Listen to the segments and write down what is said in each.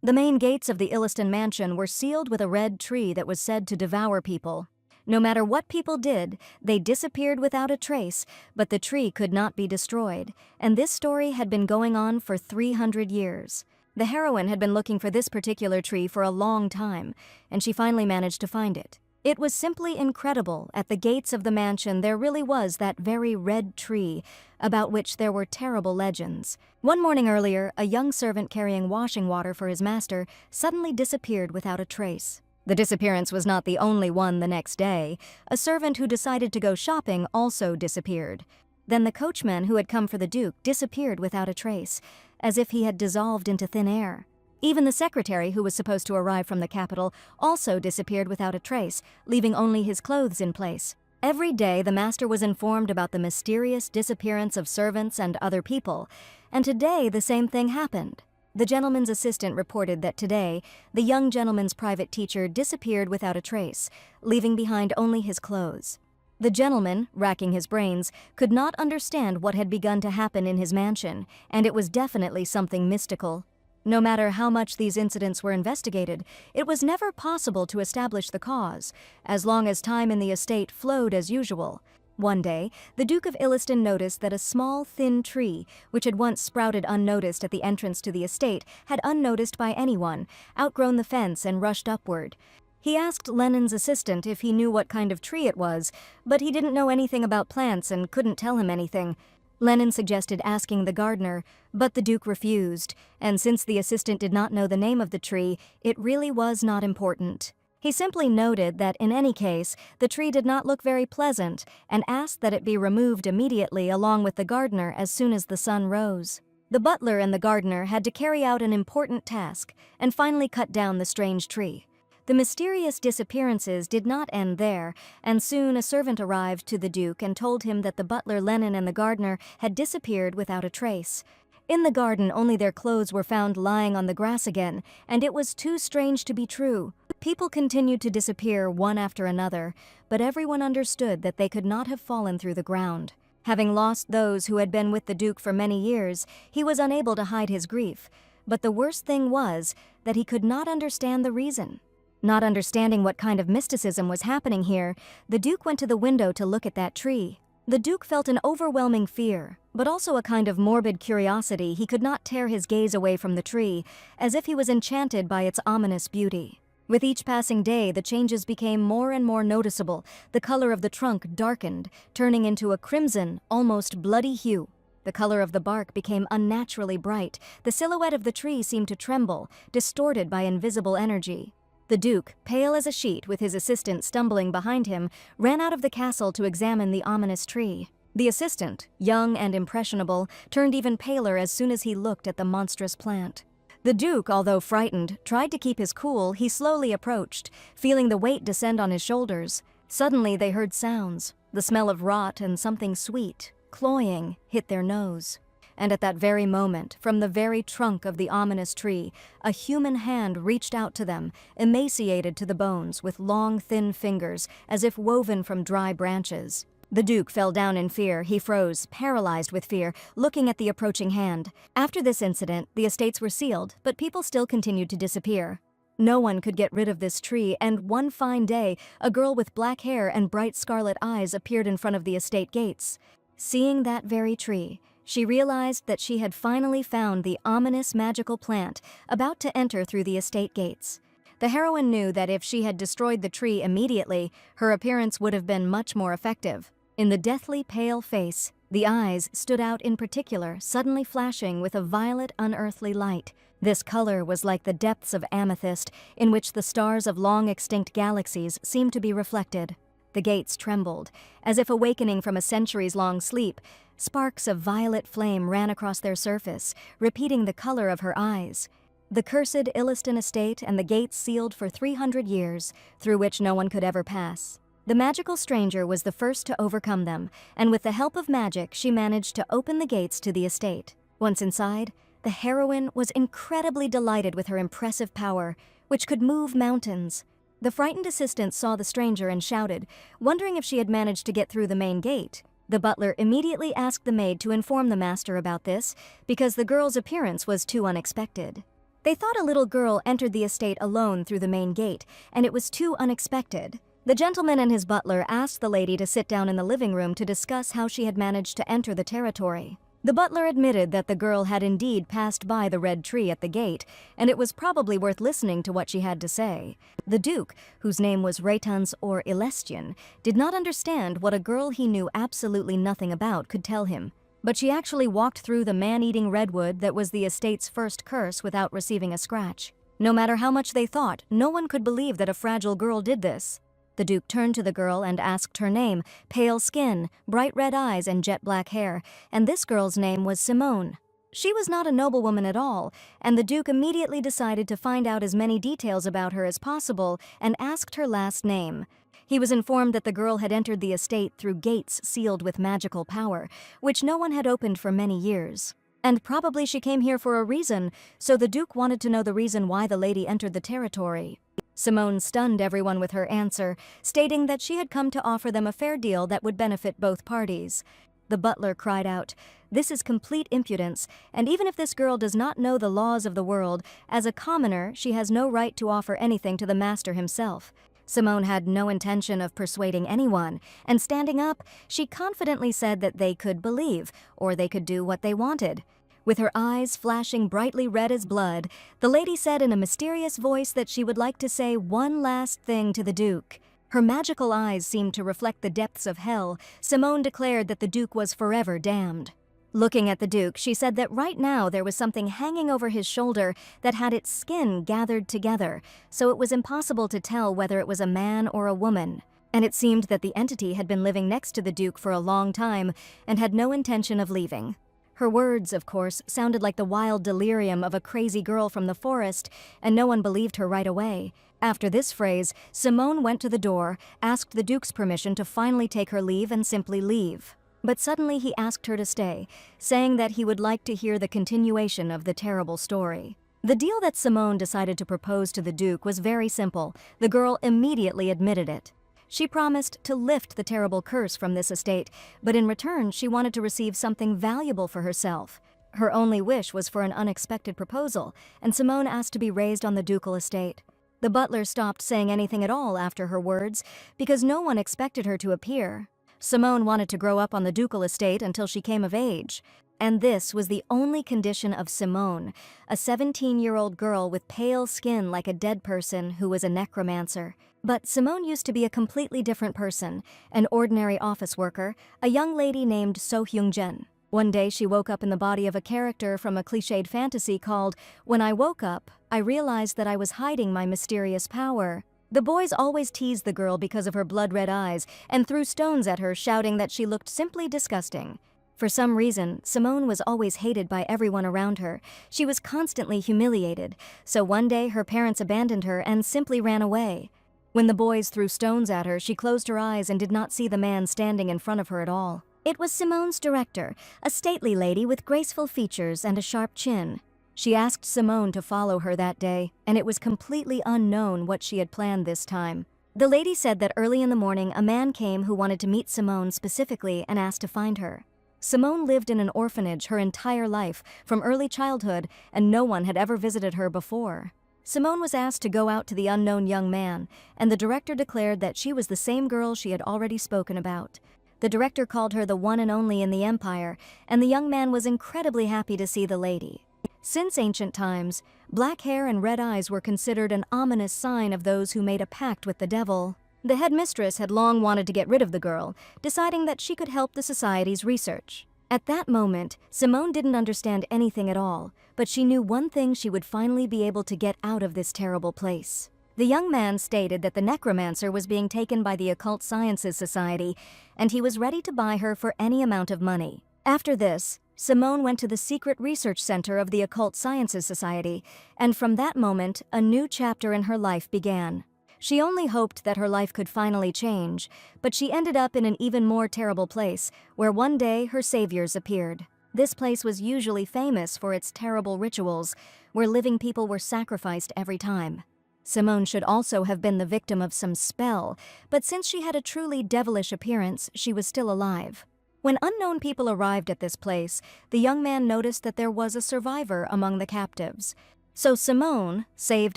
The main gates of the Illiston mansion were sealed with a red tree that was said to devour people. No matter what people did, they disappeared without a trace, but the tree could not be destroyed, and this story had been going on for 300 years. The heroine had been looking for this particular tree for a long time, and she finally managed to find it. It was simply incredible. At the gates of the mansion there really was that very red tree, about which there were terrible legends. One morning earlier, a young servant carrying washing water for his master suddenly disappeared without a trace. The disappearance was not the only one the next day. A servant who decided to go shopping also disappeared. Then the coachman who had come for the Duke disappeared without a trace, as if he had dissolved into thin air. Even the secretary who was supposed to arrive from the capital also disappeared without a trace, leaving only his clothes in place. Every day the master was informed about the mysterious disappearance of servants and other people, and today the same thing happened. The gentleman's assistant reported that today, the young gentleman's private teacher disappeared without a trace, leaving behind only his clothes. The gentleman, racking his brains, could not understand what had begun to happen in his mansion, and it was definitely something mystical. No matter how much these incidents were investigated, it was never possible to establish the cause, as long as time in the estate flowed as usual. One day, the Duke of Illiston noticed that a small, thin tree, which had once sprouted unnoticed at the entrance to the estate, had, unnoticed by anyone, outgrown the fence and rushed upward. He asked Lennon's assistant if he knew what kind of tree it was, but he didn't know anything about plants and couldn't tell him anything. Lennon suggested asking the gardener, but the Duke refused, and since the assistant did not know the name of the tree, it really was not important. He simply noted that in any case, the tree did not look very pleasant and asked that it be removed immediately along with the gardener as soon as the sun rose. The butler and the gardener had to carry out an important task and finally cut down the strange tree. The mysterious disappearances did not end there, and soon a servant arrived to the Duke and told him that the butler, Lennon, and the gardener had disappeared without a trace. In the garden, only their clothes were found lying on the grass again, and it was too strange to be true. People continued to disappear one after another, but everyone understood that they could not have fallen through the ground. Having lost those who had been with the Duke for many years, he was unable to hide his grief, but the worst thing was that he could not understand the reason. Not understanding what kind of mysticism was happening here, the Duke went to the window to look at that tree. The Duke felt an overwhelming fear, but also a kind of morbid curiosity. He could not tear his gaze away from the tree, as if he was enchanted by its ominous beauty. With each passing day, the changes became more and more noticeable. The color of the trunk darkened, turning into a crimson, almost bloody hue. The color of the bark became unnaturally bright. The silhouette of the tree seemed to tremble, distorted by invisible energy. The Duke, pale as a sheet with his assistant stumbling behind him, ran out of the castle to examine the ominous tree. The assistant, young and impressionable, turned even paler as soon as he looked at the monstrous plant. The Duke, although frightened, tried to keep his cool. He slowly approached, feeling the weight descend on his shoulders. Suddenly they heard sounds. The smell of rot and something sweet, cloying, hit their nose. And at that very moment, from the very trunk of the ominous tree, a human hand reached out to them, emaciated to the bones, with long, thin fingers, as if woven from dry branches. The Duke fell down in fear. He froze, paralyzed with fear, looking at the approaching hand. After this incident, the estates were sealed, but people still continued to disappear. No one could get rid of this tree, and one fine day, a girl with black hair and bright scarlet eyes appeared in front of the estate gates. Seeing that very tree, she realized that she had finally found the ominous magical plant about to enter through the estate gates. The heroine knew that if she had destroyed the tree immediately, her appearance would have been much more effective. In the deathly pale face, the eyes stood out in particular, suddenly flashing with a violet, unearthly light. This color was like the depths of amethyst, in which the stars of long-extinct galaxies seemed to be reflected. The gates trembled, as if awakening from a centuries-long sleep. Sparks of violet flame ran across their surface, repeating the color of her eyes. The cursed Illiston estate and the gates sealed for 300 years, through which no one could ever pass. The magical stranger was the first to overcome them, and with the help of magic, she managed to open the gates to the estate. Once inside, the heroine was incredibly delighted with her impressive power, which could move mountains. The frightened assistant saw the stranger and shouted, wondering if she had managed to get through the main gate. The butler immediately asked the maid to inform the master about this, because the girl's appearance was too unexpected. They thought a little girl entered the estate alone through the main gate, and it was too unexpected. The gentleman and his butler asked the lady to sit down in the living room to discuss how she had managed to enter the territory. The butler admitted that the girl had indeed passed by the red tree at the gate, and it was probably worth listening to what she had to say. The Duke, whose name was Ruthless or Illiston, did not understand what a girl he knew absolutely nothing about could tell him. But she actually walked through the man-eating redwood that was the estate's first curse without receiving a scratch. No matter how much they thought, no one could believe that a fragile girl did this. The Duke turned to the girl and asked her name, pale skin, bright red eyes, and jet black hair, and this girl's name was Simone. She was not a noblewoman at all, and the Duke immediately decided to find out as many details about her as possible and asked her last name. He was informed that the girl had entered the estate through gates sealed with magical power, which no one had opened for many years. And probably she came here for a reason, so the Duke wanted to know the reason why the lady entered the territory. Simone stunned everyone with her answer, stating that she had come to offer them a fair deal that would benefit both parties. The butler cried out, "This is complete impudence, and even if this girl does not know the laws of the world, as a commoner she has no right to offer anything to the master himself." Simone had no intention of persuading anyone, and standing up, she confidently said that they could believe, or they could do what they wanted. With her eyes flashing brightly red as blood, the lady said in a mysterious voice that she would like to say one last thing to the Duke. Her magical eyes seemed to reflect the depths of hell. Simone declared that the Duke was forever damned. Looking at the Duke, she said that right now there was something hanging over his shoulder that had its skin gathered together, so it was impossible to tell whether it was a man or a woman. And it seemed that the entity had been living next to the Duke for a long time and had no intention of leaving. Her words, of course, sounded like the wild delirium of a crazy girl from the forest, and no one believed her right away. After this phrase, Simone went to the door, asked the Duke's permission to finally take her leave and simply leave. But suddenly he asked her to stay, saying that he would like to hear the continuation of the terrible story. The deal that Simone decided to propose to the Duke was very simple. The girl immediately admitted it. She promised to lift the terrible curse from this estate, but in return she wanted to receive something valuable for herself. Her only wish was for an unexpected proposal, and Simone asked to be raised on the ducal estate. The butler stopped saying anything at all after her words, because no one expected her to appear. Simone wanted to grow up on the ducal estate until she came of age. And this was the only condition of Simone, a 17-year-old girl with pale skin like a dead person who was a necromancer. But Simone used to be a completely different person, an ordinary office worker, a young lady named So Hyung-jin. One day she woke up in the body of a character from a cliched fantasy called "When I Woke Up, I Realized That I Was Hiding My Mysterious Power." The boys always teased the girl because of her blood-red eyes and threw stones at her, shouting that she looked simply disgusting. For some reason, Simone was always hated by everyone around her. She was constantly humiliated, so one day her parents abandoned her and simply ran away. When the boys threw stones at her, she closed her eyes and did not see the man standing in front of her at all. It was Simone's director, a stately lady with graceful features and a sharp chin. She asked Simone to follow her that day, and it was completely unknown what she had planned this time. The lady said that early in the morning a man came who wanted to meet Simone specifically and asked to find her. Simone lived in an orphanage her entire life, from early childhood, and no one had ever visited her before. Simone was asked to go out to the unknown young man, and the director declared that she was the same girl she had already spoken about. The director called her the one and only in the empire, and the young man was incredibly happy to see the lady. Since ancient times, black hair and red eyes were considered an ominous sign of those who made a pact with the devil. The headmistress had long wanted to get rid of the girl, deciding that she could help the society's research. At that moment, Simone didn't understand anything at all, but she knew one thing: she would finally be able to get out of this terrible place. The young man stated that the necromancer was being taken by the Occult Sciences Society, and he was ready to buy her for any amount of money. After this, Simone went to the secret research center of the Occult Sciences Society, and from that moment, a new chapter in her life began. She only hoped that her life could finally change, but she ended up in an even more terrible place, where one day her saviors appeared. This place was usually famous for its terrible rituals, where living people were sacrificed every time. Simone should also have been the victim of some spell, but since she had a truly devilish appearance, she was still alive. When unknown people arrived at this place, the young man noticed that there was a survivor among the captives. So Simone, saved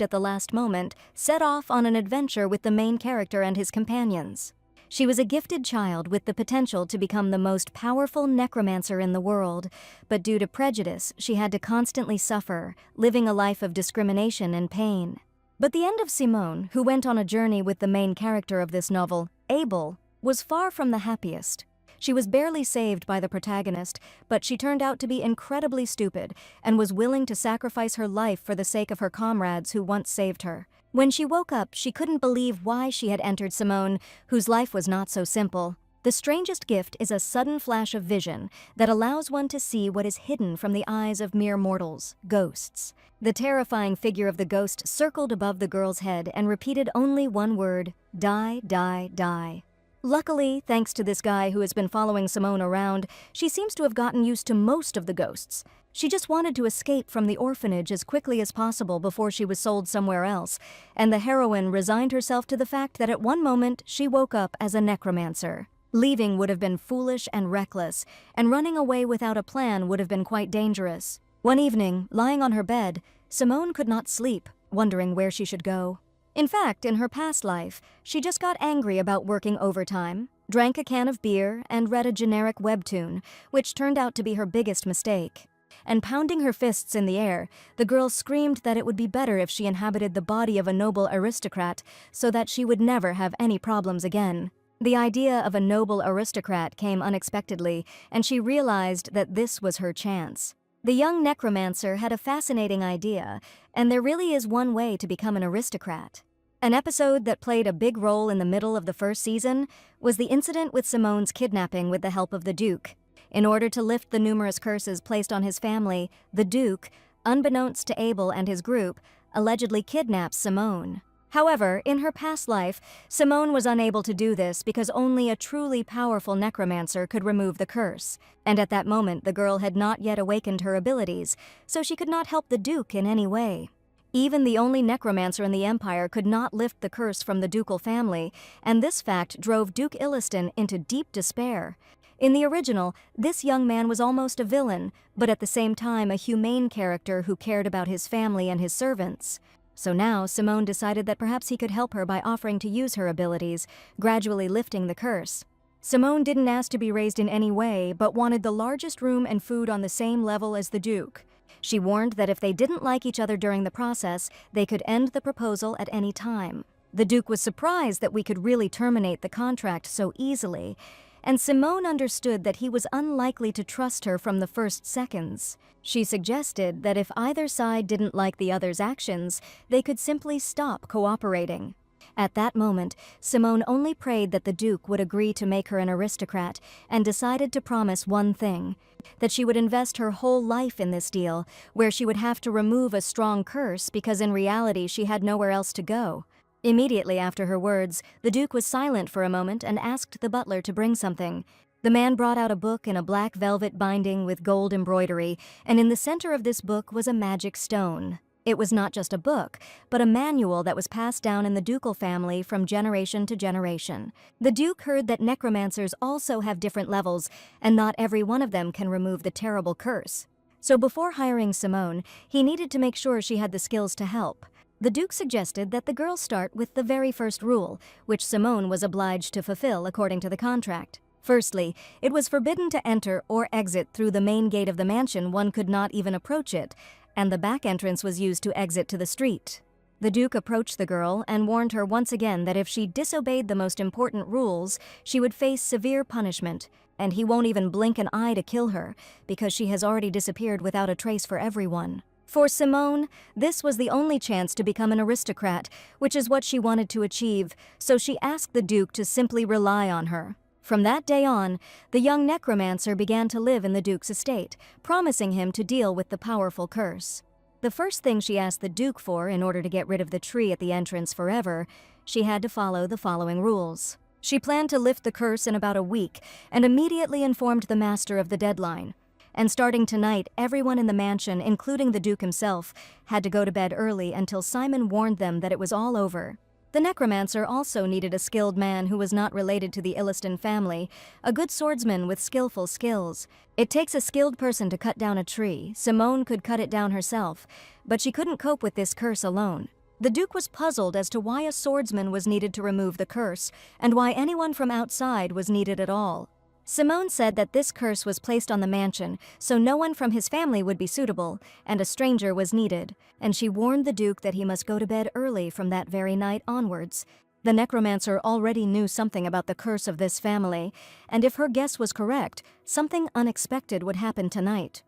at the last moment, set off on an adventure with the main character and his companions. She was a gifted child with the potential to become the most powerful necromancer in the world, but due to prejudice, she had to constantly suffer, living a life of discrimination and pain. But the end of Simone, who went on a journey with the main character of this novel, Abel, was far from the happiest. She was barely saved by the protagonist, but she turned out to be incredibly stupid and was willing to sacrifice her life for the sake of her comrades who once saved her. When she woke up, she couldn't believe why she had entered Simone, whose life was not so simple. The strangest gift is a sudden flash of vision that allows one to see what is hidden from the eyes of mere mortals, ghosts. The terrifying figure of the ghost circled above the girl's head and repeated only one word: die, die, die. Luckily, thanks to this guy who has been following Simone around, she seems to have gotten used to most of the ghosts. She just wanted to escape from the orphanage as quickly as possible before she was sold somewhere else, and the heroine resigned herself to the fact that at one moment she woke up as a necromancer. Leaving would have been foolish and reckless, and running away without a plan would have been quite dangerous. One evening, lying on her bed, Simone could not sleep, wondering where she should go. In fact, in her past life, she just got angry about working overtime, drank a can of beer, and read a generic webtoon, which turned out to be her biggest mistake. And pounding her fists in the air, the girl screamed that it would be better if she inhabited the body of a noble aristocrat so that she would never have any problems again. The idea of a noble aristocrat came unexpectedly, and she realized that this was her chance. The young necromancer had a fascinating idea, and there really is one way to become an aristocrat. An episode that played a big role in the middle of the first season was the incident with Simone's kidnapping with the help of the Duke. In order to lift the numerous curses placed on his family, the Duke, unbeknownst to Abel and his group, allegedly kidnaps Simone. However, in her past life, Simone was unable to do this because only a truly powerful necromancer could remove the curse, and at that moment the girl had not yet awakened her abilities, so she could not help the Duke in any way. Even the only necromancer in the Empire could not lift the curse from the ducal family, and this fact drove Duke Illiston into deep despair. In the original, this young man was almost a villain, but at the same time a humane character who cared about his family and his servants. So now Simone decided that perhaps he could help her by offering to use her abilities, gradually lifting the curse. Simone didn't ask to be raised in any way, but wanted the largest room and food on the same level as the Duke. She warned that if they didn't like each other during the process, they could end the proposal at any time. The Duke was surprised that we could really terminate the contract so easily, and Simone understood that he was unlikely to trust her from the first seconds. She suggested that if either side didn't like the other's actions, they could simply stop cooperating. At that moment, Simone only prayed that the Duke would agree to make her an aristocrat and decided to promise one thing, that she would invest her whole life in this deal, where she would have to remove a strong curse because in reality she had nowhere else to go. Immediately after her words, the Duke was silent for a moment and asked the butler to bring something. The man brought out a book in a black velvet binding with gold embroidery, and in the center of this book was a magic stone. It was not just a book, but a manual that was passed down in the ducal family from generation to generation. The Duke heard that necromancers also have different levels, and not every one of them can remove the terrible curse. So before hiring Simone, he needed to make sure she had the skills to help. The Duke suggested that the girl start with the very first rule, which Simone was obliged to fulfill according to the contract. Firstly, it was forbidden to enter or exit through the main gate of the mansion. One could not even approach it, and the back entrance was used to exit to the street. The Duke approached the girl and warned her once again that if she disobeyed the most important rules, she would face severe punishment, and he won't even blink an eye to kill her, because she has already disappeared without a trace for everyone. For Simone, this was the only chance to become an aristocrat, which is what she wanted to achieve, so she asked the Duke to simply rely on her. From that day on, the young necromancer began to live in the Duke's estate, promising him to deal with the powerful curse. The first thing she asked the Duke for in order to get rid of the tree at the entrance forever, she had to follow the following rules. She planned to lift the curse in about a week and immediately informed the master of the deadline. And starting tonight, everyone in the mansion, including the Duke himself, had to go to bed early until Simon warned them that it was all over. The necromancer also needed a skilled man who was not related to the Illiston family, a good swordsman with skillful skills. It takes a skilled person to cut down a tree. Simone could cut it down herself, but she couldn't cope with this curse alone. The Duke was puzzled as to why a swordsman was needed to remove the curse, and why anyone from outside was needed at all. Simone said that this curse was placed on the mansion, so no one from his family would be suitable, and a stranger was needed, and she warned the Duke that he must go to bed early from that very night onwards. The necromancer already knew something about the curse of this family, and if her guess was correct, something unexpected would happen tonight.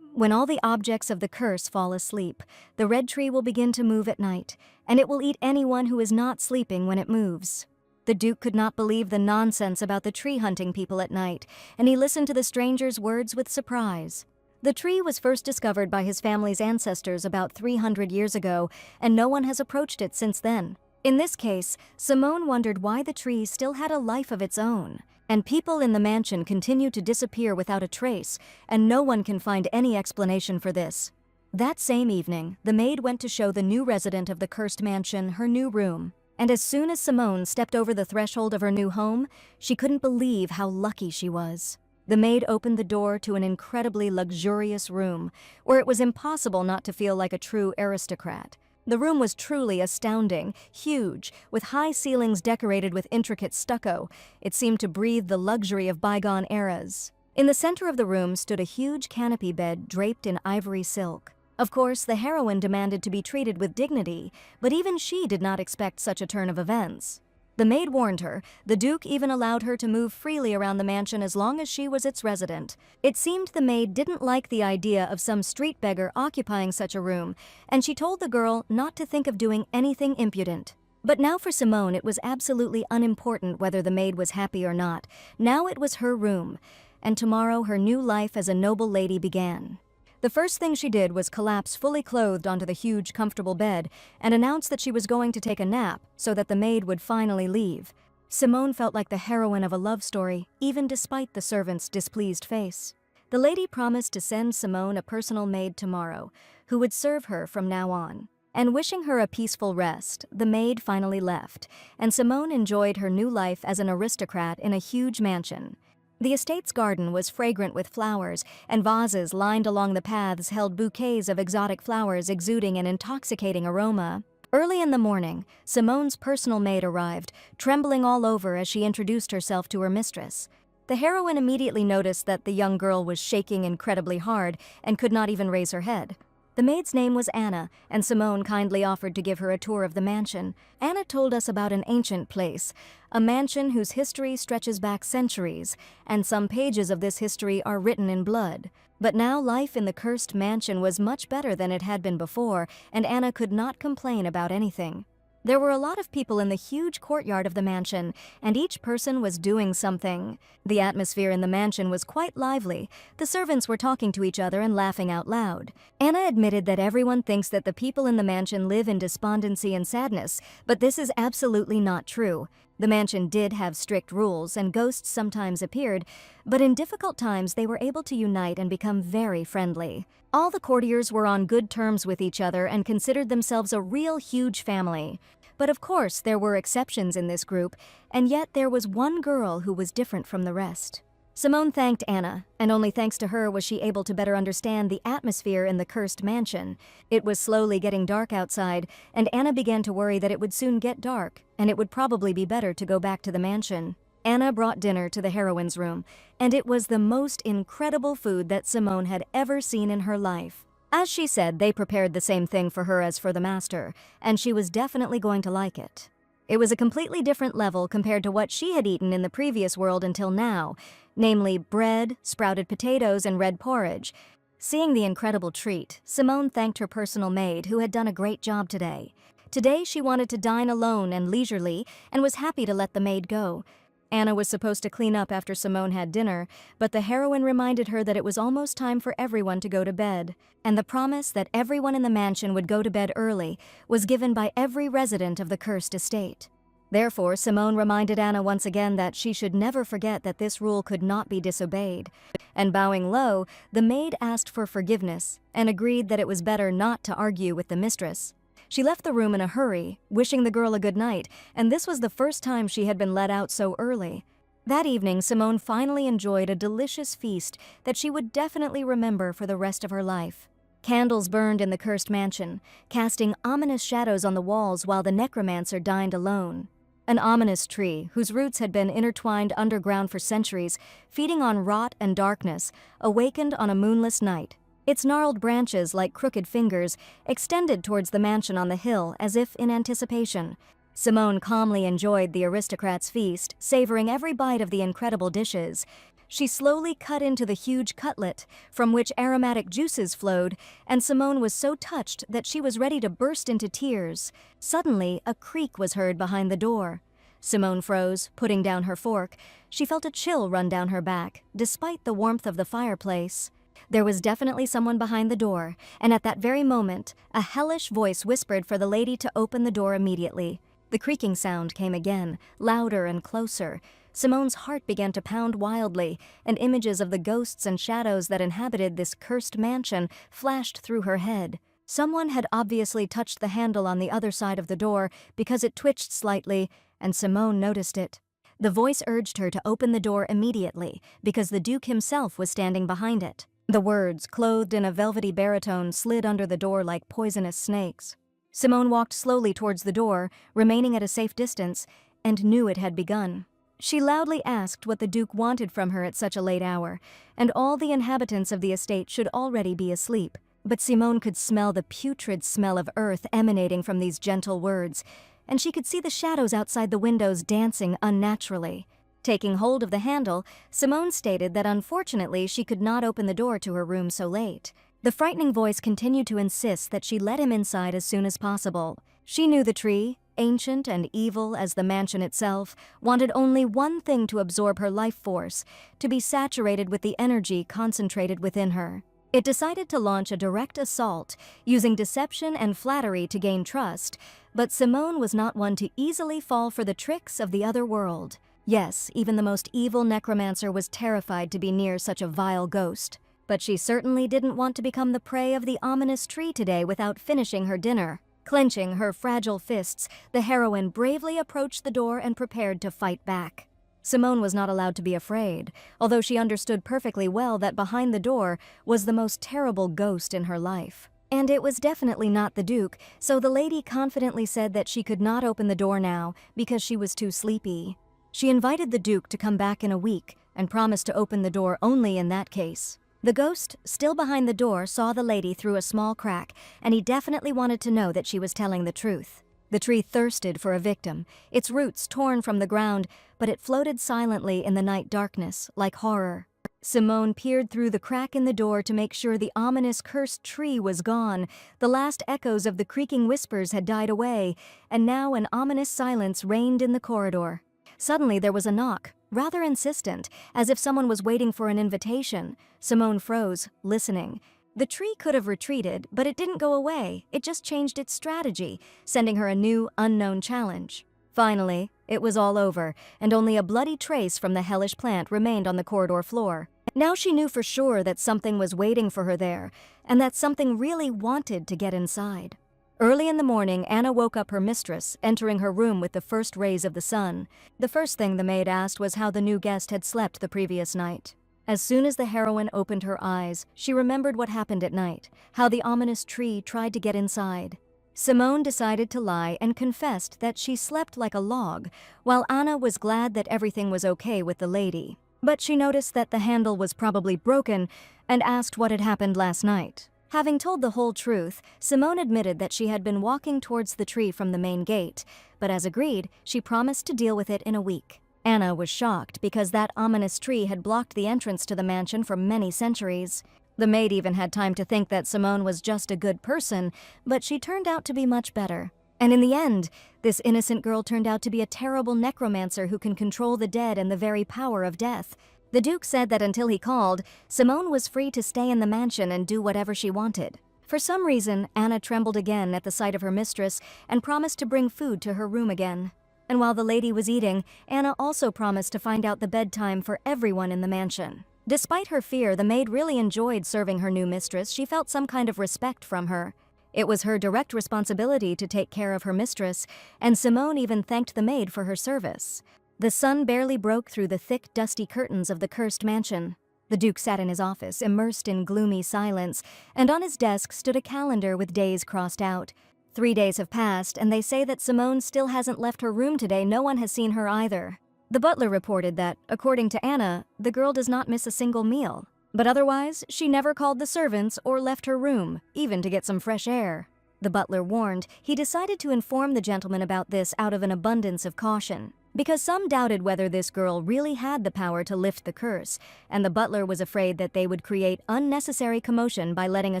When all the objects of the curse fall asleep, the red tree will begin to move at night, and it will eat anyone who is not sleeping when it moves. The Duke could not believe the nonsense about the tree hunting people at night, and he listened to the stranger's words with surprise. The tree was first discovered by his family's ancestors about 300 years ago, and no one has approached it since then. In this case, Simone wondered why the tree still had a life of its own, and people in the mansion continue to disappear without a trace, and no one can find any explanation for this. That same evening, the maid went to show the new resident of the cursed mansion her new room. And as soon as Simone stepped over the threshold of her new home, she couldn't believe how lucky she was. The maid opened the door to an incredibly luxurious room, where it was impossible not to feel like a true aristocrat. The room was truly astounding, huge, with high ceilings decorated with intricate stucco. It seemed to breathe the luxury of bygone eras. In the center of the room stood a huge canopy bed draped in ivory silk. Of course, the heroine demanded to be treated with dignity, but even she did not expect such a turn of events. The maid warned her. The Duke even allowed her to move freely around the mansion as long as she was its resident. It seemed the maid didn't like the idea of some street beggar occupying such a room, and she told the girl not to think of doing anything impudent. But now for Simone, it was absolutely unimportant whether the maid was happy or not. Now it was her room, and tomorrow her new life as a noble lady began. The first thing she did was collapse fully clothed onto the huge, comfortable bed and announce that she was going to take a nap so that the maid would finally leave. Simone felt like the heroine of a love story, even despite the servant's displeased face. The lady promised to send Simone a personal maid tomorrow, who would serve her from now on. And wishing her a peaceful rest, the maid finally left, and Simone enjoyed her new life as an aristocrat in a huge mansion. The estate's garden was fragrant with flowers, and vases lined along the paths held bouquets of exotic flowers exuding an intoxicating aroma. Early in the morning, Simone's personal maid arrived, trembling all over as she introduced herself to her mistress. The heroine immediately noticed that the young girl was shaking incredibly hard and could not even raise her head. The maid's name was Anna, and Simone kindly offered to give her a tour of the mansion. Anna told us about an ancient place, a mansion whose history stretches back centuries, and some pages of this history are written in blood. But now life in the cursed mansion was much better than it had been before, and Anna could not complain about anything. There were a lot of people in the huge courtyard of the mansion, and each person was doing something. The atmosphere in the mansion was quite lively. The servants were talking to each other and laughing out loud. Anna admitted that everyone thinks that the people in the mansion live in despondency and sadness, but this is absolutely not true. The mansion did have strict rules, and ghosts sometimes appeared, but in difficult times they were able to unite and become very friendly. All the courtiers were on good terms with each other and considered themselves a real huge family. But of course, there were exceptions in this group, and yet there was one girl who was different from the rest. Simone thanked Anna, and only thanks to her was she able to better understand the atmosphere in the cursed mansion. It was slowly getting dark outside, and Anna began to worry that it would soon get dark, and it would probably be better to go back to the mansion. Anna brought dinner to the heroine's room, and it was the most incredible food that Simone had ever seen in her life. As she said, they prepared the same thing for her as for the master, and she was definitely going to like it. It was a completely different level compared to what she had eaten in the previous world until now, namely bread, sprouted potatoes, and red porridge. Seeing the incredible treat, Simone thanked her personal maid, who had done a great job today. Today she wanted to dine alone and leisurely, and was happy to let the maid go. Anna was supposed to clean up after Simone had dinner, but the heroine reminded her that it was almost time for everyone to go to bed, and the promise that everyone in the mansion would go to bed early was given by every resident of the cursed estate. Therefore, Simone reminded Anna once again that she should never forget that this rule could not be disobeyed. And bowing low, the maid asked for forgiveness and agreed that it was better not to argue with the mistress. She left the room in a hurry, wishing the girl a good night, and this was the first time she had been let out so early. That evening, Simone finally enjoyed a delicious feast that she would definitely remember for the rest of her life. Candles burned in the cursed mansion, casting ominous shadows on the walls while the necromancer dined alone. An ominous tree, whose roots had been intertwined underground for centuries, feeding on rot and darkness, awakened on a moonless night. Its gnarled branches, like crooked fingers, extended towards the mansion on the hill as if in anticipation. Simone calmly enjoyed the aristocrat's feast, savoring every bite of the incredible dishes. She slowly cut into the huge cutlet, from which aromatic juices flowed, and Simone was so touched that she was ready to burst into tears. Suddenly, a creak was heard behind the door. Simone froze, putting down her fork. She felt a chill run down her back, despite the warmth of the fireplace. There was definitely someone behind the door, and at that very moment, a hellish voice whispered for the lady to open the door immediately. The creaking sound came again, louder and closer. Simone's heart began to pound wildly, and images of the ghosts and shadows that inhabited this cursed mansion flashed through her head. Someone had obviously touched the handle on the other side of the door because it twitched slightly, and Simone noticed it. The voice urged her to open the door immediately because the Duke himself was standing behind it. The words, clothed in a velvety baritone, slid under the door like poisonous snakes. Simone walked slowly towards the door, remaining at a safe distance, and knew it had begun. She loudly asked what the Duke wanted from her at such a late hour, and all the inhabitants of the estate should already be asleep. But Simone could smell the putrid smell of earth emanating from these gentle words, and she could see the shadows outside the windows dancing unnaturally. Taking hold of the handle, Simone stated that unfortunately she could not open the door to her room so late. The frightening voice continued to insist that she let him inside as soon as possible. She knew the tree, ancient and evil as the mansion itself, wanted only one thing to absorb her life force, to be saturated with the energy concentrated within her. It decided to launch a direct assault, using deception and flattery to gain trust, but Simone was not one to easily fall for the tricks of the other world. Yes, even the most evil necromancer was terrified to be near such a vile ghost. But she certainly didn't want to become the prey of the ominous tree today without finishing her dinner. Clenching her fragile fists, the heroine bravely approached the door and prepared to fight back. Simone was not allowed to be afraid, although she understood perfectly well that behind the door was the most terrible ghost in her life. And it was definitely not the Duke, so the lady confidently said that she could not open the door now because she was too sleepy. She invited the Duke to come back in a week and promised to open the door only in that case. The ghost, still behind the door, saw the lady through a small crack, and he definitely wanted to know that she was telling the truth. The tree thirsted for a victim, its roots torn from the ground, but it floated silently in the night darkness, like horror. Simone peered through the crack in the door to make sure the ominous cursed tree was gone. The last echoes of the creaking whispers had died away, and now an ominous silence reigned in the corridor. Suddenly there was a knock, rather insistent, as if someone was waiting for an invitation. Simone froze, listening. The tree could have retreated, but it didn't go away. It just changed its strategy, sending her a new, unknown challenge. Finally, it was all over, and only a bloody trace from the hellish plant remained on the corridor floor. Now she knew for sure that something was waiting for her there, and that something really wanted to get inside. Early in the morning, Anna woke up her mistress, entering her room with the first rays of the sun. The first thing the maid asked was how the new guest had slept the previous night. As soon as the heroine opened her eyes, she remembered what happened at night, how the ominous tree tried to get inside. Simone decided to lie and confessed that she slept like a log, while Anna was glad that everything was okay with the lady. But she noticed that the handle was probably broken and asked what had happened last night. Having told the whole truth, Simone admitted that she had been walking towards the tree from the main gate, but as agreed, she promised to deal with it in a week. Anna was shocked because that ominous tree had blocked the entrance to the mansion for many centuries. The maid even had time to think that Simone was just a good person, but she turned out to be much better. And in the end, this innocent girl turned out to be a terrible necromancer who can control the dead and the very power of death. The Duke said that until he called, Simone was free to stay in the mansion and do whatever she wanted. For some reason, Anna trembled again at the sight of her mistress and promised to bring food to her room again. And while the lady was eating, Anna also promised to find out the bedtime for everyone in the mansion. Despite her fear, the maid really enjoyed serving her new mistress. She felt some kind of respect from her. It was her direct responsibility to take care of her mistress, and Simone even thanked the maid for her service. The sun barely broke through the thick, dusty curtains of the cursed mansion. The Duke sat in his office, immersed in gloomy silence, and on his desk stood a calendar with days crossed out. 3 days have passed, and they say that Simone still hasn't left her room today. No one has seen her either. The butler reported that, according to Anna, the girl does not miss a single meal. But otherwise, she never called the servants or left her room, even to get some fresh air. The butler warned he decided to inform the gentleman about this out of an abundance of caution, because some doubted whether this girl really had the power to lift the curse, and the butler was afraid that they would create unnecessary commotion by letting a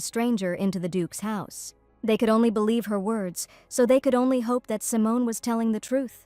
stranger into the Duke's house. They could only believe her words, so they could only hope that Simone was telling the truth.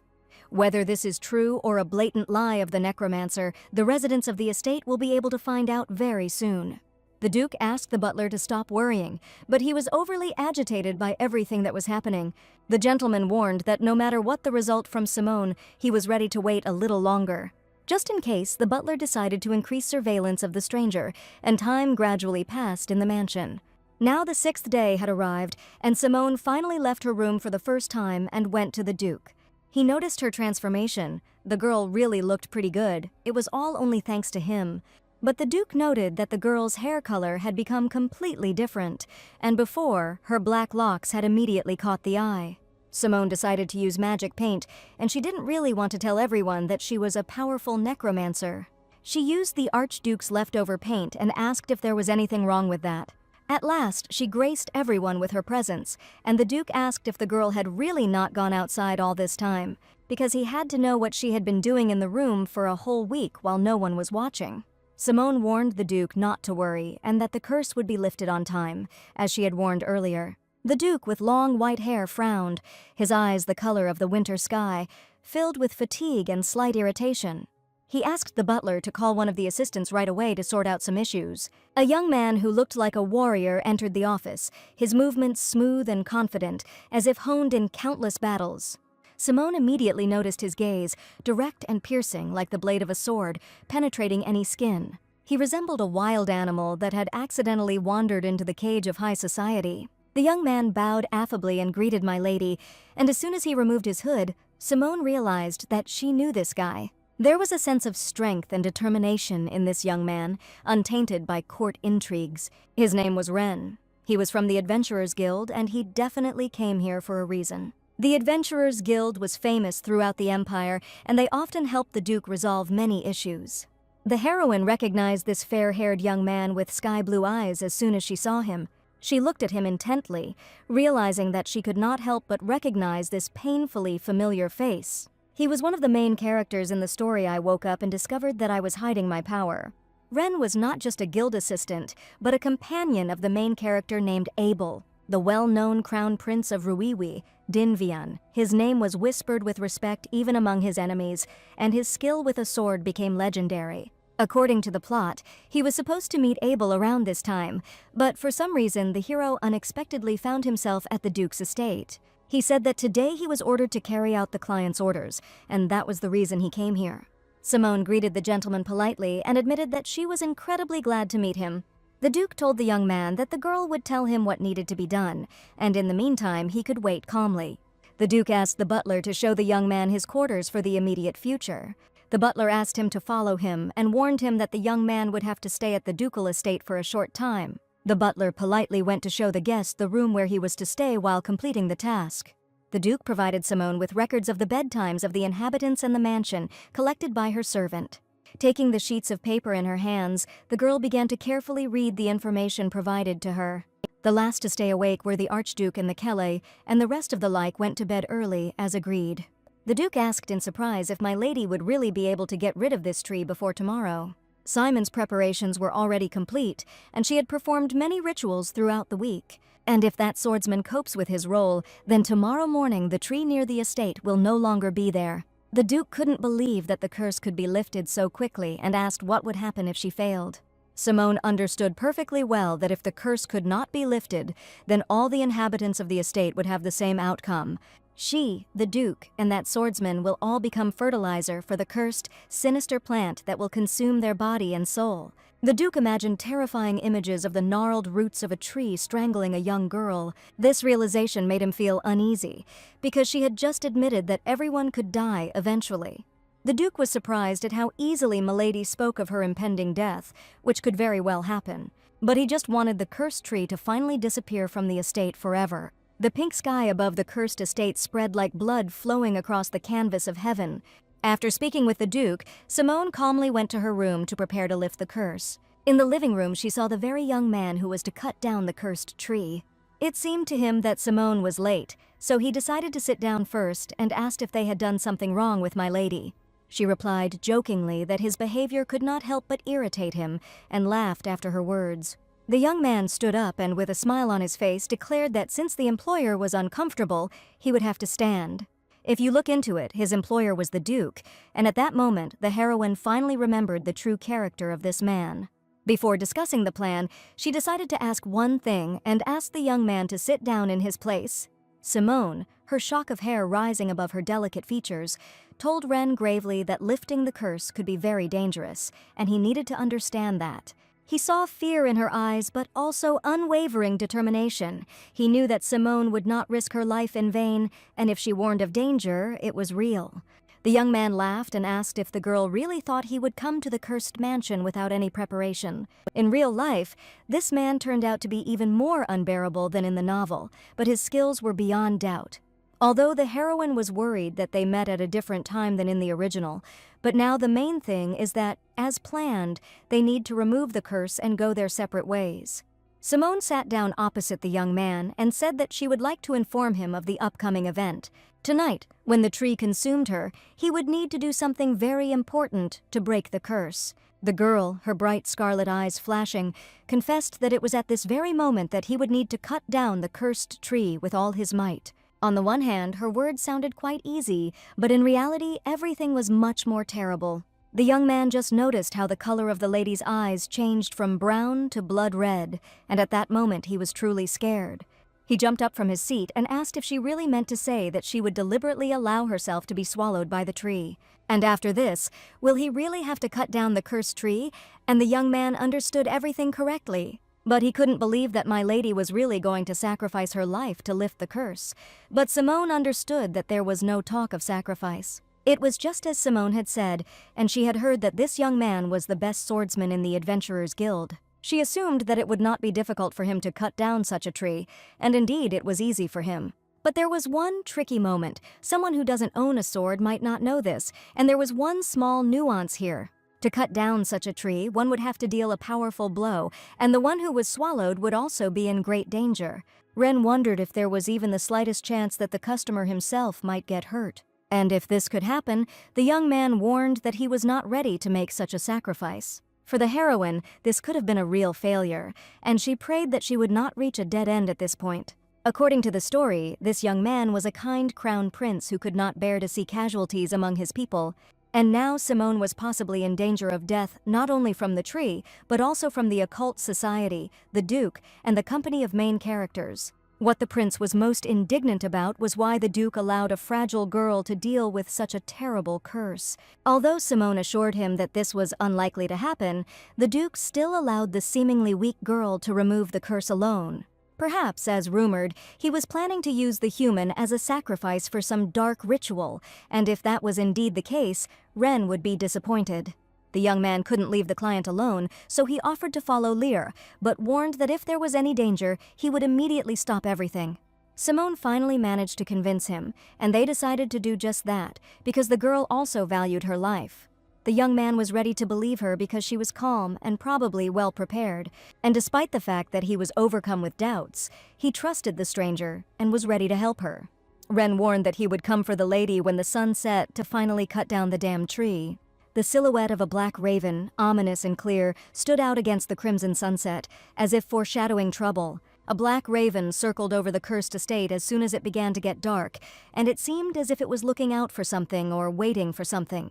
Whether this is true or a blatant lie of the necromancer, the residents of the estate will be able to find out very soon. The Duke asked the butler to stop worrying, but he was overly agitated by everything that was happening. The gentleman warned that no matter what the result from Simone, he was ready to wait a little longer. Just in case, the butler decided to increase surveillance of the stranger, and time gradually passed in the mansion. Now the 6th day had arrived, and Simone finally left her room for the first time and went to the Duke. He noticed her transformation. The girl really looked pretty good. It was all only thanks to him. But the Duke noted that the girl's hair color had become completely different, and before, her black locks had immediately caught the eye. Simone decided to use magic paint, and she didn't really want to tell everyone that she was a powerful necromancer. She used the Archduke's leftover paint and asked if there was anything wrong with that. At last, she graced everyone with her presence, and the Duke asked if the girl had really not gone outside all this time, because he had to know what she had been doing in the room for a whole week while no one was watching. Simone warned the Duke not to worry and that the curse would be lifted on time, as she had warned earlier. The Duke, with long white hair, frowned, his eyes the color of the winter sky, filled with fatigue and slight irritation. He asked the butler to call one of the assistants right away to sort out some issues. A young man who looked like a warrior entered the office, his movements smooth and confident, as if honed in countless battles. Simone immediately noticed his gaze, direct and piercing like the blade of a sword, penetrating any skin. He resembled a wild animal that had accidentally wandered into the cage of high society. The young man bowed affably and greeted my lady, and as soon as he removed his hood, Simone realized that she knew this guy. There was a sense of strength and determination in this young man, untainted by court intrigues. His name was Ren. He was from the Adventurers Guild, and he definitely came here for a reason. The Adventurers Guild was famous throughout the Empire, and they often helped the Duke resolve many issues. The heroine recognized this fair-haired young man with sky-blue eyes as soon as she saw him. She looked at him intently, realizing that she could not help but recognize this painfully familiar face. He was one of the main characters in the story. I woke up and discovered that I was hiding my power. Ren was not just a guild assistant, but a companion of the main character named Abel, the well-known crown prince of Ruiwi, Dinvian. His name was whispered with respect even among his enemies, and his skill with a sword became legendary. According to the plot, he was supposed to meet Abel around this time, but for some reason the hero unexpectedly found himself at the Duke's estate. He said that today he was ordered to carry out the client's orders, and that was the reason he came here. Simone greeted the gentleman politely and admitted that she was incredibly glad to meet him. The Duke told the young man that the girl would tell him what needed to be done, and in the meantime he could wait calmly. The Duke asked the butler to show the young man his quarters for the immediate future. The butler asked him to follow him and warned him that the young man would have to stay at the ducal estate for a short time. The butler politely went to show the guest the room where he was to stay while completing the task. The Duke provided Simone with records of the bedtimes of the inhabitants and the mansion, collected by her servant. Taking the sheets of paper in her hands, the girl began to carefully read the information provided to her. The last to stay awake were the Archduke and the Kelle, and the rest of the like went to bed early, as agreed. The Duke asked in surprise if my lady would really be able to get rid of this tree before tomorrow. Simon's preparations were already complete, and she had performed many rituals throughout the week. And if that swordsman copes with his role, then tomorrow morning the tree near the estate will no longer be there. The Duke couldn't believe that the curse could be lifted so quickly and asked what would happen if she failed. Simone understood perfectly well that if the curse could not be lifted, then all the inhabitants of the estate would have the same outcome. She, the Duke, and that swordsman will all become fertilizer for the cursed, sinister plant that will consume their body and soul. The Duke imagined terrifying images of the gnarled roots of a tree strangling a young girl. This realization made him feel uneasy, because she had just admitted that everyone could die eventually. The Duke was surprised at how easily Milady spoke of her impending death, which could very well happen. But he just wanted the cursed tree to finally disappear from the estate forever. The pink sky above the cursed estate spread like blood flowing across the canvas of heaven. After speaking with the Duke, Simone calmly went to her room to prepare to lift the curse. In the living room, she saw the very young man who was to cut down the cursed tree. It seemed to him that Simone was late, so he decided to sit down first and asked if they had done something wrong with my lady. She replied jokingly that his behavior could not help but irritate him, and laughed after her words. The young man stood up and, with a smile on his face, declared that since the employer was uncomfortable, he would have to stand. If you look into it, his employer was the Duke, and at that moment, the heroine finally remembered the true character of this man. Before discussing the plan, she decided to ask one thing and asked the young man to sit down in his place. Simone, her shock of hair rising above her delicate features, told Ren gravely that lifting the curse could be very dangerous, and he needed to understand that. He saw fear in her eyes, but also unwavering determination. He knew that Simone would not risk her life in vain, and if she warned of danger, it was real. The young man laughed and asked if the girl really thought he would come to the cursed mansion without any preparation. In real life, this man turned out to be even more unbearable than in the novel, but his skills were beyond doubt. Although the heroine was worried that they met at a different time than in the original, but now the main thing is that, as planned, they need to remove the curse and go their separate ways. Simone sat down opposite the young man and said that she would like to inform him of the upcoming event. Tonight, when the tree consumed her, he would need to do something very important to break the curse. The girl, her bright scarlet eyes flashing, confessed that it was at this very moment that he would need to cut down the cursed tree with all his might. On the one hand, her words sounded quite easy, but in reality, everything was much more terrible. The young man just noticed how the color of the lady's eyes changed from brown to blood red, and at that moment he was truly scared. He jumped up from his seat and asked if she really meant to say that she would deliberately allow herself to be swallowed by the tree. And after this, will he really have to cut down the cursed tree? And the young man understood everything correctly. But he couldn't believe that my lady was really going to sacrifice her life to lift the curse. But Simone understood that there was no talk of sacrifice. It was just as Simone had said, and she had heard that this young man was the best swordsman in the Adventurers Guild. She assumed that it would not be difficult for him to cut down such a tree, and indeed it was easy for him. But there was one tricky moment. Someone who doesn't own a sword might not know this, and there was one small nuance here. To cut down such a tree, one would have to deal a powerful blow, and the one who was swallowed would also be in great danger. Ren wondered if there was even the slightest chance that the customer himself might get hurt. And if this could happen, the young man warned that he was not ready to make such a sacrifice. For the heroine, this could have been a real failure, and she prayed that she would not reach a dead end at this point. According to the story, this young man was a kind crown prince who could not bear to see casualties among his people. And now Simone was possibly in danger of death not only from the tree, but also from the occult society, the Duke, and the company of main characters. What the prince was most indignant about was why the Duke allowed a fragile girl to deal with such a terrible curse. Although Simone assured him that this was unlikely to happen, the Duke still allowed the seemingly weak girl to remove the curse alone. Perhaps, as rumored, he was planning to use the human as a sacrifice for some dark ritual, and if that was indeed the case, Ren would be disappointed. The young man couldn't leave the client alone, so he offered to follow Lear, but warned that if there was any danger, he would immediately stop everything. Simone finally managed to convince him, and they decided to do just that, because the girl also valued her life. The young man was ready to believe her because she was calm and probably well prepared, and despite the fact that he was overcome with doubts, he trusted the stranger and was ready to help her. Ren warned that he would come for the lady when the sun set to finally cut down the damned tree. The silhouette of a black raven, ominous and clear, stood out against the crimson sunset, as if foreshadowing trouble. A black raven circled over the cursed estate as soon as it began to get dark, and it seemed as if it was looking out for something or waiting for something.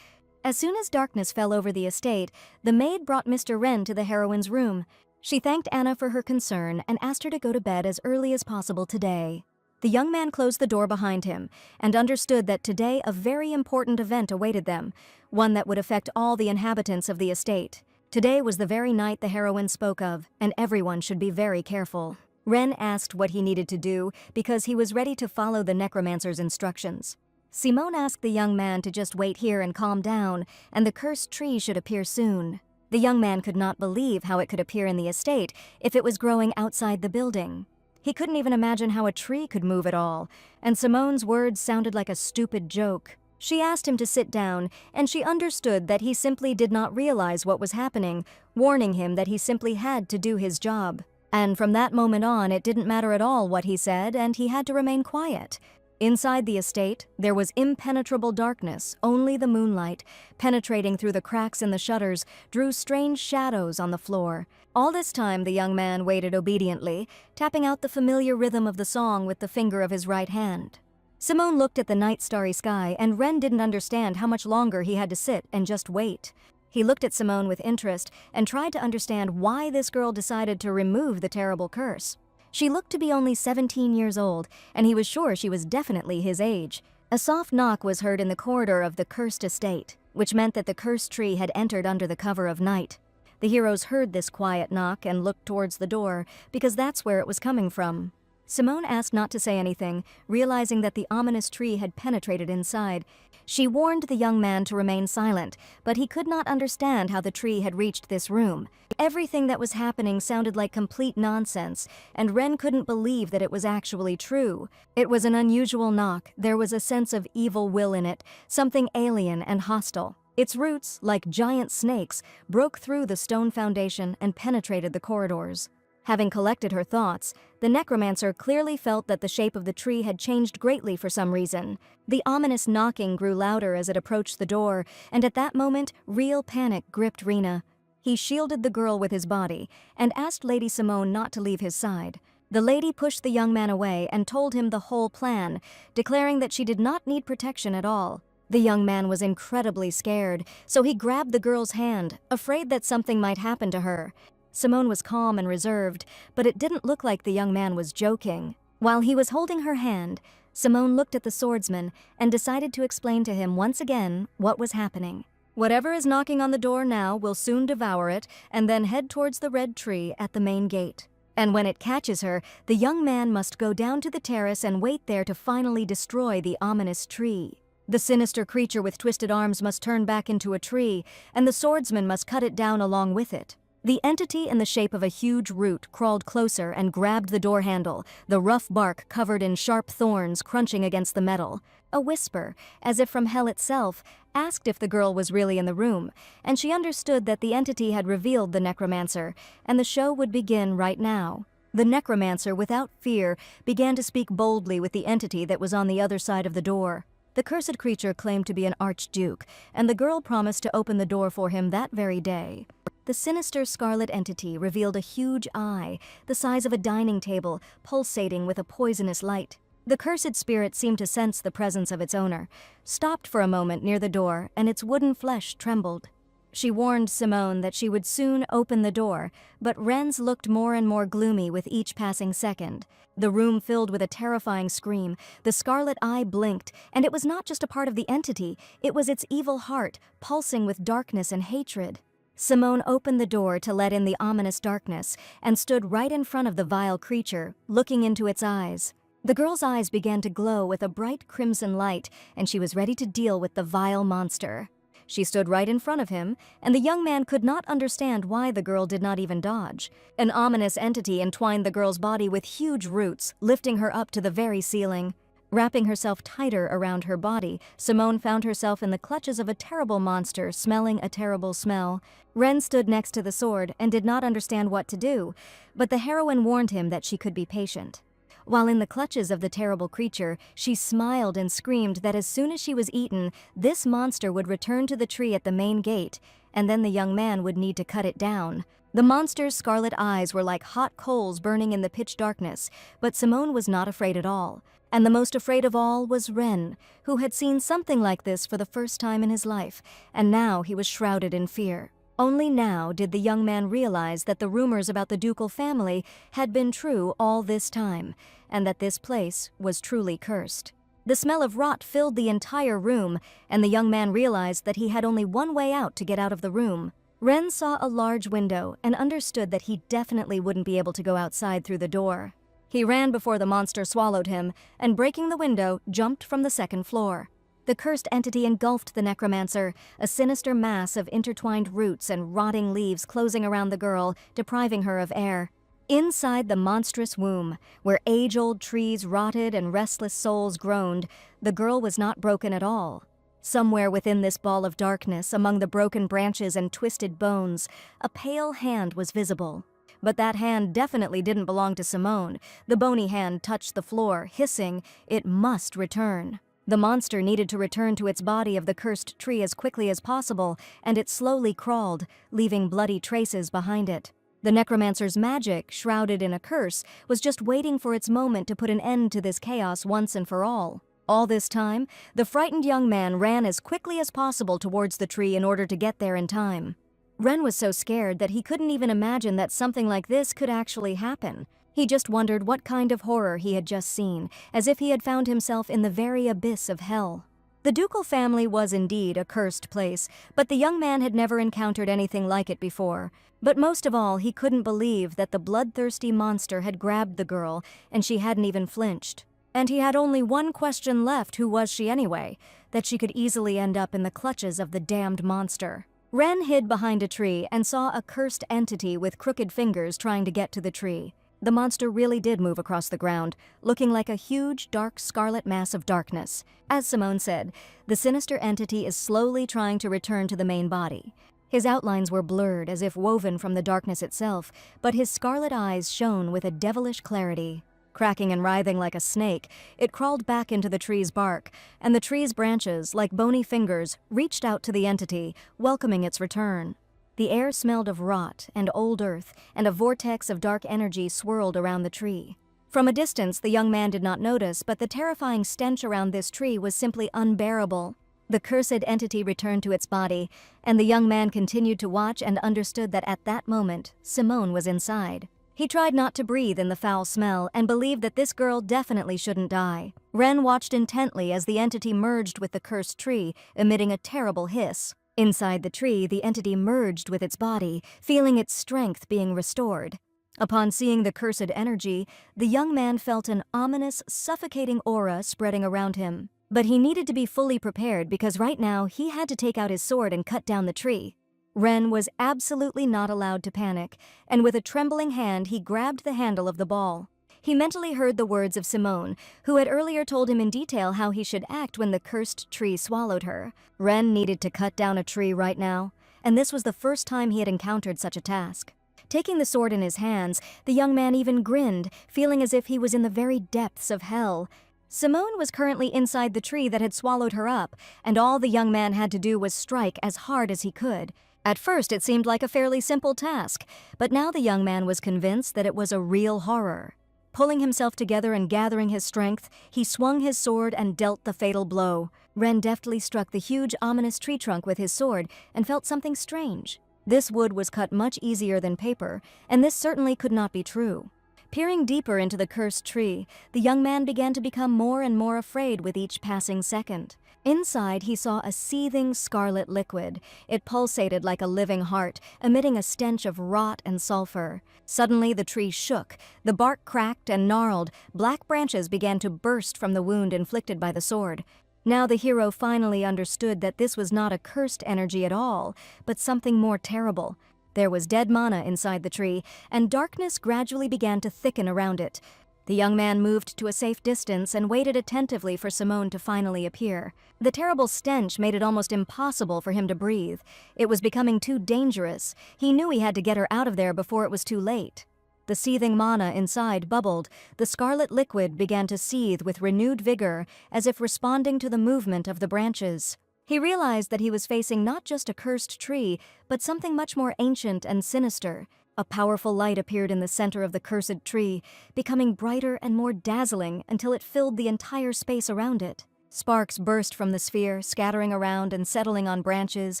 As soon as darkness fell over the estate, the maid brought Mr. Wren to the heroine's room. She thanked Anna for her concern and asked her to go to bed as early as possible today. The young man closed the door behind him and understood that today a very important event awaited them, one that would affect all the inhabitants of the estate. Today was the very night the heroine spoke of, and everyone should be very careful. Ren asked what he needed to do because he was ready to follow the necromancer's instructions. Simone asked the young man to just wait here and calm down, and the cursed tree should appear soon. The young man could not believe how it could appear in the estate if it was growing outside the building. He couldn't even imagine how a tree could move at all, and Simone's words sounded like a stupid joke. She asked him to sit down, and she understood that he simply did not realize what was happening, warning him that he simply had to do his job. And from that moment on, it didn't matter at all what he said, and he had to remain quiet. Inside the estate, there was impenetrable darkness. Only the moonlight, penetrating through the cracks in the shutters, drew strange shadows on the floor. All this time, the young man waited obediently, tapping out the familiar rhythm of the song with the finger of his right hand. Simone looked at the night-starry sky, and Ren didn't understand how much longer he had to sit and just wait. He looked at Simone with interest and tried to understand why this girl decided to remove the terrible curse. She looked to be only 17 years old, and he was sure she was definitely his age. A soft knock was heard in the corridor of the cursed estate, which meant that the cursed tree had entered under the cover of night. The heroes heard this quiet knock and looked towards the door, because that's where it was coming from. Simone asked not to say anything, realizing that the ominous tree had penetrated inside. She warned the young man to remain silent, but he could not understand how the tree had reached this room. Everything that was happening sounded like complete nonsense, and Ren couldn't believe that it was actually true. It was an unusual knock. There was a sense of evil will in it, something alien and hostile. Its roots, like giant snakes, broke through the stone foundation and penetrated the corridors. Having collected her thoughts, the necromancer clearly felt that the shape of the tree had changed greatly for some reason. The ominous knocking grew louder as it approached the door, and at that moment, real panic gripped Rena. He shielded the girl with his body and asked Lady Simone not to leave his side. The lady pushed the young man away and told him the whole plan, declaring that she did not need protection at all. The young man was incredibly scared, so he grabbed the girl's hand, afraid that something might happen to her. Simone was calm and reserved, but it didn't look like the young man was joking. While he was holding her hand, Simone looked at the swordsman and decided to explain to him once again what was happening. Whatever is knocking on the door now will soon devour it and then head towards the red tree at the main gate. And when it catches her, the young man must go down to the terrace and wait there to finally destroy the ominous tree. The sinister creature with twisted arms must turn back into a tree, and the swordsman must cut it down along with it. The entity in the shape of a huge root crawled closer and grabbed the door handle, the rough bark covered in sharp thorns crunching against the metal. A whisper, as if from hell itself, asked if the girl was really in the room, and she understood that the entity had revealed the necromancer, and the show would begin right now. The necromancer, without fear, began to speak boldly with the entity that was on the other side of the door. The cursed creature claimed to be an archduke, and the girl promised to open the door for him that very day. The sinister scarlet entity revealed a huge eye, the size of a dining table, pulsating with a poisonous light. The cursed spirit seemed to sense the presence of its owner, stopped for a moment near the door, and its wooden flesh trembled. She warned Simone that she would soon open the door, but Ren's looked more and more gloomy with each passing second. The room filled with a terrifying scream. The scarlet eye blinked, and it was not just a part of the entity, it was its evil heart, pulsing with darkness and hatred. Simone opened the door to let in the ominous darkness and stood right in front of the vile creature, looking into its eyes. The girl's eyes began to glow with a bright crimson light, and she was ready to deal with the vile monster. She stood right in front of him, and the young man could not understand why the girl did not even dodge. An ominous entity entwined the girl's body with huge roots, lifting her up to the very ceiling. Wrapping herself tighter around her body, Simone found herself in the clutches of a terrible monster, smelling a terrible smell. Ren stood next to the sword and did not understand what to do, but the heroine warned him that she could be patient. While in the clutches of the terrible creature, she smiled and screamed that as soon as she was eaten, this monster would return to the tree at the main gate, and then the young man would need to cut it down. The monster's scarlet eyes were like hot coals burning in the pitch darkness, but Simone was not afraid at all. And the most afraid of all was Ren, who had seen something like this for the first time in his life, and now he was shrouded in fear. Only now did the young man realize that the rumors about the ducal family had been true all this time, and that this place was truly cursed. The smell of rot filled the entire room, and the young man realized that he had only one way out to get out of the room. Ren saw a large window and understood that he definitely wouldn't be able to go outside through the door. He ran before the monster swallowed him, and breaking the window, jumped from the second floor. The cursed entity engulfed the necromancer, a sinister mass of intertwined roots and rotting leaves closing around the girl, depriving her of air. Inside the monstrous womb, where age-old trees rotted and restless souls groaned, the girl was not broken at all. Somewhere within this ball of darkness, among the broken branches and twisted bones, a pale hand was visible. But that hand definitely didn't belong to Simone. The bony hand touched the floor, hissing, "It must return." The monster needed to return to its body of the cursed tree as quickly as possible, and it slowly crawled, leaving bloody traces behind it. The necromancer's magic, shrouded in a curse, was just waiting for its moment to put an end to this chaos once and for all. All this time, the frightened young man ran as quickly as possible towards the tree in order to get there in time. Ren was so scared that he couldn't even imagine that something like this could actually happen. He just wondered what kind of horror he had just seen, as if he had found himself in the very abyss of hell. The ducal family was indeed a cursed place, but the young man had never encountered anything like it before. But most of all, he couldn't believe that the bloodthirsty monster had grabbed the girl, and she hadn't even flinched. And he had only one question left: who was she anyway? That she could easily end up in the clutches of the damned monster. Ren hid behind a tree and saw a cursed entity with crooked fingers trying to get to the tree. The monster really did move across the ground, looking like a huge, dark scarlet mass of darkness. As Simone said, the sinister entity is slowly trying to return to the main body. His outlines were blurred, as if woven from the darkness itself, but his scarlet eyes shone with a devilish clarity. Cracking and writhing like a snake, it crawled back into the tree's bark, and the tree's branches, like bony fingers, reached out to the entity, welcoming its return. The air smelled of rot and old earth, and a vortex of dark energy swirled around the tree. From a distance, the young man did not notice, but the terrifying stench around this tree was simply unbearable. The cursed entity returned to its body, and the young man continued to watch and understood that at that moment, Simone was inside. He tried not to breathe in the foul smell and believed that this girl definitely shouldn't die. Ren watched intently as the entity merged with the cursed tree, emitting a terrible hiss. Inside the tree, the entity merged with its body, feeling its strength being restored. Upon seeing the cursed energy, the young man felt an ominous, suffocating aura spreading around him. But he needed to be fully prepared because right now he had to take out his sword and cut down the tree. Ren was absolutely not allowed to panic, and with a trembling hand he grabbed the handle of the ball. He mentally heard the words of Simone, who had earlier told him in detail how he should act when the cursed tree swallowed her. Ren needed to cut down a tree right now, and this was the first time he had encountered such a task. Taking the sword in his hands, the young man even grinned, feeling as if he was in the very depths of hell. Simone was currently inside the tree that had swallowed her up, and all the young man had to do was strike as hard as he could. At first it seemed like a fairly simple task, but now the young man was convinced that it was a real horror. Pulling himself together and gathering his strength, he swung his sword and dealt the fatal blow. Ren deftly struck the huge, ominous tree trunk with his sword and felt something strange. This wood was cut much easier than paper, and this certainly could not be true. Peering deeper into the cursed tree, the young man began to become more and more afraid with each passing second. Inside, he saw a seething scarlet liquid. It pulsated like a living heart, emitting a stench of rot and sulfur. Suddenly, the tree shook. The bark cracked and gnarled. Black branches began to burst from the wound inflicted by the sword. Now the hero finally understood that this was not a cursed energy at all, but something more terrible. There was dead mana inside the tree, and darkness gradually began to thicken around it. The young man moved to a safe distance and waited attentively for Simone to finally appear. The terrible stench made it almost impossible for him to breathe. It was becoming too dangerous. He knew he had to get her out of there before it was too late. The seething mana inside bubbled. The scarlet liquid began to seethe with renewed vigor, as if responding to the movement of the branches. He realized that he was facing not just a cursed tree, but something much more ancient and sinister. A powerful light appeared in the center of the cursed tree, becoming brighter and more dazzling until it filled the entire space around it. Sparks burst from the sphere, scattering around and settling on branches,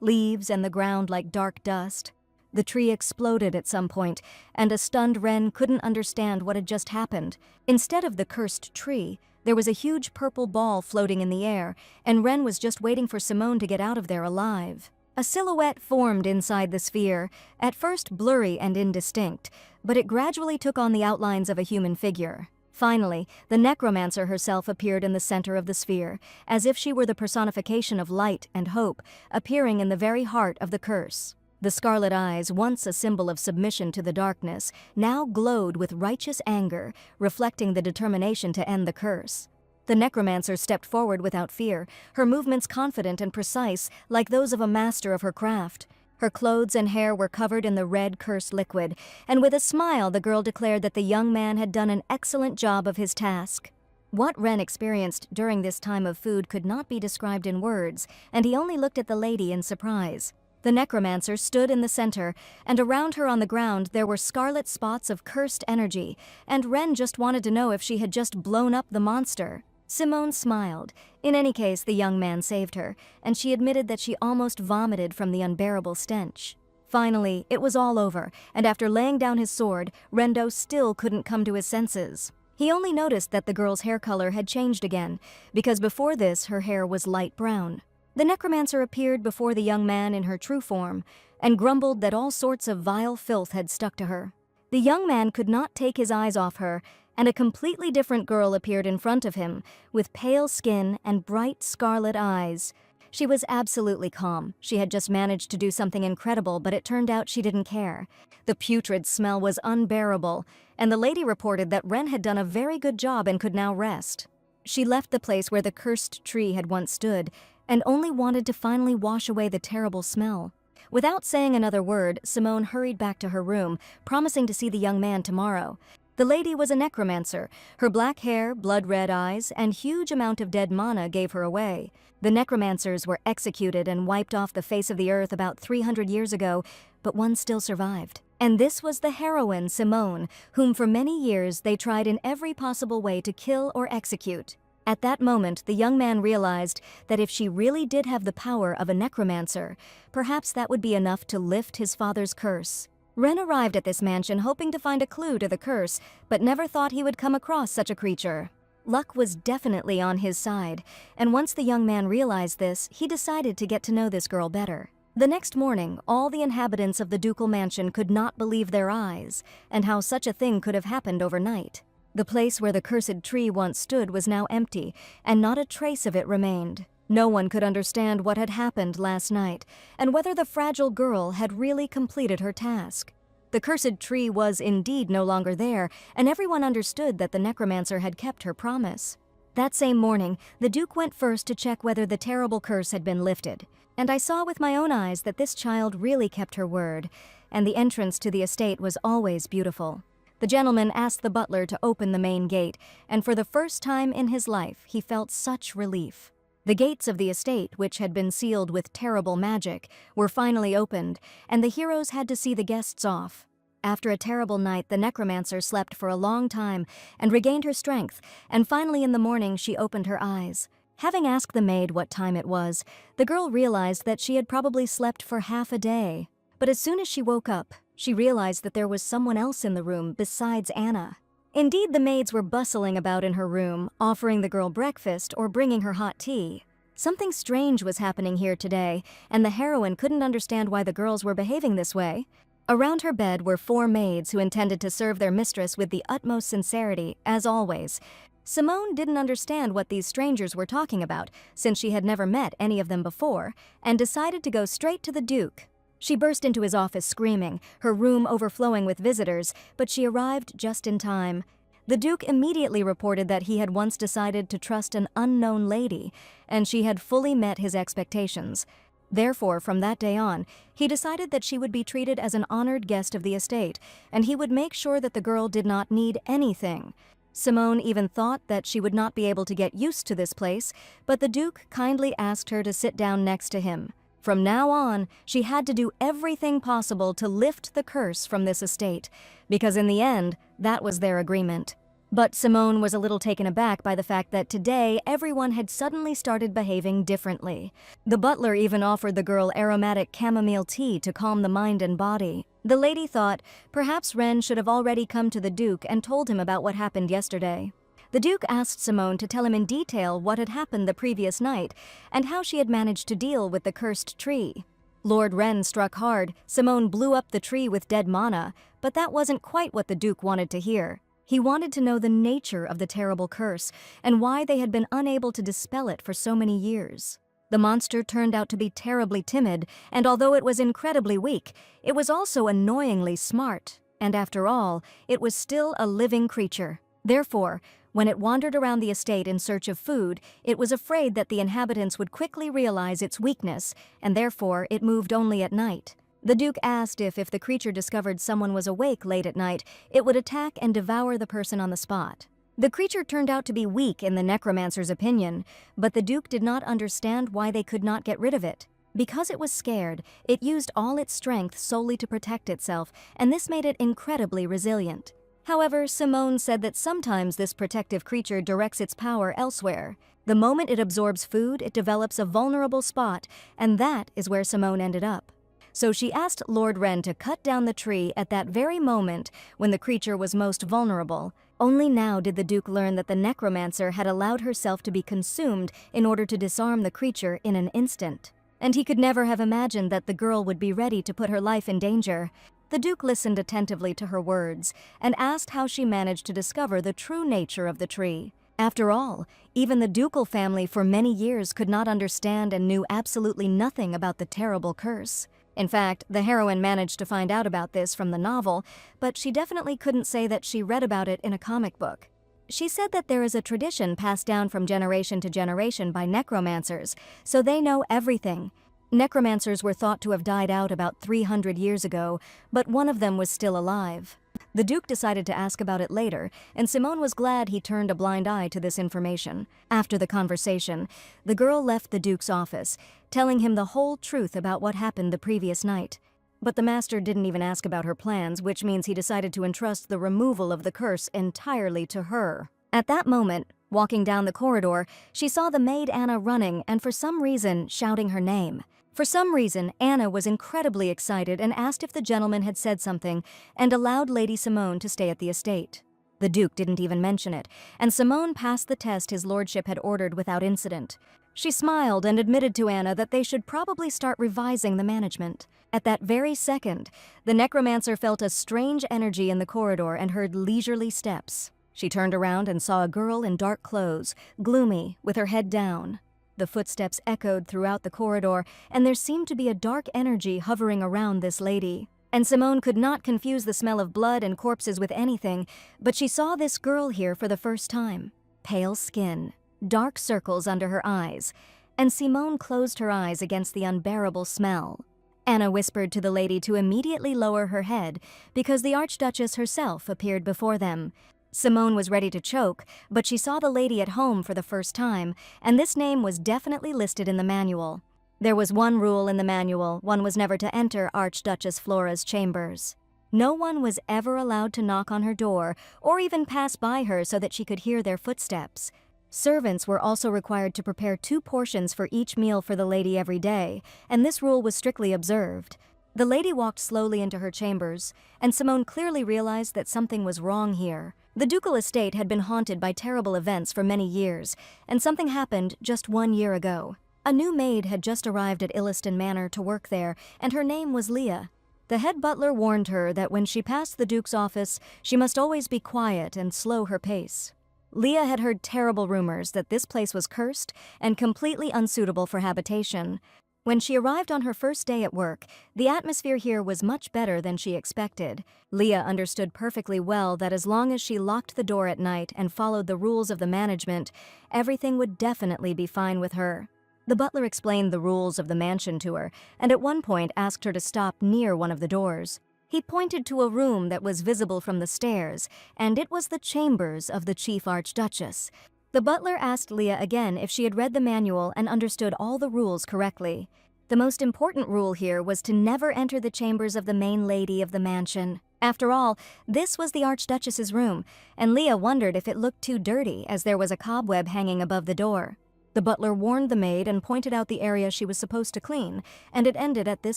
leaves, and the ground like dark dust. The tree exploded at some point, and a stunned Ren couldn't understand what had just happened. Instead of the cursed tree, there was a huge purple ball floating in the air, and Ren was just waiting for Simone to get out of there alive. A silhouette formed inside the sphere, at first blurry and indistinct, but it gradually took on the outlines of a human figure. Finally, the necromancer herself appeared in the center of the sphere, as if she were the personification of light and hope, appearing in the very heart of the curse. The scarlet eyes, once a symbol of submission to the darkness, now glowed with righteous anger, reflecting the determination to end the curse. The necromancer stepped forward without fear, her movements confident and precise, like those of a master of her craft. Her clothes and hair were covered in the red cursed liquid, and with a smile the girl declared that the young man had done an excellent job of his task. What Ren experienced during this time of food could not be described in words, and he only looked at the lady in surprise. The necromancer stood in the center, and around her on the ground there were scarlet spots of cursed energy, and Ren just wanted to know if she had just blown up the monster. Simone smiled. In any case, the young man saved her, and she admitted that she almost vomited from the unbearable stench. Finally, it was all over, and after laying down his sword, Rendo still couldn't come to his senses. He only noticed that the girl's hair color had changed again, because before this her hair was light brown. The necromancer appeared before the young man in her true form, and grumbled that all sorts of vile filth had stuck to her. The young man could not take his eyes off her, and a completely different girl appeared in front of him, with pale skin and bright scarlet eyes. She was absolutely calm. She had just managed to do something incredible, but it turned out she didn't care. The putrid smell was unbearable, and the lady reported that Ren had done a very good job and could now rest. She left the place where the cursed tree had once stood, and only wanted to finally wash away the terrible smell. Without saying another word, Simone hurried back to her room, promising to see the young man tomorrow. The lady was a necromancer. Her black hair, blood-red eyes, and huge amount of dead mana gave her away. The necromancers were executed and wiped off the face of the earth about 300 years ago, but one still survived. And this was the heroine, Simone, whom for many years they tried in every possible way to kill or execute. At that moment, the young man realized that if she really did have the power of a necromancer, perhaps that would be enough to lift his father's curse. Ren arrived at this mansion hoping to find a clue to the curse, but never thought he would come across such a creature. Luck was definitely on his side, and once the young man realized this, he decided to get to know this girl better. The next morning, all the inhabitants of the ducal mansion could not believe their eyes, and how such a thing could have happened overnight. The place where the cursed tree once stood was now empty, and not a trace of it remained. No one could understand what had happened last night, and whether the fragile girl had really completed her task. The cursed tree was indeed no longer there, and everyone understood that the necromancer had kept her promise. That same morning, the Duke went first to check whether the terrible curse had been lifted, and I saw with my own eyes that this child really kept her word, and the entrance to the estate was always beautiful. The gentleman asked the butler to open the main gate, and for the first time in his life, he felt such relief. The gates of the estate, which had been sealed with terrible magic, were finally opened, and the heroes had to see the guests off. After a terrible night, the necromancer slept for a long time and regained her strength, and finally in the morning she opened her eyes. Having asked the maid what time it was, the girl realized that she had probably slept for half a day. But as soon as she woke up, she realized that there was someone else in the room besides Anna. Indeed, the maids were bustling about in her room, offering the girl breakfast or bringing her hot tea. Something strange was happening here today, and the heroine couldn't understand why the girls were behaving this way. Around her bed were 4 maids who intended to serve their mistress with the utmost sincerity, as always. Simone didn't understand what these strangers were talking about, since she had never met any of them before, and decided to go straight to the Duke. She burst into his office screaming, her room overflowing with visitors, but she arrived just in time. The Duke immediately reported that he had once decided to trust an unknown lady, and she had fully met his expectations. Therefore, from that day on, he decided that she would be treated as an honored guest of the estate, and he would make sure that the girl did not need anything. Simone even thought that she would not be able to get used to this place, but the Duke kindly asked her to sit down next to him. From now on, she had to do everything possible to lift the curse from this estate, because in the end, that was their agreement. But Simone was a little taken aback by the fact that today everyone had suddenly started behaving differently. The butler even offered the girl aromatic chamomile tea to calm the mind and body. The lady thought perhaps Ren should have already come to the Duke and told him about what happened yesterday. The Duke asked Simone to tell him in detail what had happened the previous night and how she had managed to deal with the cursed tree. Lord Ren struck hard. Simone blew up the tree with dead mana, but that wasn't quite what the Duke wanted to hear. He wanted to know the nature of the terrible curse and why they had been unable to dispel it for so many years. The monster turned out to be terribly timid, and although it was incredibly weak, it was also annoyingly smart. And after all, it was still a living creature. Therefore, when it wandered around the estate in search of food, it was afraid that the inhabitants would quickly realize its weakness, and therefore it moved only at night. The Duke asked if the creature discovered someone was awake late at night, it would attack and devour the person on the spot. The creature turned out to be weak in the necromancer's opinion, but the Duke did not understand why they could not get rid of it. Because it was scared, it used all its strength solely to protect itself, and this made it incredibly resilient. However, Simone said that sometimes this protective creature directs its power elsewhere. The moment it absorbs food, it develops a vulnerable spot, and that is where Simone ended up. So she asked Lord Ren to cut down the tree at that very moment when the creature was most vulnerable. Only now did the Duke learn that the necromancer had allowed herself to be consumed in order to disarm the creature in an instant. And he could never have imagined that the girl would be ready to put her life in danger. The Duke listened attentively to her words and asked how she managed to discover the true nature of the tree. After all, even the ducal family for many years could not understand and knew absolutely nothing about the terrible curse. In fact, the heroine managed to find out about this from the novel, but she definitely couldn't say that she read about it in a comic book. She said that there is a tradition passed down from generation to generation by necromancers, so they know everything. Necromancers were thought to have died out about 300 years ago, but one of them was still alive. The Duke decided to ask about it later, and Simone was glad he turned a blind eye to this information. After the conversation, the girl left the Duke's office, telling him the whole truth about what happened the previous night. But the master didn't even ask about her plans, which means he decided to entrust the removal of the curse entirely to her. At that moment, walking down the corridor, she saw the maid Anna running and for some reason shouting her name. For some reason, Anna was incredibly excited and asked if the gentleman had said something and allowed Lady Simone to stay at the estate. The Duke didn't even mention it, and Simone passed the test his lordship had ordered without incident. She smiled and admitted to Anna that they should probably start revising the management. At that very second, the necromancer felt a strange energy in the corridor and heard leisurely steps. She turned around and saw a girl in dark clothes, gloomy, with her head down. The footsteps echoed throughout the corridor, and there seemed to be a dark energy hovering around this lady. And Simone could not confuse the smell of blood and corpses with anything, but she saw this girl here for the first time. Pale skin, dark circles under her eyes, and Simone closed her eyes against the unbearable smell. Anna whispered to the lady to immediately lower her head, because the Archduchess herself appeared before them. Simone was ready to choke, but she saw the lady at home for the first time, and this name was definitely listed in the manual. There was one rule in the manual: one was never to enter Archduchess Flora's chambers. No one was ever allowed to knock on her door, or even pass by her so that she could hear their footsteps. Servants were also required to prepare 2 portions for each meal for the lady every day, and this rule was strictly observed. The lady walked slowly into her chambers, and Simone clearly realized that something was wrong here. The ducal estate had been haunted by terrible events for many years, and something happened just 1 year ago. A new maid had just arrived at Illiston Manor to work there, and her name was Leah. The head butler warned her that when she passed the Duke's office, she must always be quiet and slow her pace. Leah had heard terrible rumors that this place was cursed and completely unsuitable for habitation. When she arrived on her first day at work, the atmosphere here was much better than she expected. Leah understood perfectly well that as long as she locked the door at night and followed the rules of the management, everything would definitely be fine with her. The butler explained the rules of the mansion to her, and at one point asked her to stop near one of the doors. He pointed to a room that was visible from the stairs, and it was the chambers of the Chief Archduchess. The butler asked Leah again if she had read the manual and understood all the rules correctly. The most important rule here was to never enter the chambers of the main lady of the mansion. After all, this was the Archduchess's room, and Leah wondered if it looked too dirty as there was a cobweb hanging above the door. The butler warned the maid and pointed out the area she was supposed to clean, and it ended at this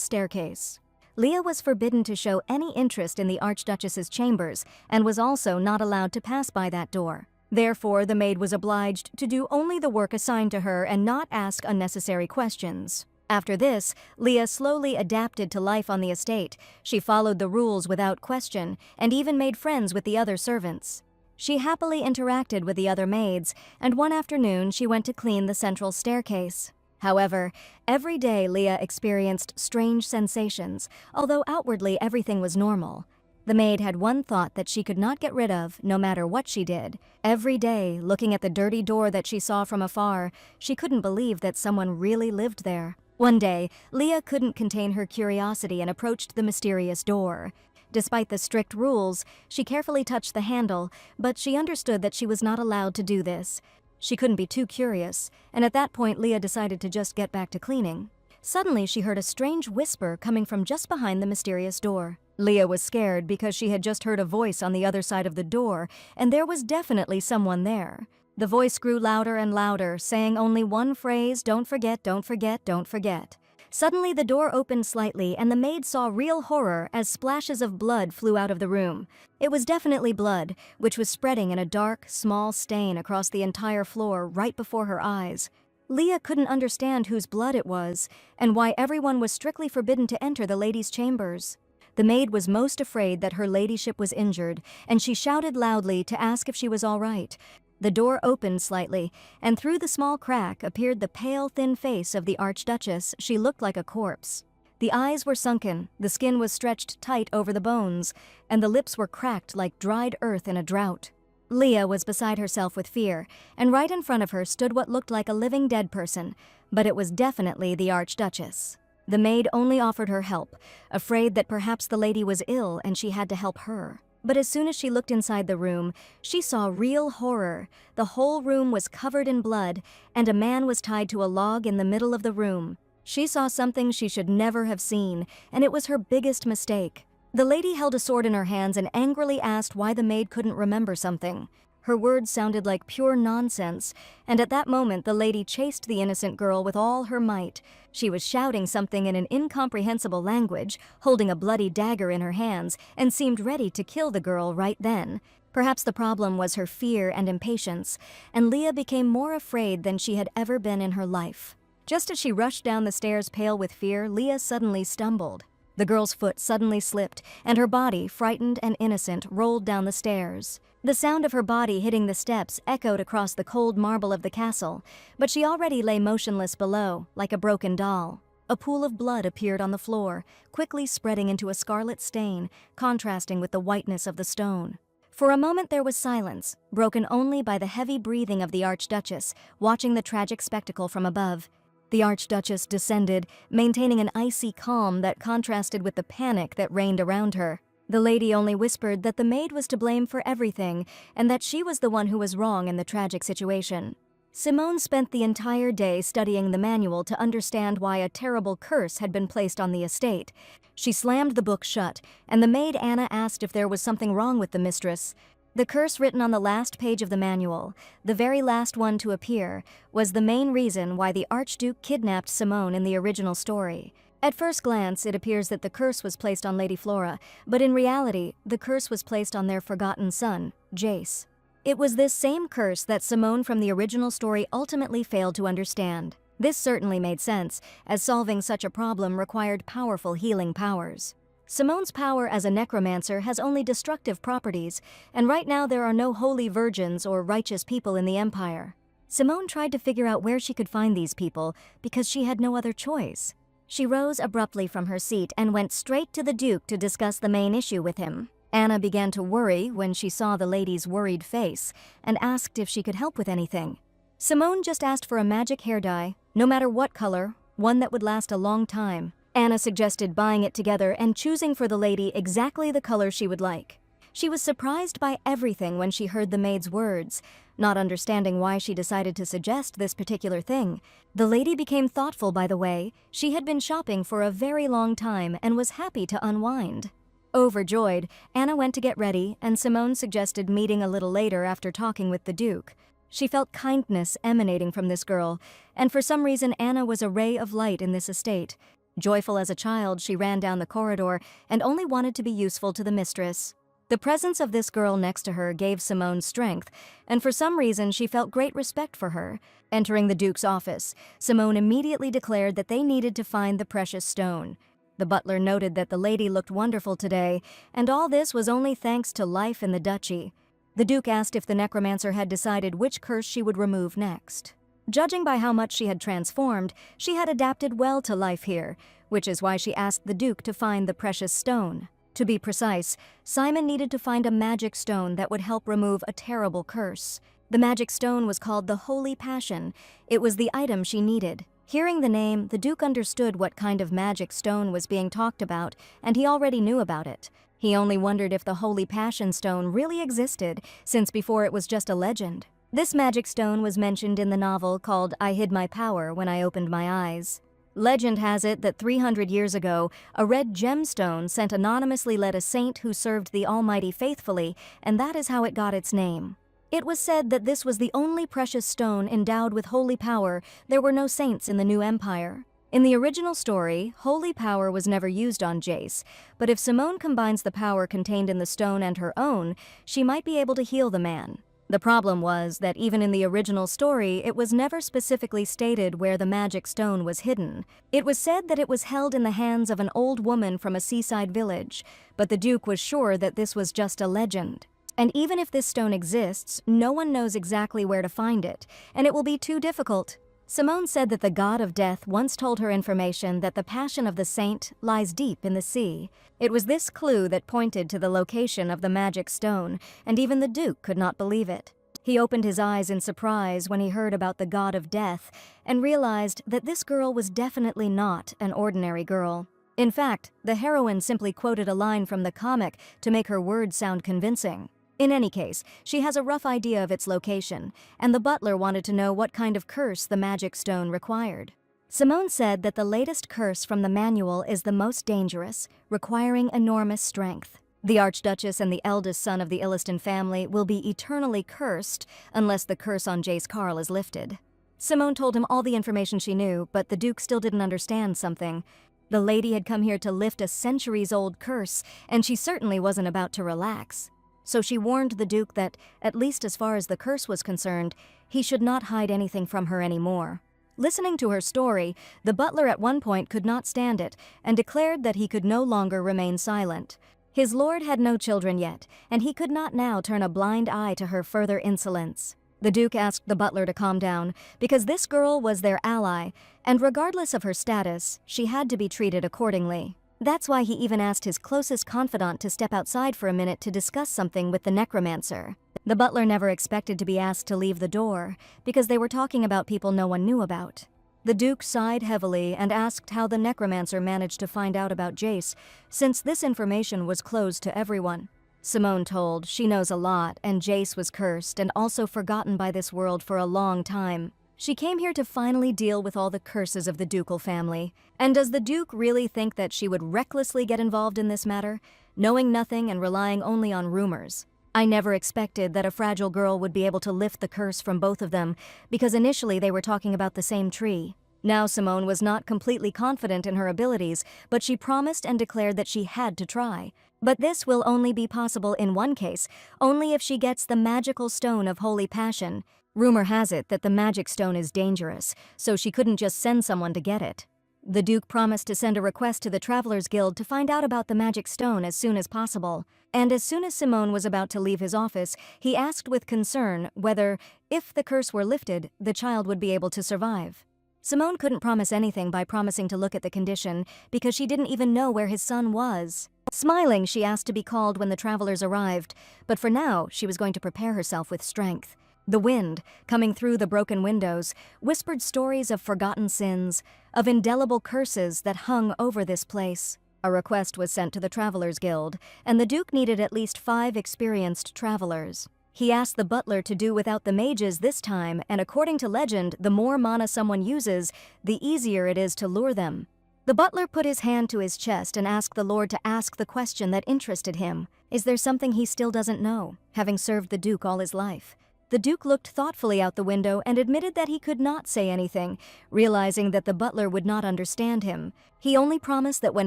staircase. Leah was forbidden to show any interest in the Archduchess's chambers and was also not allowed to pass by that door. Therefore, the maid was obliged to do only the work assigned to her and not ask unnecessary questions. After this, Leah slowly adapted to life on the estate. She followed the rules without question, and even made friends with the other servants. She happily interacted with the other maids, and one afternoon she went to clean the central staircase. However, every day Leah experienced strange sensations, although outwardly everything was normal. The maid had one thought that she could not get rid of, no matter what she did. Every day, looking at the dirty door that she saw from afar, she couldn't believe that someone really lived there. One day, Leah couldn't contain her curiosity and approached the mysterious door. Despite the strict rules, she carefully touched the handle, but she understood that she was not allowed to do this. She couldn't be too curious, and at that point Leah decided to just get back to cleaning. Suddenly she heard a strange whisper coming from just behind the mysterious door. Leah was scared because she had just heard a voice on the other side of the door, and there was definitely someone there. The voice grew louder and louder, saying only one phrase, "Don't forget, don't forget, don't forget." Suddenly the door opened slightly and the maid saw real horror as splashes of blood flew out of the room. It was definitely blood, which was spreading in a dark, small stain across the entire floor right before her eyes. Leah couldn't understand whose blood it was, and why everyone was strictly forbidden to enter the ladies' chambers. The maid was most afraid that her ladyship was injured, and she shouted loudly to ask if she was all right. The door opened slightly, and through the small crack appeared the pale, thin face of the Archduchess. She looked like a corpse. The eyes were sunken, the skin was stretched tight over the bones, and the lips were cracked like dried earth in a drought. Leah was beside herself with fear, and right in front of her stood what looked like a living dead person, but it was definitely the Archduchess. The maid only offered her help, afraid that perhaps the lady was ill and she had to help her. But as soon as she looked inside the room, she saw real horror. The whole room was covered in blood, and a man was tied to a log in the middle of the room. She saw something she should never have seen, and it was her biggest mistake. The lady held a sword in her hands and angrily asked why the maid couldn't remember something. Her words sounded like pure nonsense, and at that moment the lady chased the innocent girl with all her might. She was shouting something in an incomprehensible language, holding a bloody dagger in her hands, and seemed ready to kill the girl right then. Perhaps the problem was her fear and impatience, and Leah became more afraid than she had ever been in her life. Just as she rushed down the stairs pale with fear, Leah suddenly stumbled. The girl's foot suddenly slipped, and her body, frightened and innocent, rolled down the stairs. The sound of her body hitting the steps echoed across the cold marble of the castle, but she already lay motionless below, like a broken doll. A pool of blood appeared on the floor, quickly spreading into a scarlet stain, contrasting with the whiteness of the stone. For a moment there was silence, broken only by the heavy breathing of the Archduchess, watching the tragic spectacle from above. The Archduchess descended, maintaining an icy calm that contrasted with the panic that reigned around her. The lady only whispered that the maid was to blame for everything, and that she was the one who was wrong in the tragic situation. Simone spent the entire day studying the manual to understand why a terrible curse had been placed on the estate. She slammed the book shut, and the maid Anna asked if there was something wrong with the mistress. The curse written on the last page of the manual, the very last one to appear, was the main reason why the Archduke kidnapped Simone in the original story. At first glance, it appears that the curse was placed on Lady Flora, but in reality, the curse was placed on their forgotten son, Jace. It was this same curse that Simone from the original story ultimately failed to understand. This certainly made sense, as solving such a problem required powerful healing powers. Simone's power as a necromancer has only destructive properties, and right now there are no holy virgins or righteous people in the Empire. Simone tried to figure out where she could find these people because she had no other choice. She rose abruptly from her seat and went straight to the Duke to discuss the main issue with him. Anna began to worry when she saw the lady's worried face and asked if she could help with anything. Simone just asked for a magic hair dye, no matter what color, one that would last a long time. Anna suggested buying it together and choosing for the lady exactly the color she would like. She was surprised by everything when she heard the maid's words, not understanding why she decided to suggest this particular thing. The lady became thoughtful, by the way. She had been shopping for a very long time and was happy to unwind. Overjoyed, Anna went to get ready, and Simone suggested meeting a little later after talking with the Duke. She felt kindness emanating from this girl, and for some reason Anna was a ray of light in this estate. Joyful as a child, she ran down the corridor and only wanted to be useful to the mistress. The presence of this girl next to her gave Simone strength, and for some reason she felt great respect for her. Entering the Duke's office, Simone immediately declared that they needed to find the precious stone. The butler noted that the lady looked wonderful today, and all this was only thanks to life in the duchy. The Duke asked if the necromancer had decided which curse she would remove next. Judging by how much she had transformed, she had adapted well to life here, which is why she asked the Duke to find the precious stone. To be precise, Simon needed to find a magic stone that would help remove a terrible curse. The magic stone was called the Holy Passion. It was the item she needed. Hearing the name, the Duke understood what kind of magic stone was being talked about, and he already knew about it. He only wondered if the Holy Passion Stone really existed, since before it was just a legend. This magic stone was mentioned in the novel called I Hid My Power When I Opened My Eyes. Legend has it that 300 years ago, a red gemstone sent anonymously led a saint who served the Almighty faithfully, and that is how it got its name. It was said that this was the only precious stone endowed with holy power. There were no saints in the new empire. In the original story, holy power was never used on Jace, but if Simone combines the power contained in the stone and her own, she might be able to heal the man. The problem was that even in the original story, it was never specifically stated where the magic stone was hidden. It was said that it was held in the hands of an old woman from a seaside village, but the Duke was sure that this was just a legend. And even if this stone exists, no one knows exactly where to find it, and it will be too difficult. Simone said that the god of death once told her information that the passion of the saint lies deep in the sea. It was this clue that pointed to the location of the magic stone, and even the Duke could not believe it. He opened his eyes in surprise when he heard about the god of death, and realized that this girl was definitely not an ordinary girl. In fact, the heroine simply quoted a line from the comic to make her words sound convincing. In any case, she has a rough idea of its location, and the butler wanted to know what kind of curse the magic stone required. Simone said that the latest curse from the manual is the most dangerous, requiring enormous strength. The Archduchess and the eldest son of the Illiston family will be eternally cursed unless the curse on Jace Carl is lifted. Simone told him all the information she knew, but the Duke still didn't understand something. The lady had come here to lift a centuries-old curse, and she certainly wasn't about to relax. So she warned the Duke that, at least as far as the curse was concerned, he should not hide anything from her anymore. Listening to her story, the butler at one point could not stand it and declared that he could no longer remain silent. His lord had no children yet, and he could not now turn a blind eye to her further insolence. The Duke asked the butler to calm down, because this girl was their ally, and regardless of her status, she had to be treated accordingly. That's why he even asked his closest confidant to step outside for a minute to discuss something with the necromancer. The butler never expected to be asked to leave the door, because they were talking about people no one knew about. The Duke sighed heavily and asked how the necromancer managed to find out about Jace, since this information was closed to everyone. Simone told she knows a lot, and Jace was cursed and also forgotten by this world for a long time. She came here to finally deal with all the curses of the ducal family. And does the Duke really think that she would recklessly get involved in this matter, knowing nothing and relying only on rumors? I never expected that a fragile girl would be able to lift the curse from both of them, because initially they were talking about the same tree. Now Simone was not completely confident in her abilities, but she promised and declared that she had to try. But this will only be possible in one case, only if she gets the magical stone of holy passion. Rumor has it that the magic stone is dangerous, so she couldn't just send someone to get it. The Duke promised to send a request to the Travelers Guild to find out about the magic stone as soon as possible. And as soon as Simone was about to leave his office, he asked with concern whether, if the curse were lifted, the child would be able to survive. Simone couldn't promise anything by promising to look at the condition, because she didn't even know where his son was. Smiling, she asked to be called when the travelers arrived, but for now, she was going to prepare herself with strength. The wind, coming through the broken windows, whispered stories of forgotten sins, of indelible curses that hung over this place. A request was sent to the Travelers Guild, and the Duke needed at least 5 experienced travelers. He asked the butler to do without the mages this time, and according to legend, the more mana someone uses, the easier it is to lure them. The butler put his hand to his chest and asked the Lord to ask the question that interested him. Is there something he still doesn't know, having served the Duke all his life? The Duke looked thoughtfully out the window and admitted that he could not say anything, realizing that the butler would not understand him. He only promised that when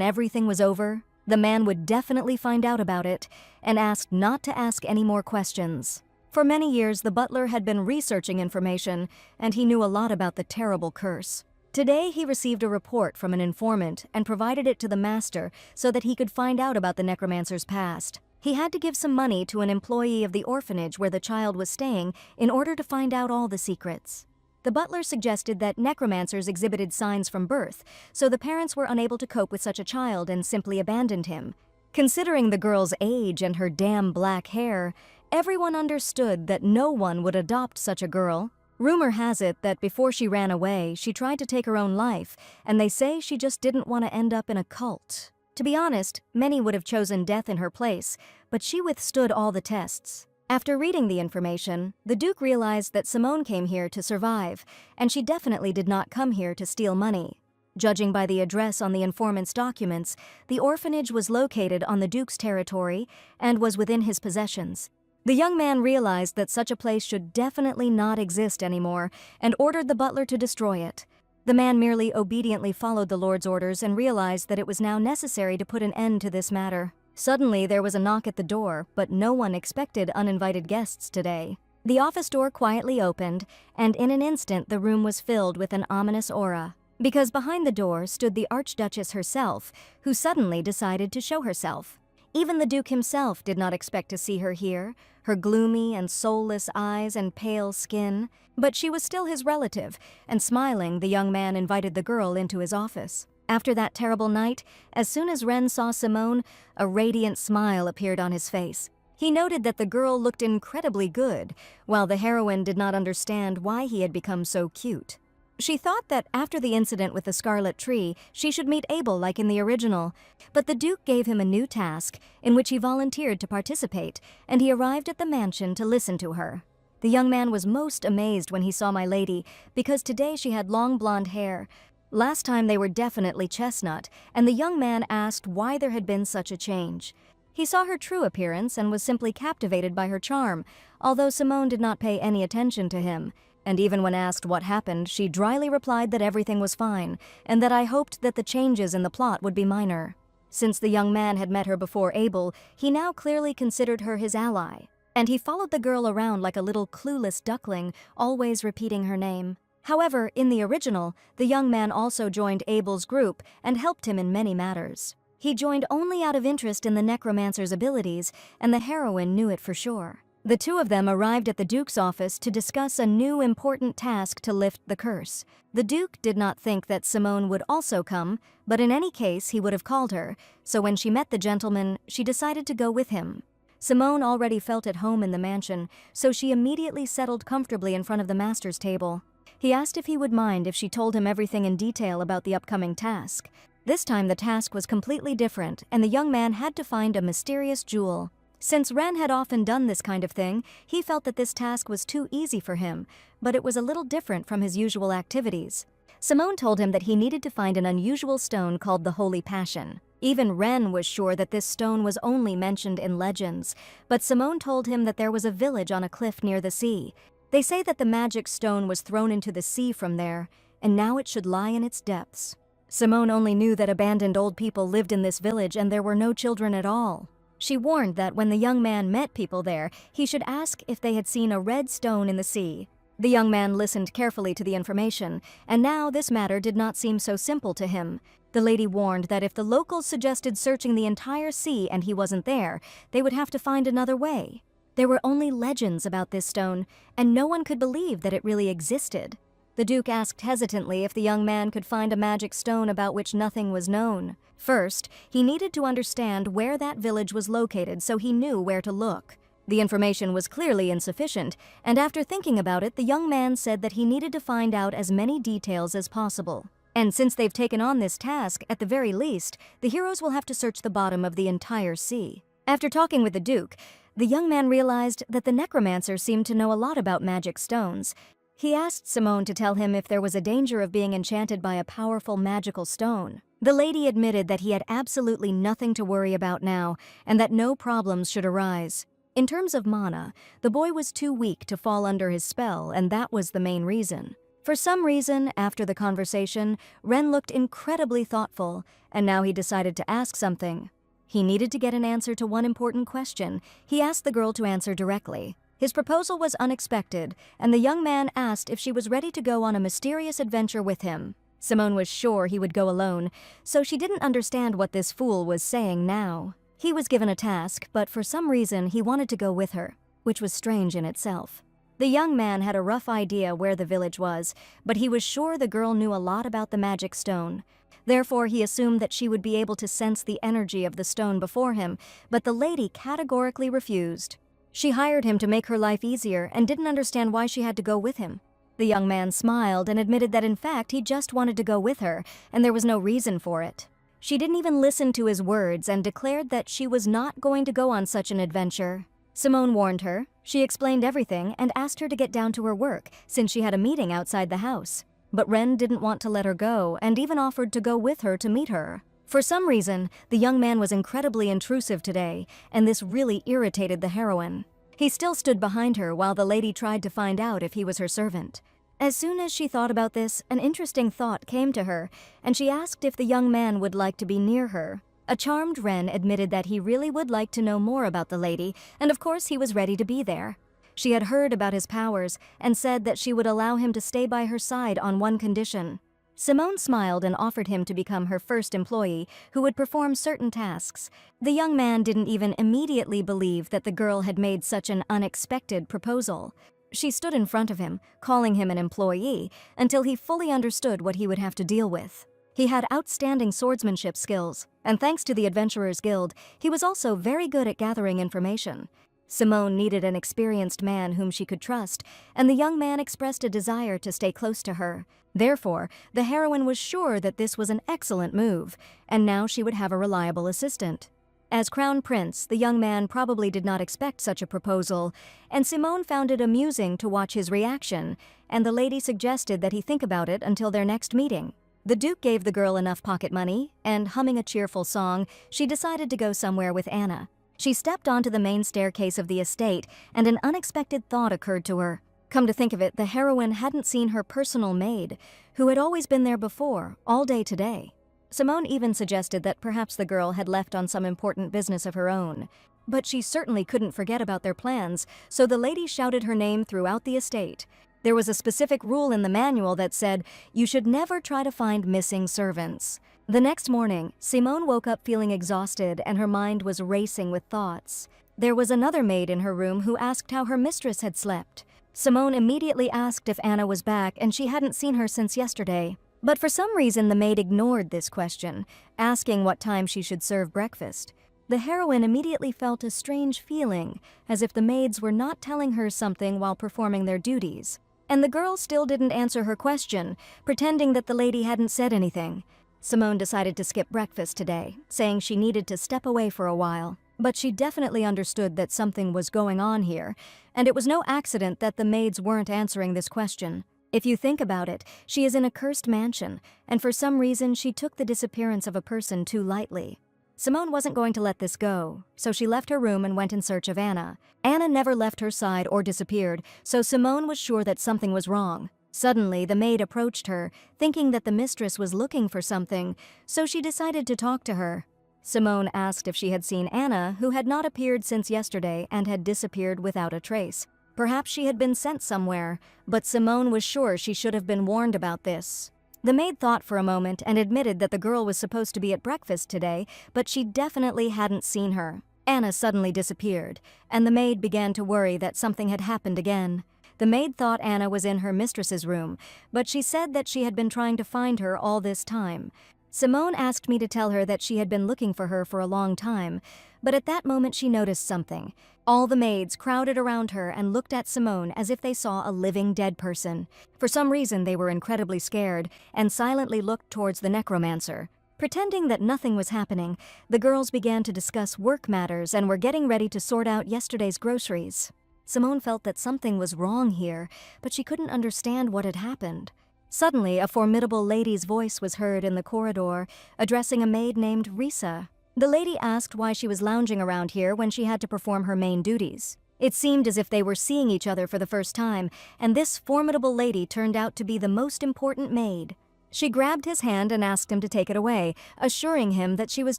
everything was over, The man would definitely find out about it and asked not to ask any more questions. For many years, the butler had been researching information, and he knew a lot about the terrible curse. Today, he received a report from an informant and provided it to the master so that he could find out about the necromancer's past. He had to give some money to an employee of the orphanage where the child was staying in order to find out all the secrets. The butler suggested that necromancers exhibited signs from birth, so the parents were unable to cope with such a child and simply abandoned him. Considering the girl's age and her damn black hair, everyone understood that no one would adopt such a girl. Rumor has it that before she ran away, she tried to take her own life, and they say she just didn't want to end up in a cult. To be honest, many would have chosen death in her place, but she withstood all the tests. After reading the information, the Duke realized that Simone came here to survive, and she definitely did not come here to steal money. Judging by the address on the informant's documents, the orphanage was located on the Duke's territory and was within his possessions. The young man realized that such a place should definitely not exist anymore and ordered the butler to destroy it. The man merely obediently followed the Lord's orders and realized that it was now necessary to put an end to this matter. Suddenly, there was a knock at the door, but no one expected uninvited guests today. The office door quietly opened, and in an instant the room was filled with an ominous aura. Because behind the door stood the Archduchess herself, who suddenly decided to show herself. Even the Duke himself did not expect to see her here, her gloomy and soulless eyes and pale skin. But she was still his relative, and smiling, the young man invited the girl into his office. After that terrible night, as soon as Ren saw Simone, a radiant smile appeared on his face. He noted that the girl looked incredibly good, while the heroine did not understand why he had become so cute. She thought that after the incident with the scarlet tree, she should meet Abel like in the original, but the Duke gave him a new task in which he volunteered to participate, and he arrived at the mansion to listen to her. The young man was most amazed when he saw my lady, because today she had long blonde hair. Last time they were definitely chestnut, and the young man asked why there had been such a change. He saw her true appearance and was simply captivated by her charm, although Simone did not pay any attention to him. And even when asked what happened, she dryly replied that everything was fine, and that I hoped that the changes in the plot would be minor. Since the young man had met her before Abel, he now clearly considered her his ally, and he followed the girl around like a little clueless duckling, always repeating her name. However, in the original, the young man also joined Abel's group and helped him in many matters. He joined only out of interest in the necromancer's abilities, and the heroine knew it for sure. The two of them arrived at the Duke's office to discuss a new important task to lift the curse. The Duke did not think that Simone would also come, but in any case he would have called her, so when she met the gentleman, she decided to go with him. Simone already felt at home in the mansion, so she immediately settled comfortably in front of the master's table. He asked if he would mind if she told him everything in detail about the upcoming task. This time the task was completely different, and the young man had to find a mysterious jewel. Since Ren had often done this kind of thing, he felt that this task was too easy for him, but it was a little different from his usual activities. Simone told him that he needed to find an unusual stone called the Holy Passion. Even Ren was sure that this stone was only mentioned in legends, but Simone told him that there was a village on a cliff near the sea. They say that the magic stone was thrown into the sea from there, and now it should lie in its depths. Simone only knew that abandoned old people lived in this village and there were no children at all. She warned that when the young man met people there, he should ask if they had seen a red stone in the sea. The young man listened carefully to the information, and now this matter did not seem so simple to him. The lady warned that if the locals suggested searching the entire sea and he wasn't there, they would have to find another way. There were only legends about this stone, and no one could believe that it really existed. The Duke asked hesitantly if the young man could find a magic stone about which nothing was known. First, he needed to understand where that village was located so he knew where to look. The information was clearly insufficient, and after thinking about it, the young man said that he needed to find out as many details as possible. And since they've taken on this task, at the very least, the heroes will have to search the bottom of the entire sea. After talking with the Duke, the young man realized that the necromancer seemed to know a lot about magic stones. He asked Simone to tell him if there was a danger of being enchanted by a powerful magical stone. The lady admitted that he had absolutely nothing to worry about now, and that no problems should arise. In terms of mana, the boy was too weak to fall under his spell, and that was the main reason. For some reason, after the conversation, Ren looked incredibly thoughtful, and now he decided to ask something. He needed to get an answer to one important question. He asked the girl to answer directly. His proposal was unexpected, and the young man asked if she was ready to go on a mysterious adventure with him. Simone was sure he would go alone, so she didn't understand what this fool was saying now. He was given a task, but for some reason he wanted to go with her, which was strange in itself. The young man had a rough idea where the village was, but he was sure the girl knew a lot about the magic stone. Therefore, he assumed that she would be able to sense the energy of the stone before him, but the lady categorically refused. She hired him to make her life easier and didn't understand why she had to go with him. The young man smiled and admitted that in fact he just wanted to go with her, and there was no reason for it. She didn't even listen to his words and declared that she was not going to go on such an adventure. Simone warned her. She explained everything and asked her to get down to her work, since she had a meeting outside the house. But Ren didn't want to let her go and even offered to go with her to meet her. For some reason, the young man was incredibly intrusive today, and this really irritated the heroine. He still stood behind her while the lady tried to find out if he was her servant. As soon as she thought about this, an interesting thought came to her, and she asked if the young man would like to be near her. A charmed Ren admitted that he really would like to know more about the lady, and of course he was ready to be there. She had heard about his powers and said that she would allow him to stay by her side on one condition. Simone smiled and offered him to become her first employee who would perform certain tasks. The young man didn't even immediately believe that the girl had made such an unexpected proposal. She stood in front of him, calling him an employee, until he fully understood what he would have to deal with. He had outstanding swordsmanship skills, and thanks to the Adventurers Guild, he was also very good at gathering information. Simone needed an experienced man whom she could trust, and the young man expressed a desire to stay close to her. Therefore, the heroine was sure that this was an excellent move, and now she would have a reliable assistant. As Crown Prince, the young man probably did not expect such a proposal, and Simone found it amusing to watch his reaction, and the lady suggested that he think about it until their next meeting. The Duke gave the girl enough pocket money, and humming a cheerful song, she decided to go somewhere with Anna. She stepped onto the main staircase of the estate, and an unexpected thought occurred to her. Come to think of it, the heroine hadn't seen her personal maid, who had always been there before, all day today. Simone even suggested that perhaps the girl had left on some important business of her own. But she certainly couldn't forget about their plans, so the lady shouted her name throughout the estate. There was a specific rule in the manual that said you should never try to find missing servants. The next morning, Simone woke up feeling exhausted and her mind was racing with thoughts. There was another maid in her room who asked how her mistress had slept. Simone immediately asked if Anna was back, and she hadn't seen her since yesterday. But for some reason the maid ignored this question, asking what time she should serve breakfast. The heroine immediately felt a strange feeling, as if the maids were not telling her something while performing their duties. And the girl still didn't answer her question, pretending that the lady hadn't said anything. Simone decided to skip breakfast today, saying she needed to step away for a while. But she definitely understood that something was going on here, and it was no accident that the maids weren't answering this question. If you think about it, she is in a cursed mansion, and for some reason she took the disappearance of a person too lightly. Simone wasn't going to let this go, so she left her room and went in search of Anna. Anna never left her side or disappeared, so Simone was sure that something was wrong. Suddenly, the maid approached her, thinking that the mistress was looking for something, so she decided to talk to her. Simone asked if she had seen Anna, who had not appeared since yesterday and had disappeared without a trace. Perhaps she had been sent somewhere, but Simone was sure she should have been warned about this. The maid thought for a moment and admitted that the girl was supposed to be at breakfast today, but she definitely hadn't seen her. Anna suddenly disappeared, and the maid began to worry that something had happened again. The maid thought Anna was in her mistress's room, but she said that she had been trying to find her all this time. Simone asked me to tell her that she had been looking for her for a long time, but at that moment she noticed something. All the maids crowded around her and looked at Simone as if they saw a living dead person. For some reason they were incredibly scared and silently looked towards the necromancer. Pretending that nothing was happening, the girls began to discuss work matters and were getting ready to sort out yesterday's groceries. Simone felt that something was wrong here, but she couldn't understand what had happened. Suddenly, a formidable lady's voice was heard in the corridor, addressing a maid named Risa. The lady asked why she was lounging around here when she had to perform her main duties. It seemed as if they were seeing each other for the first time, and this formidable lady turned out to be the most important maid. She grabbed his hand and asked him to take it away, assuring him that she was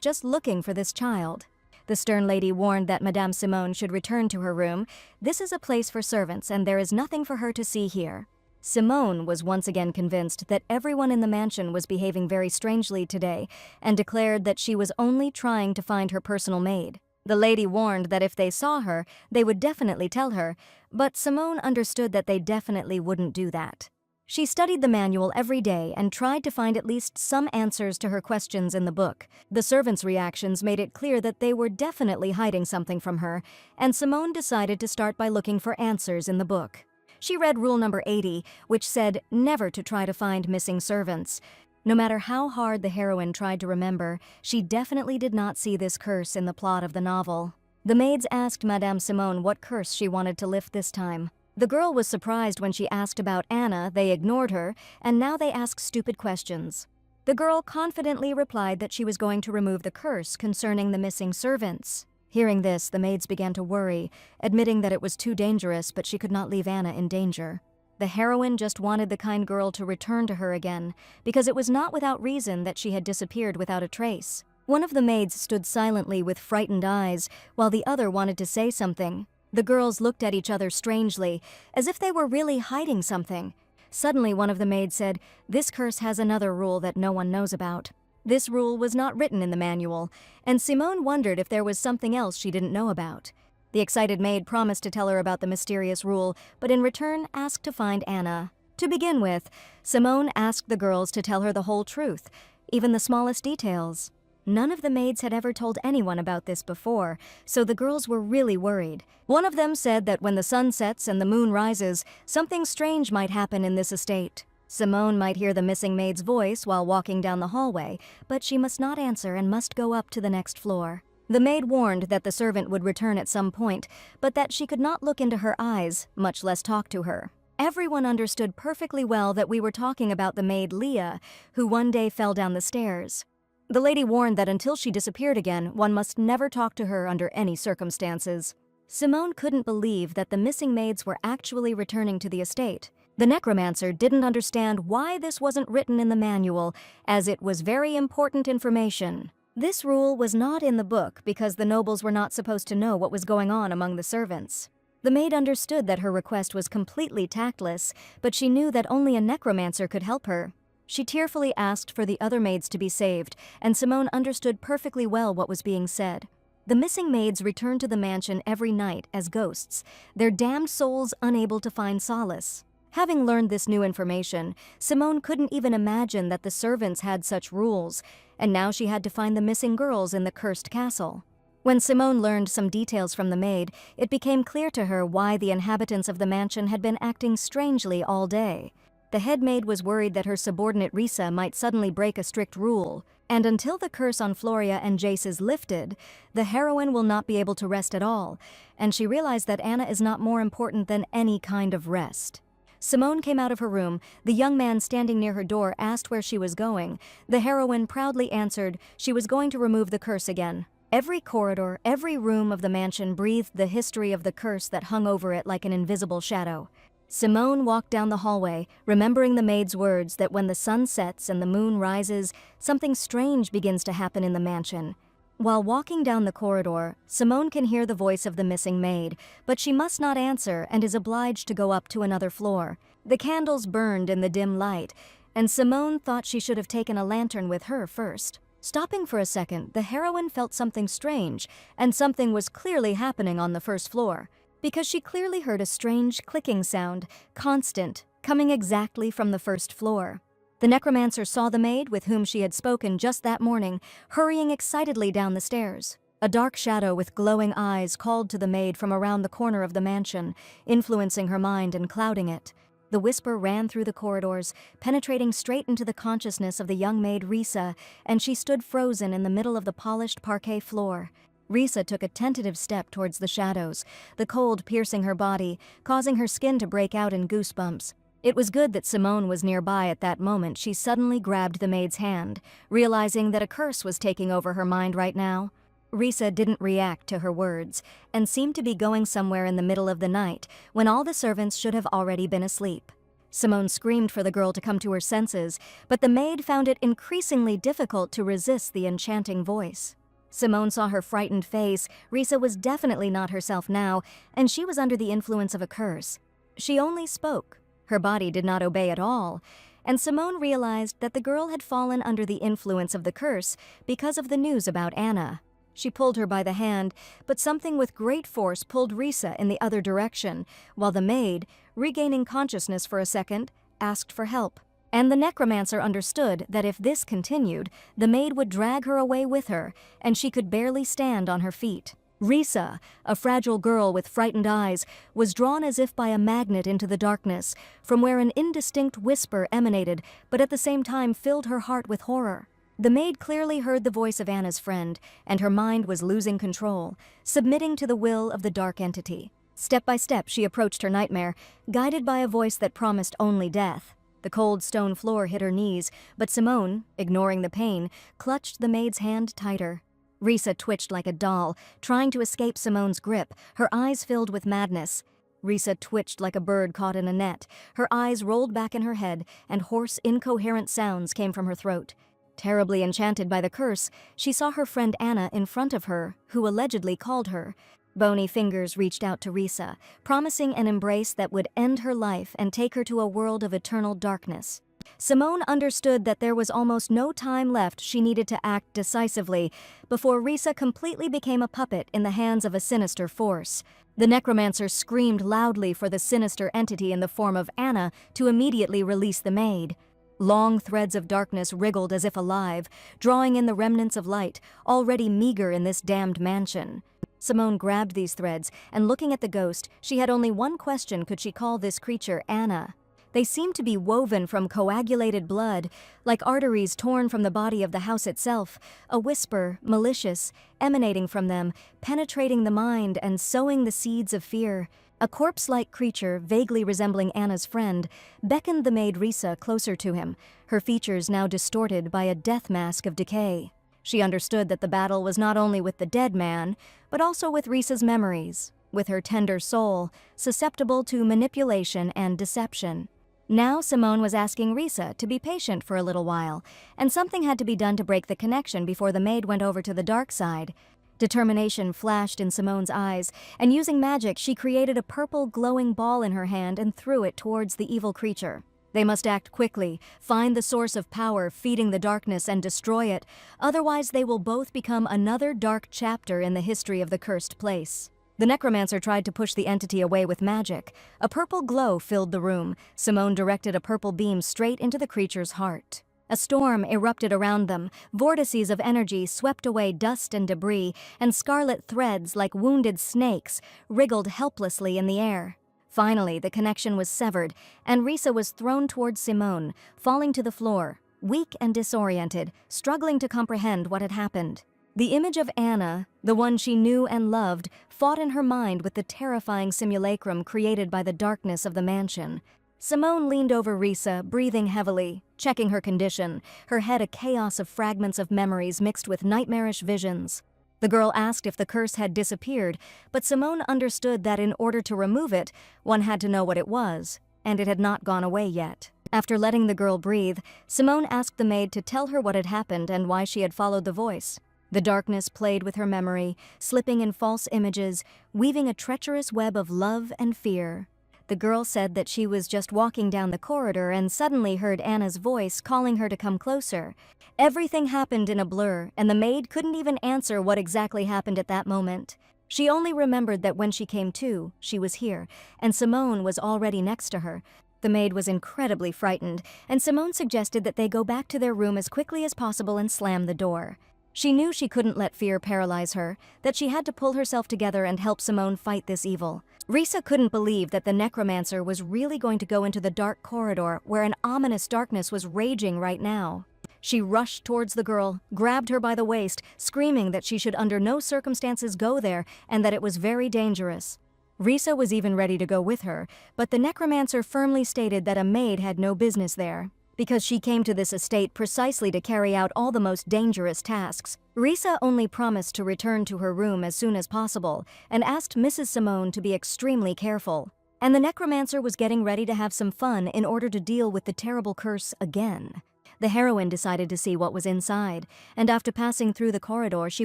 just looking for this child. The stern lady warned that Madame Simone should return to her room. This is a place for servants, and there is nothing for her to see here. Simone was once again convinced that everyone in the mansion was behaving very strangely today, and declared that she was only trying to find her personal maid. The lady warned that if they saw her, they would definitely tell her, but Simone understood that they definitely wouldn't do that. She studied the manual every day and tried to find at least some answers to her questions in the book. The servants' reactions made it clear that they were definitely hiding something from her, and Simone decided to start by looking for answers in the book. She read rule number 80, which said never to try to find missing servants. No matter how hard the heroine tried to remember, she definitely did not see this curse in the plot of the novel. The maids asked Madame Simone what curse she wanted to lift this time. The girl was surprised when she asked about Anna. They ignored her, and now they ask stupid questions. The girl confidently replied that she was going to remove the curse concerning the missing servants. Hearing this, the maids began to worry, admitting that it was too dangerous, but she could not leave Anna in danger. The heroine just wanted the kind girl to return to her again, because it was not without reason that she had disappeared without a trace. One of the maids stood silently with frightened eyes, while the other wanted to say something. The girls looked at each other strangely, as if they were really hiding something. Suddenly, one of the maids said, "This curse has another rule that no one knows about." This rule was not written in the manual, and Simone wondered if there was something else she didn't know about. The excited maid promised to tell her about the mysterious rule, but in return asked to find Anna. To begin with, Simone asked the girls to tell her the whole truth, even the smallest details. None of the maids had ever told anyone about this before, so the girls were really worried. One of them said that when the sun sets and the moon rises, something strange might happen in this estate. Simone might hear the missing maid's voice while walking down the hallway, but she must not answer and must go up to the next floor. The maid warned that the servant would return at some point, but that she could not look into her eyes, much less talk to her. Everyone understood perfectly well that we were talking about the maid Leah, who one day fell down the stairs. The lady warned that until she disappeared again, one must never talk to her under any circumstances. Simone couldn't believe that the missing maids were actually returning to the estate. The necromancer didn't understand why this wasn't written in the manual, as it was very important information. This rule was not in the book because the nobles were not supposed to know what was going on among the servants. The maid understood that her request was completely tactless, but she knew that only a necromancer could help her. She tearfully asked for the other maids to be saved, and Simone understood perfectly well what was being said. The missing maids returned to the mansion every night as ghosts, their damned souls unable to find solace. Having learned this new information, Simone couldn't even imagine that the servants had such rules, and now she had to find the missing girls in the cursed castle. When Simone learned some details from the maid, it became clear to her why the inhabitants of the mansion had been acting strangely all day. The head maid was worried that her subordinate Risa might suddenly break a strict rule, and until the curse on Floria and Jace is lifted, the heroine will not be able to rest at all, and she realized that Anna is not more important than any kind of rest. Simone came out of her room. The young man standing near her door asked where she was going. The heroine proudly answered she was going to remove the curse again. Every corridor, every room of the mansion breathed the history of the curse that hung over it like an invisible shadow. Simone walked down the hallway, remembering the maid's words that when the sun sets and the moon rises, something strange begins to happen in the mansion. While walking down the corridor, Simone can hear the voice of the missing maid, but she must not answer and is obliged to go up to another floor. The candles burned in the dim light, and Simone thought she should have taken a lantern with her first. Stopping for a second, the heroine felt something strange, and something was clearly happening on the first floor, because she clearly heard a strange clicking sound, constant, coming exactly from the first floor. The necromancer saw the maid with whom she had spoken just that morning, hurrying excitedly down the stairs. A dark shadow with glowing eyes called to the maid from around the corner of the mansion, influencing her mind and clouding it. The whisper ran through the corridors, penetrating straight into the consciousness of the young maid Risa, and she stood frozen in the middle of the polished parquet floor. Risa took a tentative step towards the shadows, the cold piercing her body, causing her skin to break out in goosebumps. It was good that Simone was nearby at that moment. She suddenly grabbed the maid's hand, realizing that a curse was taking over her mind right now. Risa didn't react to her words, and seemed to be going somewhere in the middle of the night, when all the servants should have already been asleep. Simone screamed for the girl to come to her senses, but the maid found it increasingly difficult to resist the enchanting voice. Simone saw her frightened face. Risa was definitely not herself now, and she was under the influence of a curse. She only spoke. Her body did not obey at all, and Simone realized that the girl had fallen under the influence of the curse because of the news about Anna. She pulled her by the hand, but something with great force pulled Risa in the other direction, while the maid, regaining consciousness for a second, asked for help. And the necromancer understood that if this continued, the maid would drag her away with her, and she could barely stand on her feet. Risa, a fragile girl with frightened eyes, was drawn as if by a magnet into the darkness, from where an indistinct whisper emanated, but at the same time filled her heart with horror. The maid clearly heard the voice of Anna's friend, and her mind was losing control, submitting to the will of the dark entity. Step by step she approached her nightmare, guided by a voice that promised only death. The cold stone floor hit her knees, but Simone, ignoring the pain, clutched the maid's hand tighter. Risa twitched like a doll, trying to escape Simone's grip, her eyes filled with madness. Risa twitched like a bird caught in a net. Her eyes rolled back in her head, and hoarse, incoherent sounds came from her throat. Terribly enchanted by the curse, she saw her friend Anna in front of her, who allegedly called her. Bony fingers reached out to Risa, promising an embrace that would end her life and take her to a world of eternal darkness. Simone understood that there was almost no time left. She needed to act decisively before Risa completely became a puppet in the hands of a sinister force. The necromancer screamed loudly for the sinister entity in the form of Anna to immediately release the maid. Long threads of darkness wriggled as if alive, drawing in the remnants of light, already meager in this damned mansion. Simone grabbed these threads, and looking at the ghost, she had only one question: could she call this creature Anna? They seemed to be woven from coagulated blood, like arteries torn from the body of the house itself, a whisper, malicious, emanating from them, penetrating the mind and sowing the seeds of fear. A corpse-like creature, vaguely resembling Anna's friend, beckoned the maid Risa closer to him, her features now distorted by a death mask of decay. She understood that the battle was not only with the dead man, but also with Risa's memories, with her tender soul, susceptible to manipulation and deception. Now Simone was asking Risa to be patient for a little while, and something had to be done to break the connection before the maid went over to the dark side. Determination flashed in Simone's eyes, and using magic she created a purple glowing ball in her hand and threw it towards the evil creature. They must act quickly, find the source of power feeding the darkness and destroy it, otherwise they will both become another dark chapter in the history of the cursed place. The necromancer tried to push the entity away with magic. A purple glow filled the room. Simone directed a purple beam straight into the creature's heart. A storm erupted around them. Vortices of energy swept away dust and debris, and scarlet threads, like wounded snakes, wriggled helplessly in the air. Finally, the connection was severed, and Risa was thrown towards Simone, falling to the floor, weak and disoriented, struggling to comprehend what had happened. The image of Anna, the one she knew and loved, fought in her mind with the terrifying simulacrum created by the darkness of the mansion. Simone leaned over Risa, breathing heavily, checking her condition, her head a chaos of fragments of memories mixed with nightmarish visions. The girl asked if the curse had disappeared, but Simone understood that in order to remove it, one had to know what it was, and it had not gone away yet. After letting the girl breathe, Simone asked the maid to tell her what had happened and why she had followed the voice. The darkness played with her memory, slipping in false images, weaving a treacherous web of love and fear. The girl said that she was just walking down the corridor and suddenly heard Anna's voice calling her to come closer. Everything happened in a blur, and the maid couldn't even answer what exactly happened at that moment. She only remembered that when she came to, she was here, and Simone was already next to her. The maid was incredibly frightened, and Simone suggested that they go back to their room as quickly as possible and slam the door. She knew she couldn't let fear paralyze her, that she had to pull herself together and help Simone fight this evil. Risa couldn't believe that the necromancer was really going to go into the dark corridor where an ominous darkness was raging right now. She rushed towards the girl, grabbed her by the waist, screaming that she should under no circumstances go there and that it was very dangerous. Risa was even ready to go with her, but the necromancer firmly stated that a maid had no business there, because she came to this estate precisely to carry out all the most dangerous tasks. Risa only promised to return to her room as soon as possible and asked Mrs. Simone to be extremely careful. and the necromancer was getting ready to have some fun in order to deal with the terrible curse again. The heroine decided to see what was inside, and after passing through the corridor she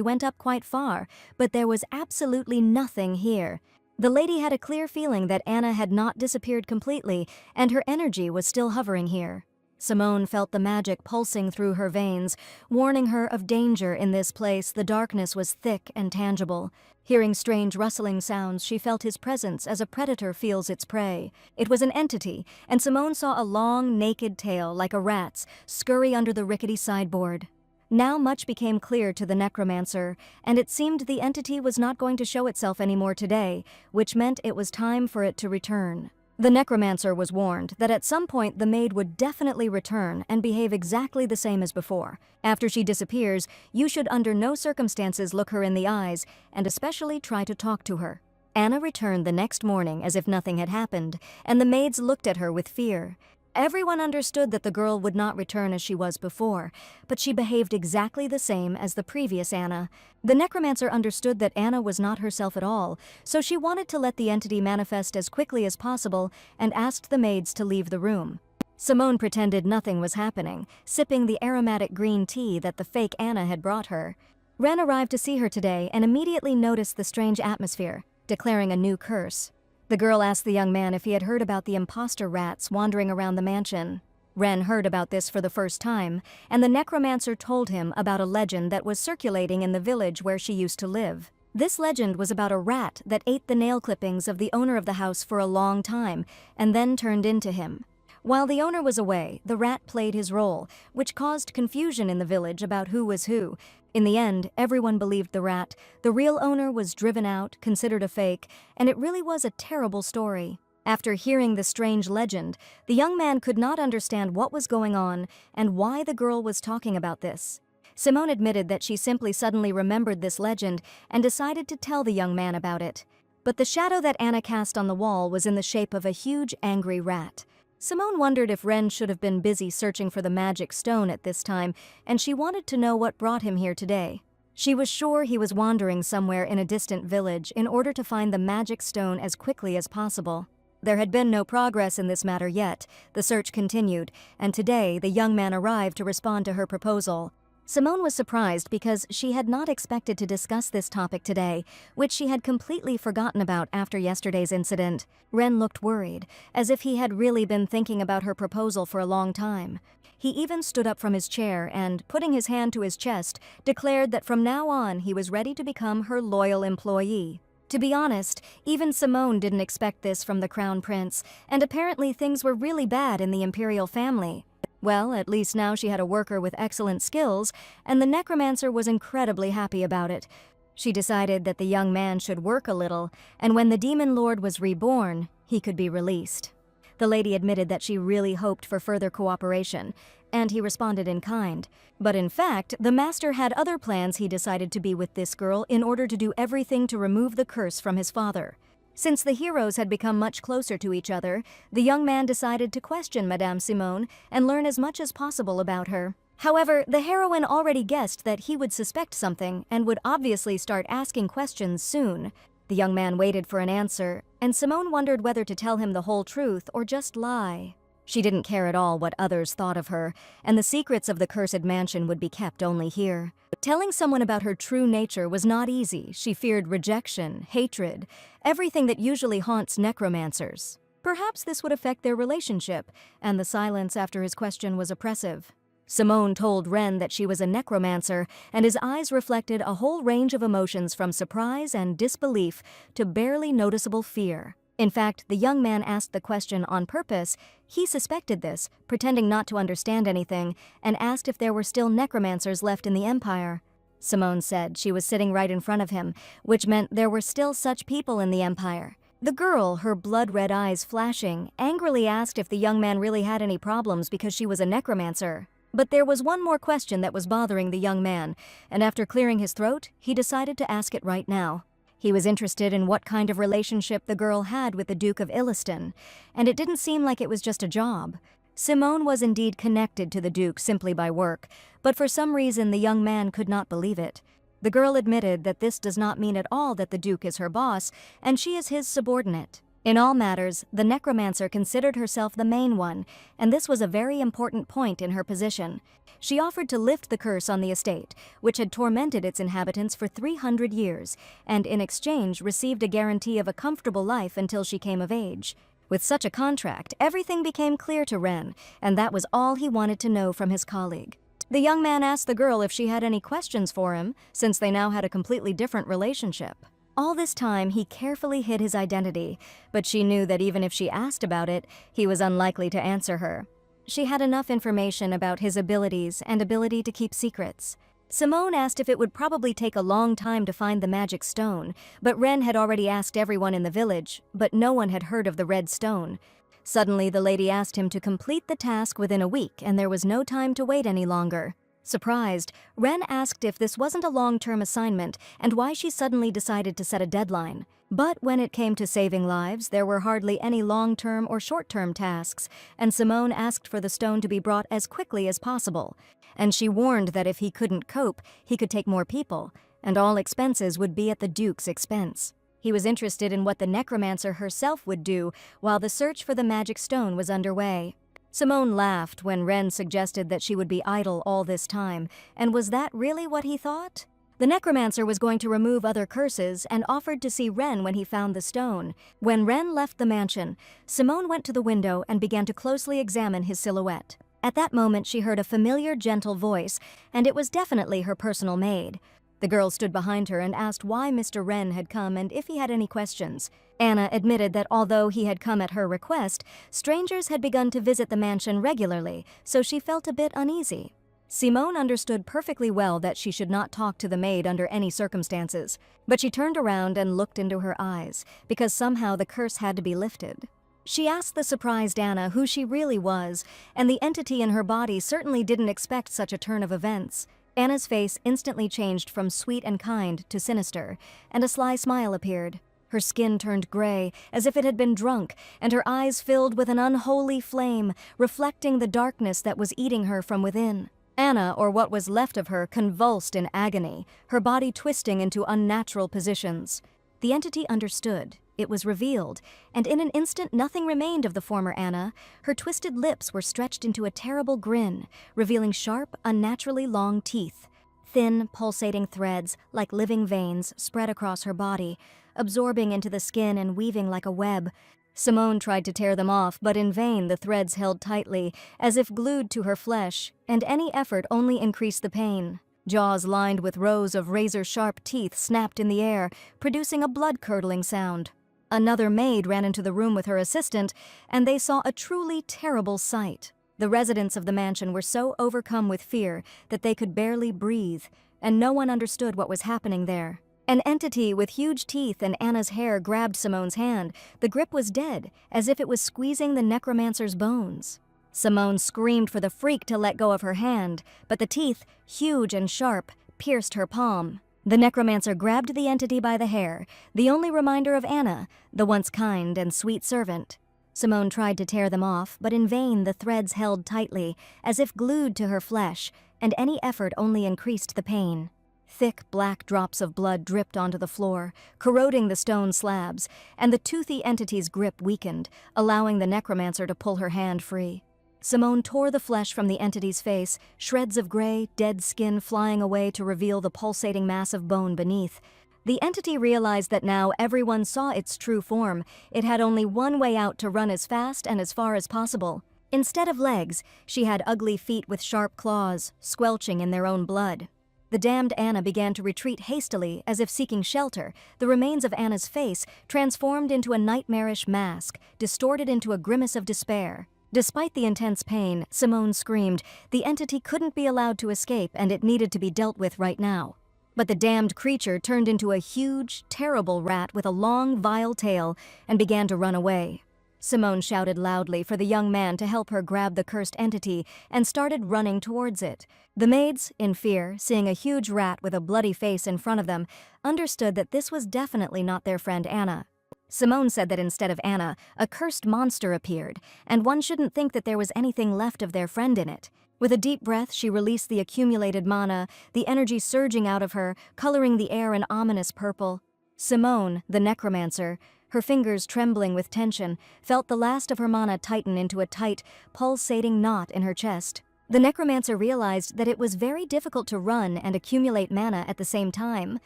went up quite far, but there was absolutely nothing here. The lady had a clear feeling that Anna had not disappeared completely, and her energy was still hovering here. Simone felt the magic pulsing through her veins, warning her of danger in this place. The darkness was thick and tangible. Hearing strange rustling sounds, she felt his presence as a predator feels its prey. It was an entity, and Simone saw a long, naked tail, like a rat's, scurry under the rickety sideboard. Now much became clear to the necromancer, and it seemed the entity was not going to show itself anymore today, which meant it was time for it to return. The necromancer was warned that at some point the maid would definitely return and behave exactly the same as before. After she disappears, you should under no circumstances look her in the eyes, and especially try to talk to her. Anna returned the next morning as if nothing had happened, and the maids looked at her with fear. Everyone understood that the girl would not return as she was before, but she behaved exactly the same as the previous Anna. The necromancer understood that Anna was not herself at all, so she wanted to let the entity manifest as quickly as possible and asked the maids to leave the room. Simone pretended nothing was happening, sipping the aromatic green tea that the fake Anna had brought her. Ren arrived to see her today and immediately noticed the strange atmosphere, declaring a new curse. The girl asked the young man if he had heard about the impostor rats wandering around the mansion. Ren heard about this for the first time, and the necromancer told him about a legend that was circulating in the village where she used to live. This legend was about a rat that ate the nail clippings of the owner of the house for a long time, and then turned into him. While the owner was away, the rat played his role, which caused confusion in the village about who was who. In the end, everyone believed the rat. The real owner was driven out, considered a fake, and it really was a terrible story. After hearing the strange legend, the young man could not understand what was going on and why the girl was talking about this. Simone admitted that she simply suddenly remembered this legend and decided to tell the young man about it. But the shadow that Anna cast on the wall was in the shape of a huge, angry rat. Simone wondered if Ren should have been busy searching for the magic stone at this time, and she wanted to know what brought him here today. She was sure he was wandering somewhere in a distant village in order to find the magic stone as quickly as possible. There had been no progress in this matter yet. The search continued, and today the young man arrived to respond to her proposal. Simone was surprised because she had not expected to discuss this topic today, which she had completely forgotten about after yesterday's incident. Ren looked worried, as if he had really been thinking about her proposal for a long time. He even stood up from his chair and, putting his hand to his chest, declared that from now on he was ready to become her loyal employee. To be honest, even Simone didn't expect this from the Crown Prince, and apparently things were really bad in the imperial family. Well, at least now she had a worker with excellent skills, and the necromancer was incredibly happy about it. She decided that the young man should work a little, and when the demon lord was reborn, he could be released. The lady admitted that she really hoped for further cooperation, and he responded in kind. But in fact, the master had other plans. He decided to be with this girl in order to do everything to remove the curse from his father. Since the heroes had become much closer to each other, the young man decided to question Madame Simone and learn as much as possible about her. However, the heroine already guessed that he would suspect something and would obviously start asking questions soon. The young man waited for an answer, and Simone wondered whether to tell him the whole truth or just lie. She didn't care at all what others thought of her, and the secrets of the cursed mansion would be kept only here. Telling someone about her true nature was not easy. She feared rejection, hatred, everything that usually haunts necromancers. Perhaps this would affect their relationship, and the silence after his question was oppressive. Simone told Ren that she was a necromancer, and his eyes reflected a whole range of emotions from surprise and disbelief to barely noticeable fear. In fact, the young man asked the question on purpose. He suspected this, pretending not to understand anything, and asked if there were still necromancers left in the Empire. Simone said she was sitting right in front of him, which meant there were still such people in the Empire. The girl, her blood-red eyes flashing, angrily asked if the young man really had any problems because she was a necromancer. But there was one more question that was bothering the young man, and after clearing his throat, he decided to ask it right now. He was interested in what kind of relationship the girl had with the Duke of Illiston, and it didn't seem like it was just a job. Simone was indeed connected to the Duke simply by work, but for some reason the young man could not believe it. The girl admitted that this does not mean at all that the Duke is her boss, and she is his subordinate. In all matters, the necromancer considered herself the main one, and this was a very important point in her position. She offered to lift the curse on the estate, which had tormented its inhabitants for 300 years, and in exchange received a guarantee of a comfortable life until she came of age. With such a contract, everything became clear to Ren, and that was all he wanted to know from his colleague. The young man asked the girl if she had any questions for him, since they now had a completely different relationship. All this time, he carefully hid his identity, but she knew that even if she asked about it, he was unlikely to answer her. She had enough information about his abilities and ability to keep secrets. Simone asked if it would probably take a long time to find the magic stone, but Ren had already asked everyone in the village, but no one had heard of the red stone. Suddenly, the lady asked him to complete the task within a week, and there was no time to wait any longer. Surprised, Ren asked if this wasn't a long-term assignment and why she suddenly decided to set a deadline. But when it came to saving lives, there were hardly any long-term or short-term tasks, and Simone asked for the stone to be brought as quickly as possible. And she warned that if he couldn't cope, he could take more people, and all expenses would be at the Duke's expense. He was interested in what the necromancer herself would do while the search for the magic stone was underway. Simone laughed when Ren suggested that she would be idle all this time, and was that really what he thought? The necromancer was going to remove other curses and offered to see Ren when he found the stone. When Ren left the mansion, Simone went to the window and began to closely examine his silhouette. At that moment, she heard a familiar, gentle voice, and it was definitely her personal maid. The girl stood behind her and asked why Mr. Wren had come and if he had any questions. Anna admitted that although he had come at her request, strangers had begun to visit the mansion regularly, so she felt a bit uneasy. Simone understood perfectly well that she should not talk to the maid under any circumstances, but she turned around and looked into her eyes, because somehow the curse had to be lifted. She asked the surprised Anna who she really was, and the entity in her body certainly didn't expect such a turn of events. Anna's face instantly changed from sweet and kind to sinister, and a sly smile appeared. Her skin turned gray, as if it had been drunk, and her eyes filled with an unholy flame, reflecting the darkness that was eating her from within. Anna, or what was left of her, convulsed in agony, her body twisting into unnatural positions. The entity understood. It was revealed, and in an instant nothing remained of the former Anna. Her twisted lips were stretched into a terrible grin, revealing sharp, unnaturally long teeth. Thin, pulsating threads, like living veins, spread across her body, absorbing into the skin and weaving like a web. Simone tried to tear them off, but in vain the threads held tightly, as if glued to her flesh, and any effort only increased the pain. Jaws lined with rows of razor-sharp teeth snapped in the air, producing a blood-curdling sound. Another maid ran into the room with her assistant, and they saw a truly terrible sight. The residents of the mansion were so overcome with fear that they could barely breathe, and no one understood what was happening there. An entity with huge teeth and Anna's hair grabbed Simone's hand. The grip was dead, as if it was squeezing the necromancer's bones. Simone screamed for the freak to let go of her hand, but the teeth, huge and sharp, pierced her palm. The necromancer grabbed the entity by the hair, the only reminder of Anna, the once kind and sweet servant. Simone tried to tear them off, but in vain the threads held tightly, as if glued to her flesh, and any effort only increased the pain. Thick black drops of blood dripped onto the floor, corroding the stone slabs, and the toothy entity's grip weakened, allowing the necromancer to pull her hand free. Simone tore the flesh from the entity's face, shreds of gray, dead skin flying away to reveal the pulsating mass of bone beneath. The entity realized that now everyone saw its true form. It had only one way out to run as fast and as far as possible. Instead of legs, she had ugly feet with sharp claws, squelching in their own blood. The damned Anna began to retreat hastily, as if seeking shelter. The remains of Anna's face transformed into a nightmarish mask, distorted into a grimace of despair. Despite the intense pain, Simone screamed. The entity couldn't be allowed to escape, and it needed to be dealt with right now. But the damned creature turned into a huge, terrible rat with a long, vile tail and began to run away. Simone shouted loudly for the young man to help her grab the cursed entity and started running towards it. The maids, in fear, seeing a huge rat with a bloody face in front of them, understood that this was definitely not their friend Anna. Simone said that instead of Anna, a cursed monster appeared, and one shouldn't think that there was anything left of their friend in it. With a deep breath, she released the accumulated mana, the energy surging out of her, coloring the air an ominous purple. Simone, the necromancer, Her fingers, trembling with tension, felt the last of her mana tighten into a tight, pulsating knot in her chest. The necromancer realized that it was very difficult to run and accumulate mana at the same time.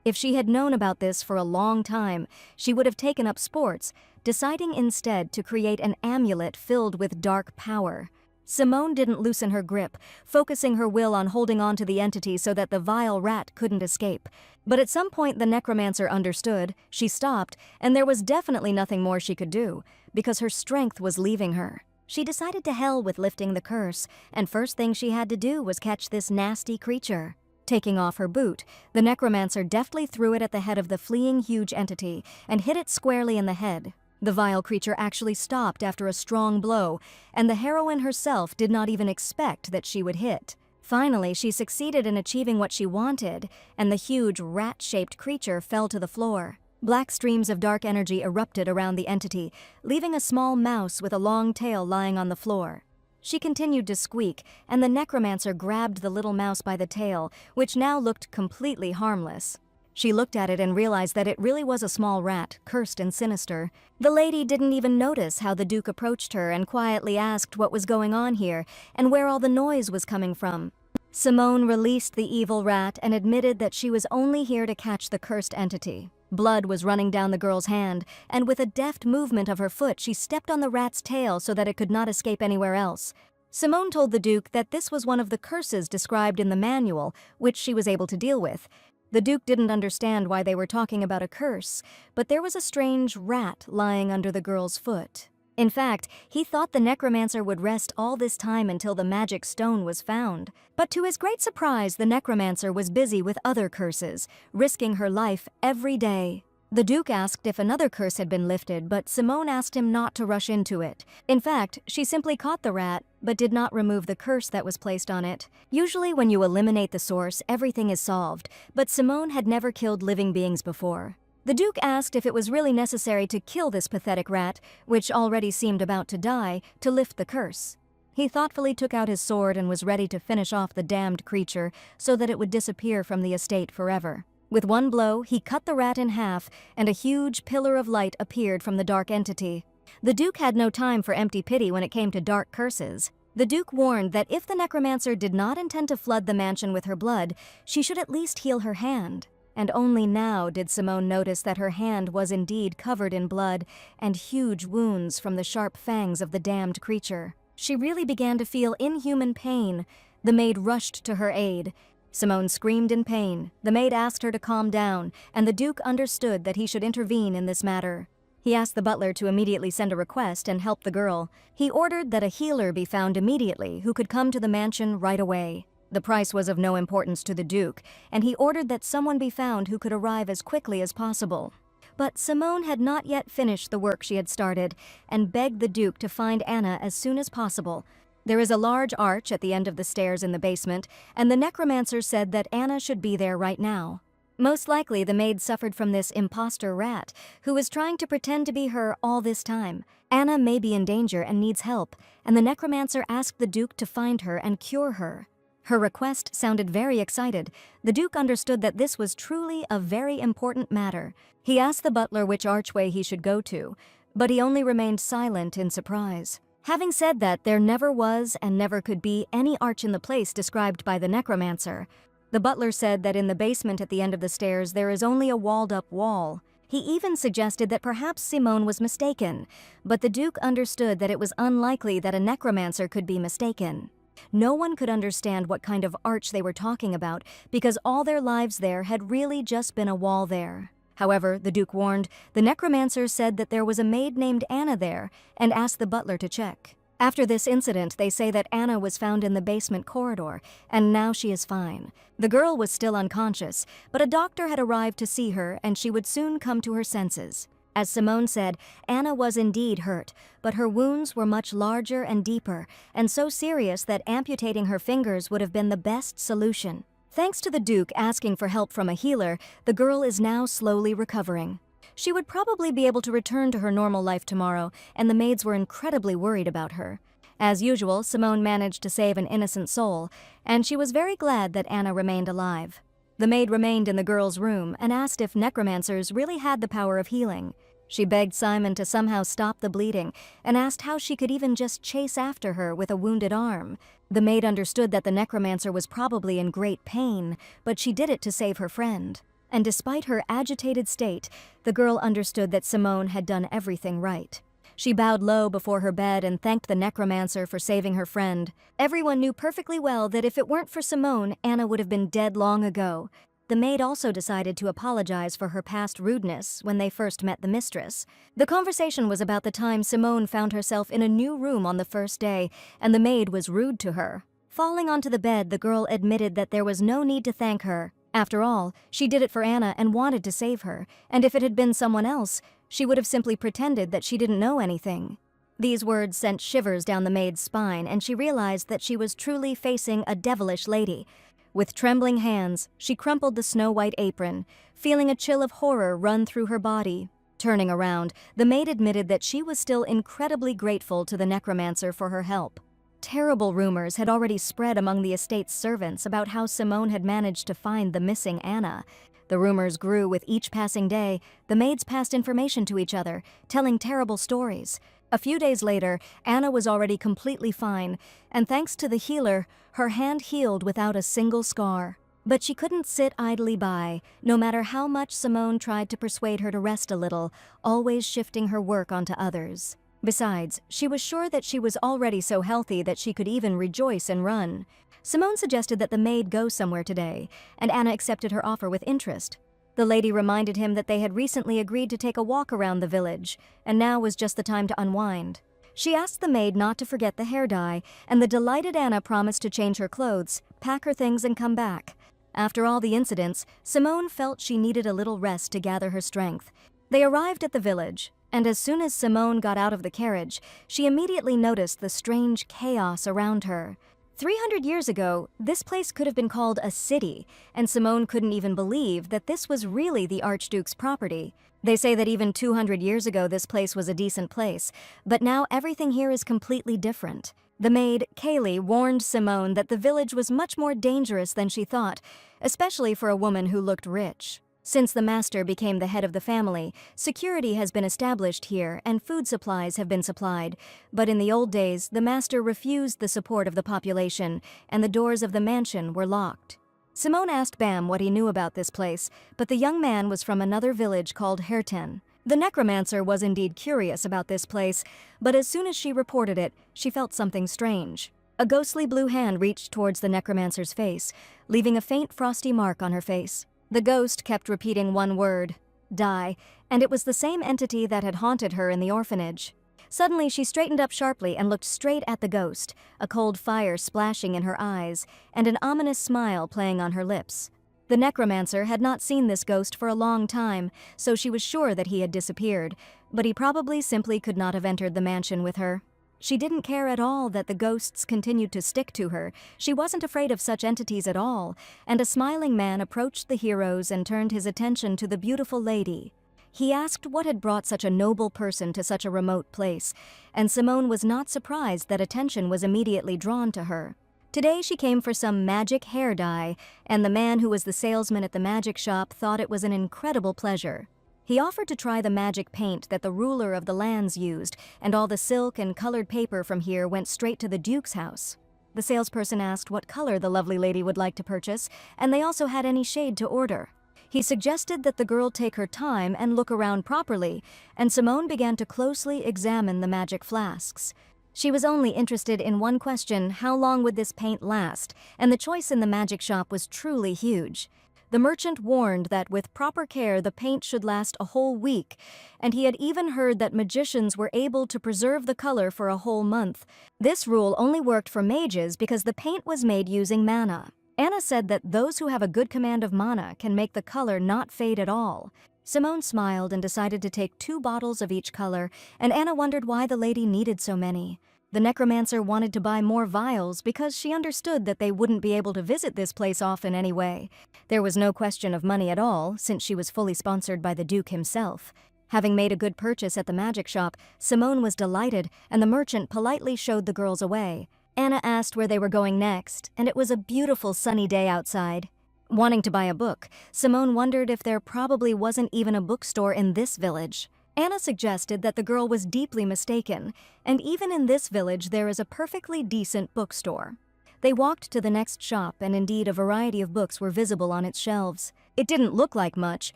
If she had known about this for a long time, she would have taken up sports, deciding instead to create an amulet filled with dark power. Simone didn't loosen her grip, focusing her will on holding on to the entity so that the vile rat couldn't escape. But at some point the necromancer understood, she stopped, and there was definitely nothing more she could do, because her strength was leaving her. She decided to hell with lifting the curse, and first thing she had to do was catch this nasty creature. Taking off her boot, the necromancer deftly threw it at the head of the fleeing huge entity and hit it squarely in the head. The vile creature actually stopped after a strong blow, and the heroine herself did not even expect that she would hit. Finally, she succeeded in achieving what she wanted, and the huge rat-shaped creature fell to the floor. Black streams of dark energy erupted around the entity, leaving a small mouse with a long tail lying on the floor. She continued to squeak, and the necromancer grabbed the little mouse by the tail, which now looked completely harmless. She looked at it and realized that it really was a small rat, cursed and sinister. The lady didn't even notice how the Duke approached her and quietly asked what was going on here and where all the noise was coming from. Simone released the evil rat and admitted that she was only here to catch the cursed entity. Blood was running down the girl's hand, and with a deft movement of her foot she stepped on the rat's tail so that it could not escape anywhere else. Simone told the Duke that this was one of the curses described in the manual, which she was able to deal with. The Duke didn't understand why they were talking about a curse, but there was a strange rat lying under the girl's foot. In fact, he thought the necromancer would rest all this time until the magic stone was found. But to his great surprise, the necromancer was busy with other curses, risking her life every day. The Duke asked if another curse had been lifted, but Simone asked him not to rush into it. In fact, she simply caught the rat, but did not remove the curse that was placed on it. Usually when you eliminate the source, everything is solved, but Simone had never killed living beings before. The Duke asked if it was really necessary to kill this pathetic rat, which already seemed about to die, to lift the curse. He thoughtfully took out his sword and was ready to finish off the damned creature so that it would disappear from the estate forever. With one blow, he cut the rat in half, and a huge pillar of light appeared from the dark entity. The Duke had no time for empty pity when it came to dark curses. The Duke warned that if the necromancer did not intend to flood the mansion with her blood, she should at least heal her hand. And only now did Simone notice that her hand was indeed covered in blood and huge wounds from the sharp fangs of the damned creature. She really began to feel inhuman pain. The maid rushed to her aid. Simone screamed in pain. The maid asked her to calm down, and the Duke understood that he should intervene in this matter. He asked the butler to immediately send a request and help the girl. He ordered that a healer be found immediately who could come to the mansion right away. The price was of no importance to the Duke, and he ordered that someone be found who could arrive as quickly as possible. But Simone had not yet finished the work she had started, and begged the Duke to find Anna as soon as possible. There is a large arch at the end of the stairs in the basement, and the necromancer said that Anna should be there right now. Most likely the maid suffered from this impostor rat, who was trying to pretend to be her all this time. Anna may be in danger and needs help, and the necromancer asked the Duke to find her and cure her. Her request sounded very excited. The Duke understood that this was truly a very important matter. He asked the butler which archway he should go to, but he only remained silent in surprise. Having said that, there never was and never could be any arch in the place described by the necromancer. The butler said that in the basement at the end of the stairs there is only a walled-up wall. He even suggested that perhaps Simone was mistaken, but the Duke understood that it was unlikely that a necromancer could be mistaken. No one could understand what kind of arch they were talking about because all their lives there had really just been a wall there. However, the Duke warned, the necromancer said that there was a maid named Anna there and asked the butler to check. After this incident, they say that Anna was found in the basement corridor, and now she is fine. The girl was still unconscious, but a doctor had arrived to see her and she would soon come to her senses. As Simone said, Anna was indeed hurt, but her wounds were much larger and deeper, and so serious that amputating her fingers would have been the best solution. Thanks to the Duke asking for help from a healer, the girl is now slowly recovering. She would probably be able to return to her normal life tomorrow, and the maids were incredibly worried about her. As usual, Simone managed to save an innocent soul, and she was very glad that Anna remained alive. The maid remained in the girl's room and asked if necromancers really had the power of healing. She begged Simon to somehow stop the bleeding and asked how she could even just chase after her with a wounded arm. The maid understood that the necromancer was probably in great pain, but she did it to save her friend. And despite her agitated state, the girl understood that Simone had done everything right. She bowed low before her bed and thanked the necromancer for saving her friend. Everyone knew perfectly well that if it weren't for Simone, Anna would have been dead long ago. The maid also decided to apologize for her past rudeness when they first met the mistress. The conversation was about the time Simone found herself in a new room on the first day, and the maid was rude to her. Falling onto the bed, the girl admitted that there was no need to thank her. After all, she did it for Anna and wanted to save her, and if it had been someone else, she would have simply pretended that she didn't know anything. These words sent shivers down the maid's spine, and she realized that she was truly facing a devilish lady. With trembling hands, she crumpled the snow-white apron, feeling a chill of horror run through her body. Turning around, the maid admitted that she was still incredibly grateful to the necromancer for her help. Terrible rumors had already spread among the estate's servants about how Simone had managed to find the missing Anna. The rumors grew with each passing day. The maids passed information to each other, telling terrible stories. A few days later, Anna was already completely fine, and thanks to the healer, her hand healed without a single scar. But she couldn't sit idly by, no matter how much Simone tried to persuade her to rest a little, always shifting her work onto others. Besides, she was sure that she was already so healthy that she could even rejoice and run. Simone suggested that the maid go somewhere today, and Anna accepted her offer with interest. The lady reminded him that they had recently agreed to take a walk around the village, and now was just the time to unwind. She asked the maid not to forget the hair dye, and the delighted Anna promised to change her clothes, pack her things, and come back. After all the incidents, Simone felt she needed a little rest to gather her strength. They arrived at the village, and as soon as Simone got out of the carriage, she immediately noticed the strange chaos around her. 300 years ago, this place could have been called a city, and Simone couldn't even believe that this was really the Archduke's property. They say that even 200 years ago this place was a decent place, but now everything here is completely different. The maid, Kaylee, warned Simone that the village was much more dangerous than she thought, especially for a woman who looked rich. Since the master became the head of the family, security has been established here and food supplies have been supplied. But in the old days, the master refused the support of the population, and the doors of the mansion were locked. Simone asked Bam what he knew about this place, but the young man was from another village called Herten. The necromancer was indeed curious about this place, but as soon as she reported it, she felt something strange. A ghostly blue hand reached towards the necromancer's face, leaving a faint frosty mark on her face. The ghost kept repeating one word, die, and it was the same entity that had haunted her in the orphanage. Suddenly, she straightened up sharply and looked straight at the ghost, a cold fire splashing in her eyes, and an ominous smile playing on her lips. The necromancer had not seen this ghost for a long time, so she was sure that he had disappeared, but he probably simply could not have entered the mansion with her. She didn't care at all that the ghosts continued to stick to her. She wasn't afraid of such entities at all, and a smiling man approached the heroes and turned his attention to the beautiful lady. He asked what had brought such a noble person to such a remote place, and Simone was not surprised that attention was immediately drawn to her. Today she came for some magic hair dye, and the man who was the salesman at the magic shop thought it was an incredible pleasure. He offered to try the magic paint that the ruler of the lands used, and all the silk and colored paper from here went straight to the Duke's house. The salesperson asked what color the lovely lady would like to purchase, and they also had any shade to order. He suggested that the girl take her time and look around properly, and Simone began to closely examine the magic flasks. She was only interested in one question: how long would this paint last? And the choice in the magic shop was truly huge. The merchant warned that with proper care the paint should last a whole week, and he had even heard that magicians were able to preserve the color for a whole month. This rule only worked for mages because the paint was made using mana. Anna said that those who have a good command of mana can make the color not fade at all. Simone smiled and decided to take 2 bottles of each color, and Anna wondered why the lady needed so many. The necromancer wanted to buy more vials because she understood that they wouldn't be able to visit this place often anyway. There was no question of money at all, since she was fully sponsored by the Duke himself. Having made a good purchase at the magic shop, Simone was delighted, and the merchant politely showed the girls away. Anna asked where they were going next, and it was a beautiful sunny day outside. Wanting to buy a book, Simone wondered if there probably wasn't even a bookstore in this village. Anna suggested that the girl was deeply mistaken, and even in this village there is a perfectly decent bookstore. They walked to the next shop, and indeed a variety of books were visible on its shelves. It didn't look like much,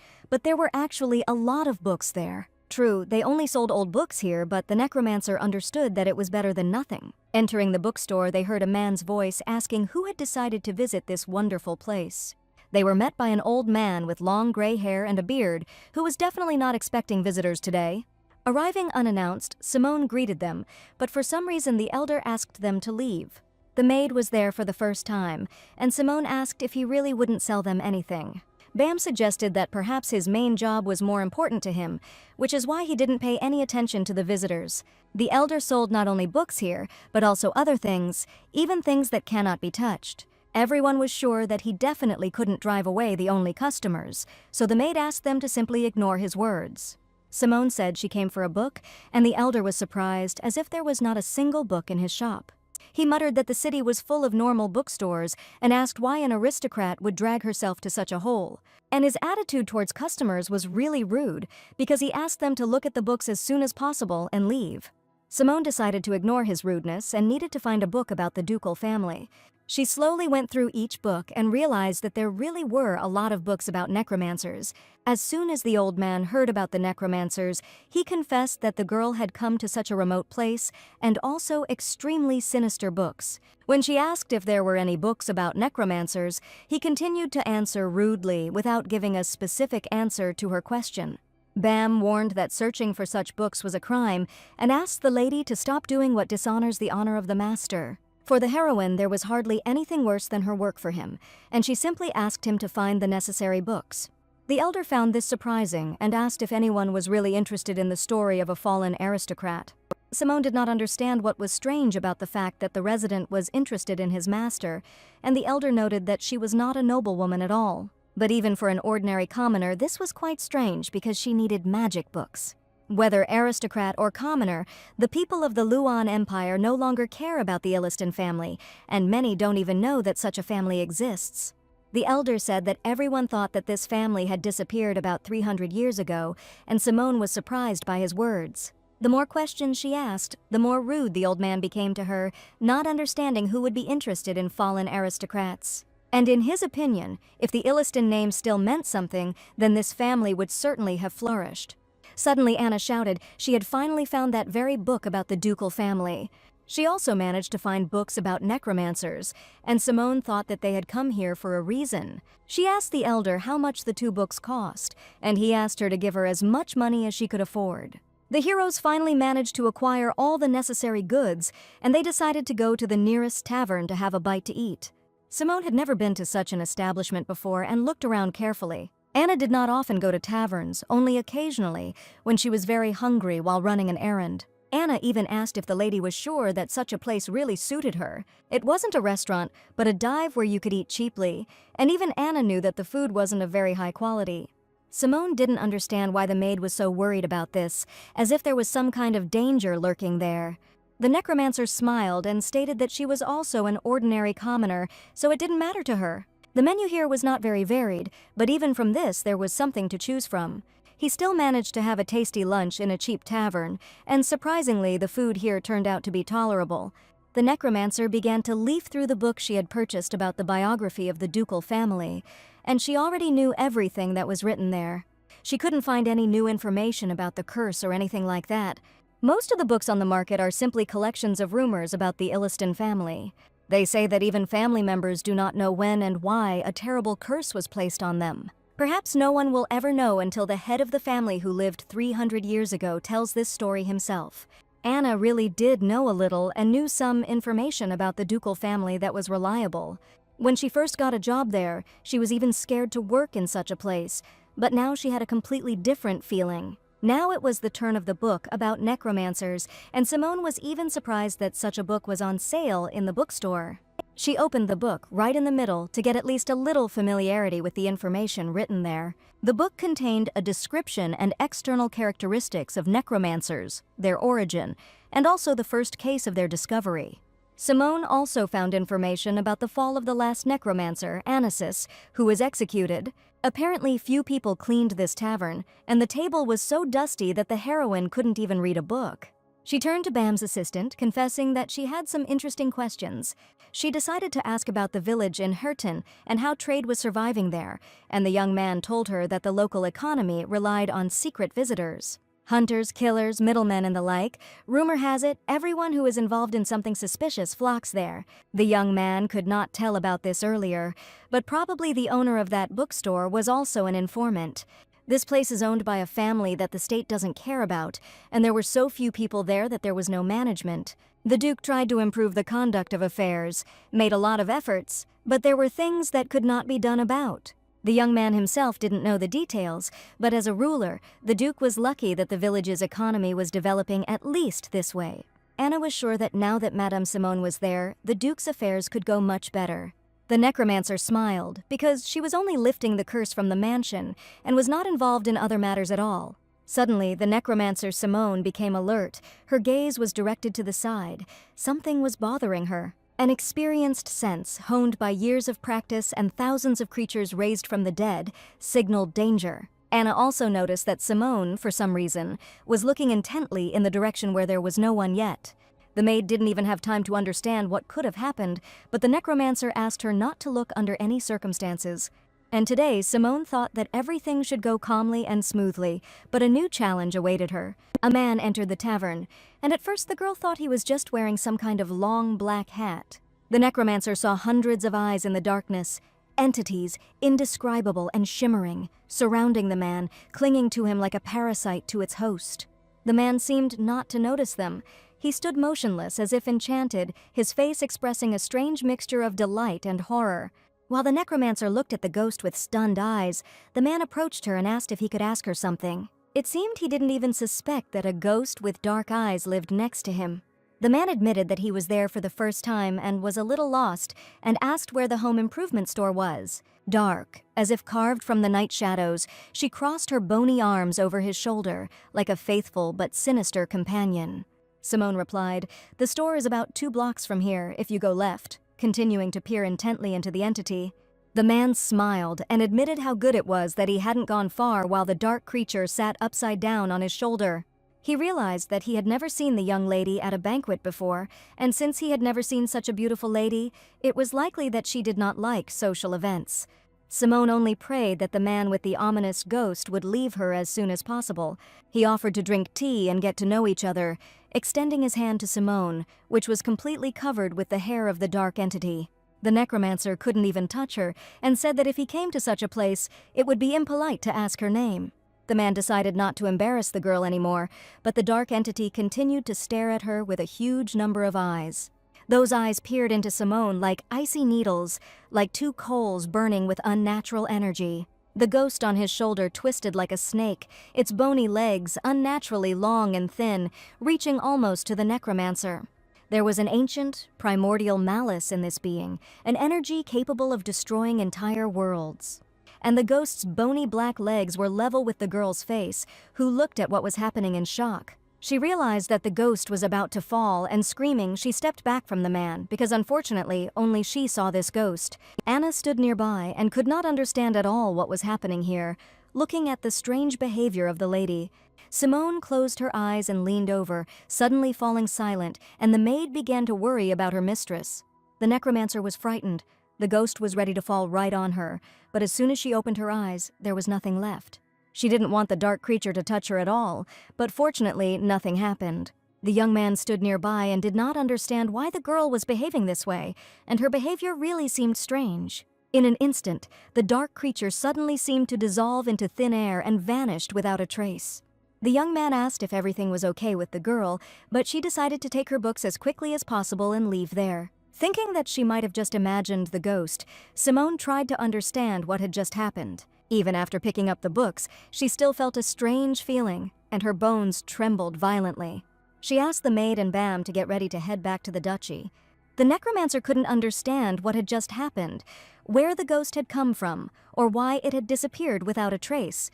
but there were actually a lot of books there. True, they only sold old books here, but the necromancer understood that it was better than nothing. Entering the bookstore, they heard a man's voice asking who had decided to visit this wonderful place. They were met by an old man with long gray hair and a beard, who was definitely not expecting visitors today. Arriving unannounced, Simone greeted them, but for some reason the elder asked them to leave. The maid was there for the first time, and Simone asked if he really wouldn't sell them anything. Bam suggested that perhaps his main job was more important to him, which is why he didn't pay any attention to the visitors. The elder sold not only books here, but also other things, even things that cannot be touched. Everyone was sure that he definitely couldn't drive away the only customers, so the maid asked them to simply ignore his words. Simone said she came for a book, and the elder was surprised, as if there was not a single book in his shop. He muttered that the city was full of normal bookstores and asked why an aristocrat would drag herself to such a hole. And his attitude towards customers was really rude, because he asked them to look at the books as soon as possible and leave. Simone decided to ignore his rudeness and needed to find a book about the ducal family. She slowly went through each book and realized that there really were a lot of books about necromancers. As soon as the old man heard about the necromancers, he confessed that the girl had come to such a remote place, and also extremely sinister books. When she asked if there were any books about necromancers, he continued to answer rudely without giving a specific answer to her question. Bam warned that searching for such books was a crime and asked the lady to stop doing what dishonors the honor of the master. For the heroine, there was hardly anything worse than her work for him, and she simply asked him to find the necessary books. The elder found this surprising and asked if anyone was really interested in the story of a fallen aristocrat. Simone did not understand what was strange about the fact that the resident was interested in his master, and the elder noted that she was not a noblewoman at all. But even for an ordinary commoner, this was quite strange because she needed magic books. Whether aristocrat or commoner, the people of the Luan Empire no longer care about the Illiston family, and many don't even know that such a family exists. The elder said that everyone thought that this family had disappeared about 300 years ago, and Simone was surprised by his words. The more questions she asked, the more rude the old man became to her, not understanding who would be interested in fallen aristocrats. And in his opinion, if the Illiston name still meant something, then this family would certainly have flourished. Suddenly Anna shouted she had finally found that very book about the ducal family. She also managed to find books about necromancers, and Simone thought that they had come here for a reason. She asked the elder how much the two books cost, and he asked her to give her as much money as she could afford. The heroes finally managed to acquire all the necessary goods, and they decided to go to the nearest tavern to have a bite to eat. Simone had never been to such an establishment before and looked around carefully. Anna did not often go to taverns, only occasionally, when she was very hungry while running an errand. Anna even asked if the lady was sure that such a place really suited her. It wasn't a restaurant, but a dive where you could eat cheaply, and even Anna knew that the food wasn't of very high quality. Simone didn't understand why the maid was so worried about this, as if there was some kind of danger lurking there. The necromancer smiled and stated that she was also an ordinary commoner, so it didn't matter to her. The menu here was not very varied, but even from this there was something to choose from. He still managed to have a tasty lunch in a cheap tavern, and surprisingly the food here turned out to be tolerable. The necromancer began to leaf through the book she had purchased about the biography of the ducal family, and she already knew everything that was written there. She couldn't find any new information about the curse or anything like that. Most of the books on the market are simply collections of rumors about the Illiston family. They say that even family members do not know when and why a terrible curse was placed on them. Perhaps no one will ever know until the head of the family who lived 300 years ago tells this story himself. Anna really did know a little and knew some information about the ducal family that was reliable. When she first got a job there, she was even scared to work in such a place, but now she had a completely different feeling. Now it was the turn of the book about necromancers, and Simone was even surprised that such a book was on sale in the bookstore. She opened the book right in the middle to get at least a little familiarity with the information written there. The book contained a description and external characteristics of necromancers, their origin, and also the first case of their discovery. Simone also found information about the fall of the last necromancer, Anasis, who was executed. Apparently, few people cleaned this tavern, and the table was so dusty that the heroine couldn't even read a book. She turned to Bam's assistant, confessing that she had some interesting questions. She decided to ask about the village in Hurton and how trade was surviving there, and the young man told her that the local economy relied on secret visitors. Hunters, killers, middlemen, and the like. Rumor has it, everyone who is involved in something suspicious flocks there. The young man could not tell about this earlier, but probably the owner of that bookstore was also an informant. This place is owned by a family that the state doesn't care about, and there were so few people there that there was no management. The Duke tried to improve the conduct of affairs, made a lot of efforts, but there were things that could not be done about. The young man himself didn't know the details, but as a ruler, the Duke was lucky that the village's economy was developing at least this way. Anna was sure that now that Madame Simone was there, the Duke's affairs could go much better. The necromancer smiled, because she was only lifting the curse from the mansion and was not involved in other matters at all. Suddenly, the necromancer Simone became alert. Her gaze was directed to the side. Something was bothering her. An experienced sense, honed by years of practice and thousands of creatures raised from the dead, signaled danger. Anna also noticed that Simone, for some reason, was looking intently in the direction where there was no one yet. The maid didn't even have time to understand what could have happened, but the necromancer asked her not to look under any circumstances. And today, Simone thought that everything should go calmly and smoothly, but a new challenge awaited her. A man entered the tavern, and at first the girl thought he was just wearing some kind of long black hat. The necromancer saw hundreds of eyes in the darkness, entities, indescribable and shimmering, surrounding the man, clinging to him like a parasite to its host. The man seemed not to notice them. He stood motionless as if enchanted, his face expressing a strange mixture of delight and horror. While the necromancer looked at the ghost with stunned eyes, the man approached her and asked if he could ask her something. It seemed he didn't even suspect that a ghost with dark eyes lived next to him. The man admitted that he was there for the first time and was a little lost, and asked where the home improvement store was. Dark, as if carved from the night shadows, she crossed her bony arms over his shoulder, like a faithful but sinister companion. Simone replied, "The store is about 2 blocks from here, if you go left," continuing to peer intently into the entity. The man smiled and admitted how good it was that he hadn't gone far while the dark creature sat upside down on his shoulder. He realized that he had never seen the young lady at a banquet before, and since he had never seen such a beautiful lady, it was likely that she did not like social events. Simone only prayed that the man with the ominous ghost would leave her as soon as possible. He offered to drink tea and get to know each other, extending his hand to Simone, which was completely covered with the hair of the dark entity. The necromancer couldn't even touch her, and said that if he came to such a place, it would be impolite to ask her name. The man decided not to embarrass the girl anymore, but the dark entity continued to stare at her with a huge number of eyes. Those eyes peered into Simone like icy needles, like 2 coals burning with unnatural energy. The ghost on his shoulder twisted like a snake, its bony legs unnaturally long and thin, reaching almost to the necromancer. There was an ancient, primordial malice in this being, an energy capable of destroying entire worlds. And the ghost's bony black legs were level with the girl's face, who looked at what was happening in shock. She realized that the ghost was about to fall, and screaming, she stepped back from the man, because unfortunately, only she saw this ghost. Anna stood nearby and could not understand at all what was happening here, looking at the strange behavior of the lady. Simone closed her eyes and leaned over, suddenly falling silent, and the maid began to worry about her mistress. The necromancer was frightened. The ghost was ready to fall right on her, but as soon as she opened her eyes, there was nothing left. She didn't want the dark creature to touch her at all, but fortunately, nothing happened. The young man stood nearby and did not understand why the girl was behaving this way, and her behavior really seemed strange. In an instant, the dark creature suddenly seemed to dissolve into thin air and vanished without a trace. The young man asked if everything was okay with the girl, but she decided to take her books as quickly as possible and leave there. Thinking that she might have just imagined the ghost, Simone tried to understand what had just happened. Even after picking up the books, she still felt a strange feeling, and her bones trembled violently. She asked the maid and Bam to get ready to head back to the duchy. The necromancer couldn't understand what had just happened, where the ghost had come from, or why it had disappeared without a trace.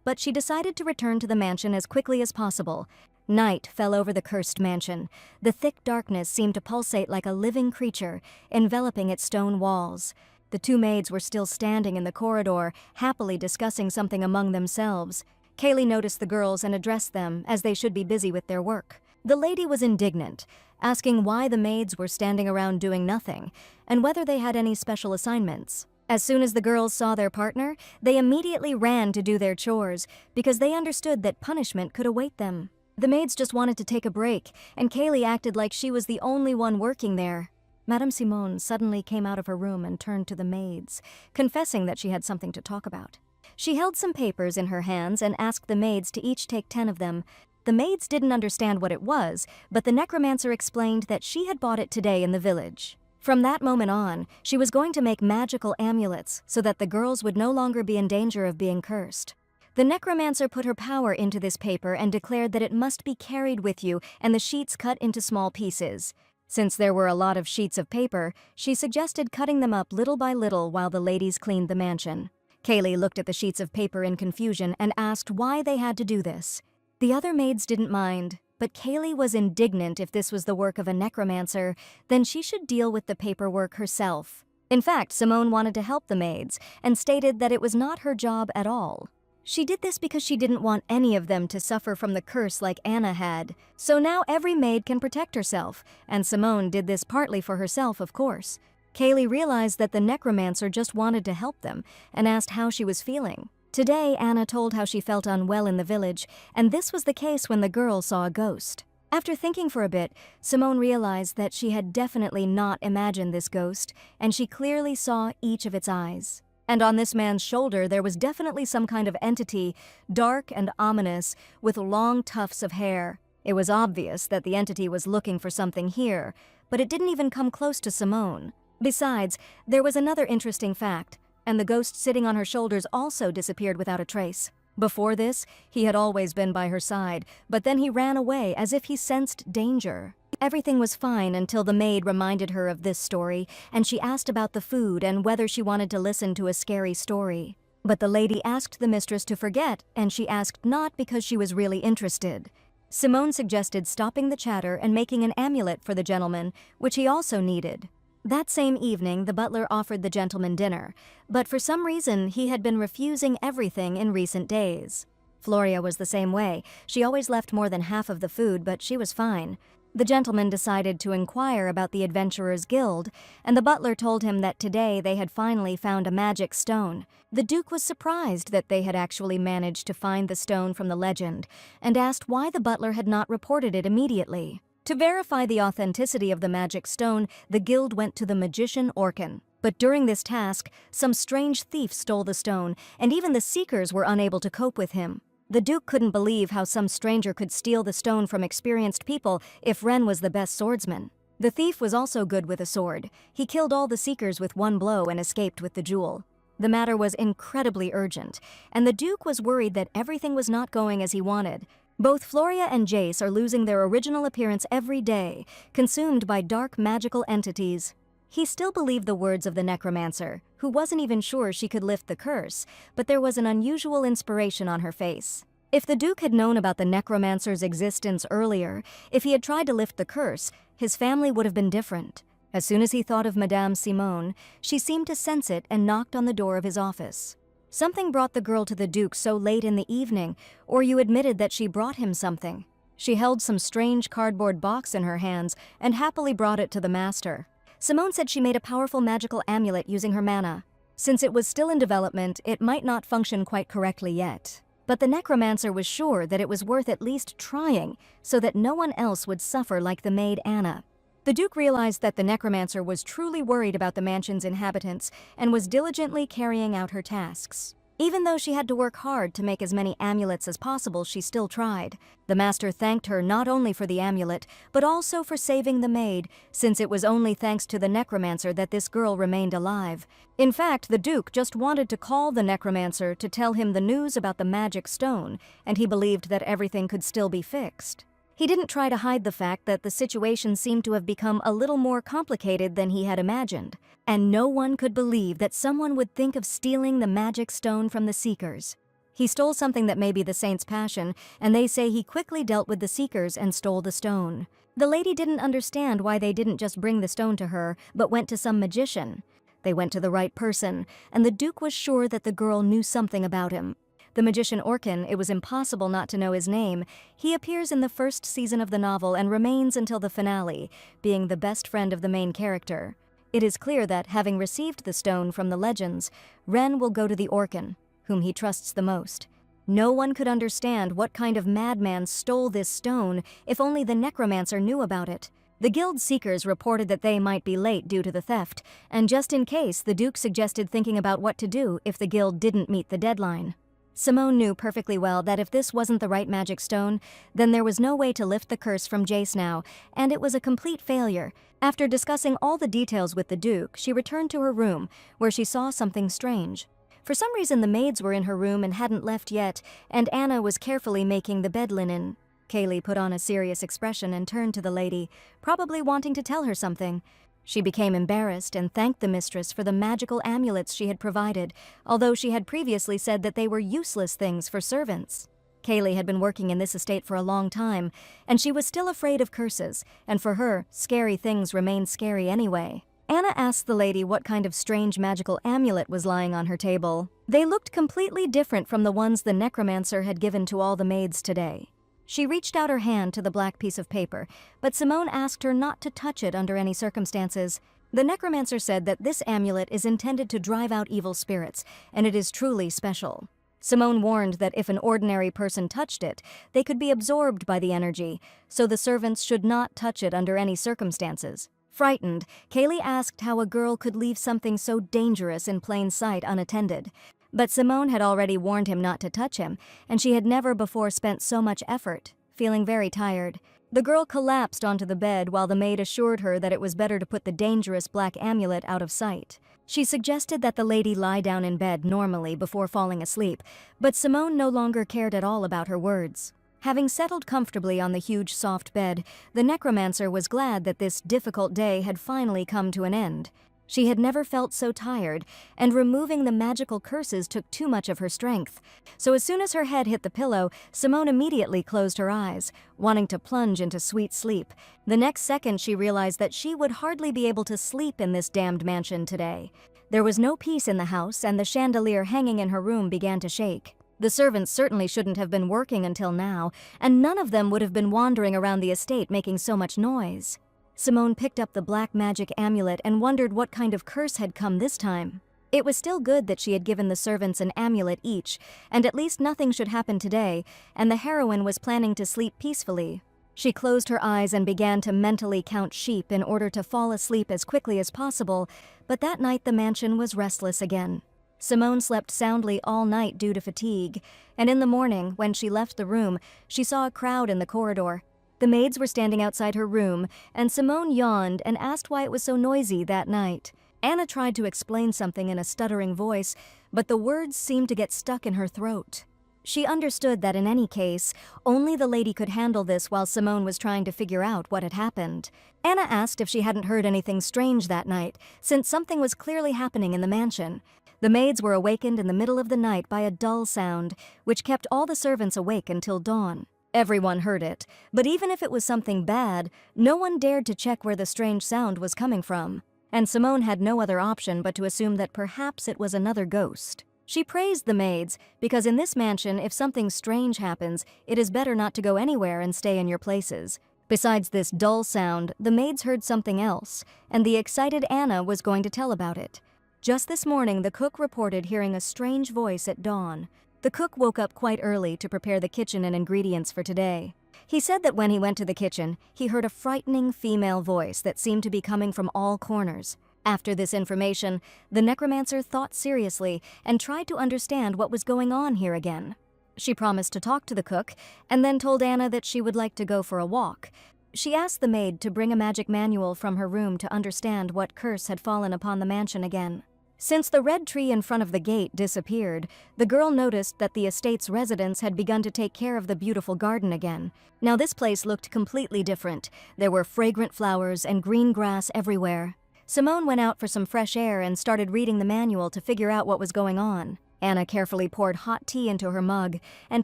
But she decided to return to the mansion as quickly as possible. Night fell over the cursed mansion. The thick darkness seemed to pulsate like a living creature, enveloping its stone walls. The two maids were still standing in the corridor, happily discussing something among themselves. Kaylee noticed the girls and addressed them, as they should be busy with their work. The lady was indignant, asking why the maids were standing around doing nothing, and whether they had any special assignments. As soon as the girls saw their partner, they immediately ran to do their chores, because they understood that punishment could await them. The maids just wanted to take a break, and Kaylee acted like she was the only one working there. Madame Simone suddenly came out of her room and turned to the maids, confessing that she had something to talk about. She held some papers in her hands and asked the maids to each take 10 of them. The maids didn't understand what it was, but the necromancer explained that she had bought it today in the village. From that moment on, she was going to make magical amulets so that the girls would no longer be in danger of being cursed. The necromancer put her power into this paper and declared that it must be carried with you and the sheets cut into small pieces. Since there were a lot of sheets of paper, she suggested cutting them up little by little while the ladies cleaned the mansion. Kaylee looked at the sheets of paper in confusion and asked why they had to do this. The other maids didn't mind, but Kaylee was indignant if this was the work of a necromancer, then she should deal with the paperwork herself. In fact, Simone wanted to help the maids and stated that it was not her job at all. She did this because she didn't want any of them to suffer from the curse like Anna had. So now every maid can protect herself, and Simone did this partly for herself, of course. Kaylee realized that the necromancer just wanted to help them and asked how she was feeling. Today, Anna told how she felt unwell in the village, and this was the case when the girl saw a ghost. After thinking for a bit, Simone realized that she had definitely not imagined this ghost, and she clearly saw each of its eyes. And on this man's shoulder there was definitely some kind of entity, dark and ominous, with long tufts of hair. It was obvious that the entity was looking for something here, but it didn't even come close to Simone. Besides, there was another interesting fact, and the ghost sitting on her shoulders also disappeared without a trace. Before this, he had always been by her side, but then he ran away as if he sensed danger. Everything was fine until the maid reminded her of this story, and she asked about the food and whether she wanted to listen to a scary story. But the lady asked the mistress to forget, and she asked not because she was really interested. Simone suggested stopping the chatter and making an amulet for the gentleman, which he also needed. That same evening, the butler offered the gentleman dinner, but for some reason he had been refusing everything in recent days. Floria was the same way. She always left more than half of the food, but she was fine. The gentleman decided to inquire about the Adventurers' Guild, and the butler told him that today they had finally found a magic stone. The Duke was surprised that they had actually managed to find the stone from the legend, and asked why the butler had not reported it immediately. To verify the authenticity of the magic stone, the guild went to the magician Orcan. But during this task, some strange thief stole the stone, and even the seekers were unable to cope with him. The Duke couldn't believe how some stranger could steal the stone from experienced people if Ren was the best swordsman. The thief was also good with a sword. He killed all the seekers with one blow and escaped with the jewel. The matter was incredibly urgent, and the Duke was worried that everything was not going as he wanted. Both Floria and Jace are losing their original appearance every day, consumed by dark magical entities. He still believed the words of the necromancer, who wasn't even sure she could lift the curse, but there was an unusual inspiration on her face. If the Duke had known about the necromancer's existence earlier, if he had tried to lift the curse, his family would have been different. As soon as he thought of Madame Simone, she seemed to sense it and knocked on the door of his office. Something brought the girl to the Duke so late in the evening, or you admitted that she brought him something. She held some strange cardboard box in her hands and happily brought it to the master. Simone said she made a powerful magical amulet using her mana. Since it was still in development, it might not function quite correctly yet. But the necromancer was sure that it was worth at least trying, so that no one else would suffer like the maid Anna. The Duke realized that the necromancer was truly worried about the mansion's inhabitants and was diligently carrying out her tasks. Even though she had to work hard to make as many amulets as possible, she still tried. The master thanked her not only for the amulet, but also for saving the maid, since it was only thanks to the necromancer that this girl remained alive. In fact, the Duke just wanted to call the necromancer to tell him the news about the magic stone, and he believed that everything could still be fixed. He didn't try to hide the fact that the situation seemed to have become a little more complicated than he had imagined, and no one could believe that someone would think of stealing the magic stone from the Seekers. He stole something that may be the saint's passion, and they say he quickly dealt with the seekers and stole the stone. The lady didn't understand why they didn't just bring the stone to her, but went to some magician. They went to the right person, and the Duke was sure that the girl knew something about him. The magician Orkin, it was impossible not to know his name. He appears in the first season of the novel and remains until the finale, being the best friend of the main character. It is clear that, having received the stone from the legends, Ren will go to the Orkin, whom he trusts the most. No one could understand what kind of madman stole this stone if only the necromancer knew about it. The guild seekers reported that they might be late due to the theft, and just in case, the Duke suggested thinking about what to do if the guild didn't meet the deadline. Simone knew perfectly well that if this wasn't the right magic stone, then there was no way to lift the curse from Jace now, and it was a complete failure. After discussing all the details with the Duke, she returned to her room, where she saw something strange. For some reason, the maids were in her room and hadn't left yet, and Anna was carefully making the bed linen. Kaylee put on a serious expression and turned to the lady, probably wanting to tell her something. She became embarrassed and thanked the mistress for the magical amulets she had provided, although she had previously said that they were useless things for servants. Kaylee had been working in this estate for a long time, and she was still afraid of curses, and for her, scary things remained scary anyway. Anna asked the lady what kind of strange magical amulet was lying on her table. They looked completely different from the ones the necromancer had given to all the maids today. She reached out her hand to the black piece of paper, but Simone asked her not to touch it under any circumstances. The necromancer said that this amulet is intended to drive out evil spirits, and it is truly special. Simone warned that if an ordinary person touched it, they could be absorbed by the energy, so the servants should not touch it under any circumstances. Frightened, Kaylee asked how a girl could leave something so dangerous in plain sight unattended. But Simone had already warned him not to touch him, and she had never before spent so much effort, feeling very tired. The girl collapsed onto the bed while the maid assured her that it was better to put the dangerous black amulet out of sight. She suggested that the lady lie down in bed normally before falling asleep, but Simone no longer cared at all about her words. Having settled comfortably on the huge soft bed, the necromancer was glad that this difficult day had finally come to an end. She had never felt so tired, and removing the magical curses took too much of her strength. So as soon as her head hit the pillow, Simone immediately closed her eyes, wanting to plunge into sweet sleep. The next second she realized that she would hardly be able to sleep in this damned mansion today. There was no peace in the house, and the chandelier hanging in her room began to shake. The servants certainly shouldn't have been working until now, and none of them would have been wandering around the estate making so much noise. Simone picked up the black magic amulet and wondered what kind of curse had come this time. It was still good that she had given the servants an amulet each, and at least nothing should happen today, and the heroine was planning to sleep peacefully. She closed her eyes and began to mentally count sheep in order to fall asleep as quickly as possible, but that night the mansion was restless again. Simone slept soundly all night due to fatigue, and in the morning, when she left the room, she saw a crowd in the corridor. The maids were standing outside her room, and Simone yawned and asked why it was so noisy that night. Anna tried to explain something in a stuttering voice, but the words seemed to get stuck in her throat. She understood that in any case, only the lady could handle this while Simone was trying to figure out what had happened. Anna asked if she hadn't heard anything strange that night, since something was clearly happening in the mansion. The maids were awakened in the middle of the night by a dull sound, which kept all the servants awake until dawn. Everyone heard it, but even if it was something bad, no one dared to check where the strange sound was coming from. And Simone had no other option but to assume that perhaps it was another ghost. She praised the maids, because in this mansion, if something strange happens, it is better not to go anywhere and stay in your places. Besides this dull sound, the maids heard something else, and the excited Anna was going to tell about it. Just this morning, the cook reported hearing a strange voice at dawn. The cook woke up quite early to prepare the kitchen and ingredients for today. He said that when he went to the kitchen, he heard a frightening female voice that seemed to be coming from all corners. After this information, the necromancer thought seriously and tried to understand what was going on here again. She promised to talk to the cook, and then told Anna that she would like to go for a walk. She asked the maid to bring a magic manual from her room to understand what curse had fallen upon the mansion again. Since the red tree in front of the gate disappeared, the girl noticed that the estate's residents had begun to take care of the beautiful garden again. Now this place looked completely different. There were fragrant flowers and green grass everywhere. Simone went out for some fresh air and started reading the manual to figure out what was going on. Anna carefully poured hot tea into her mug, and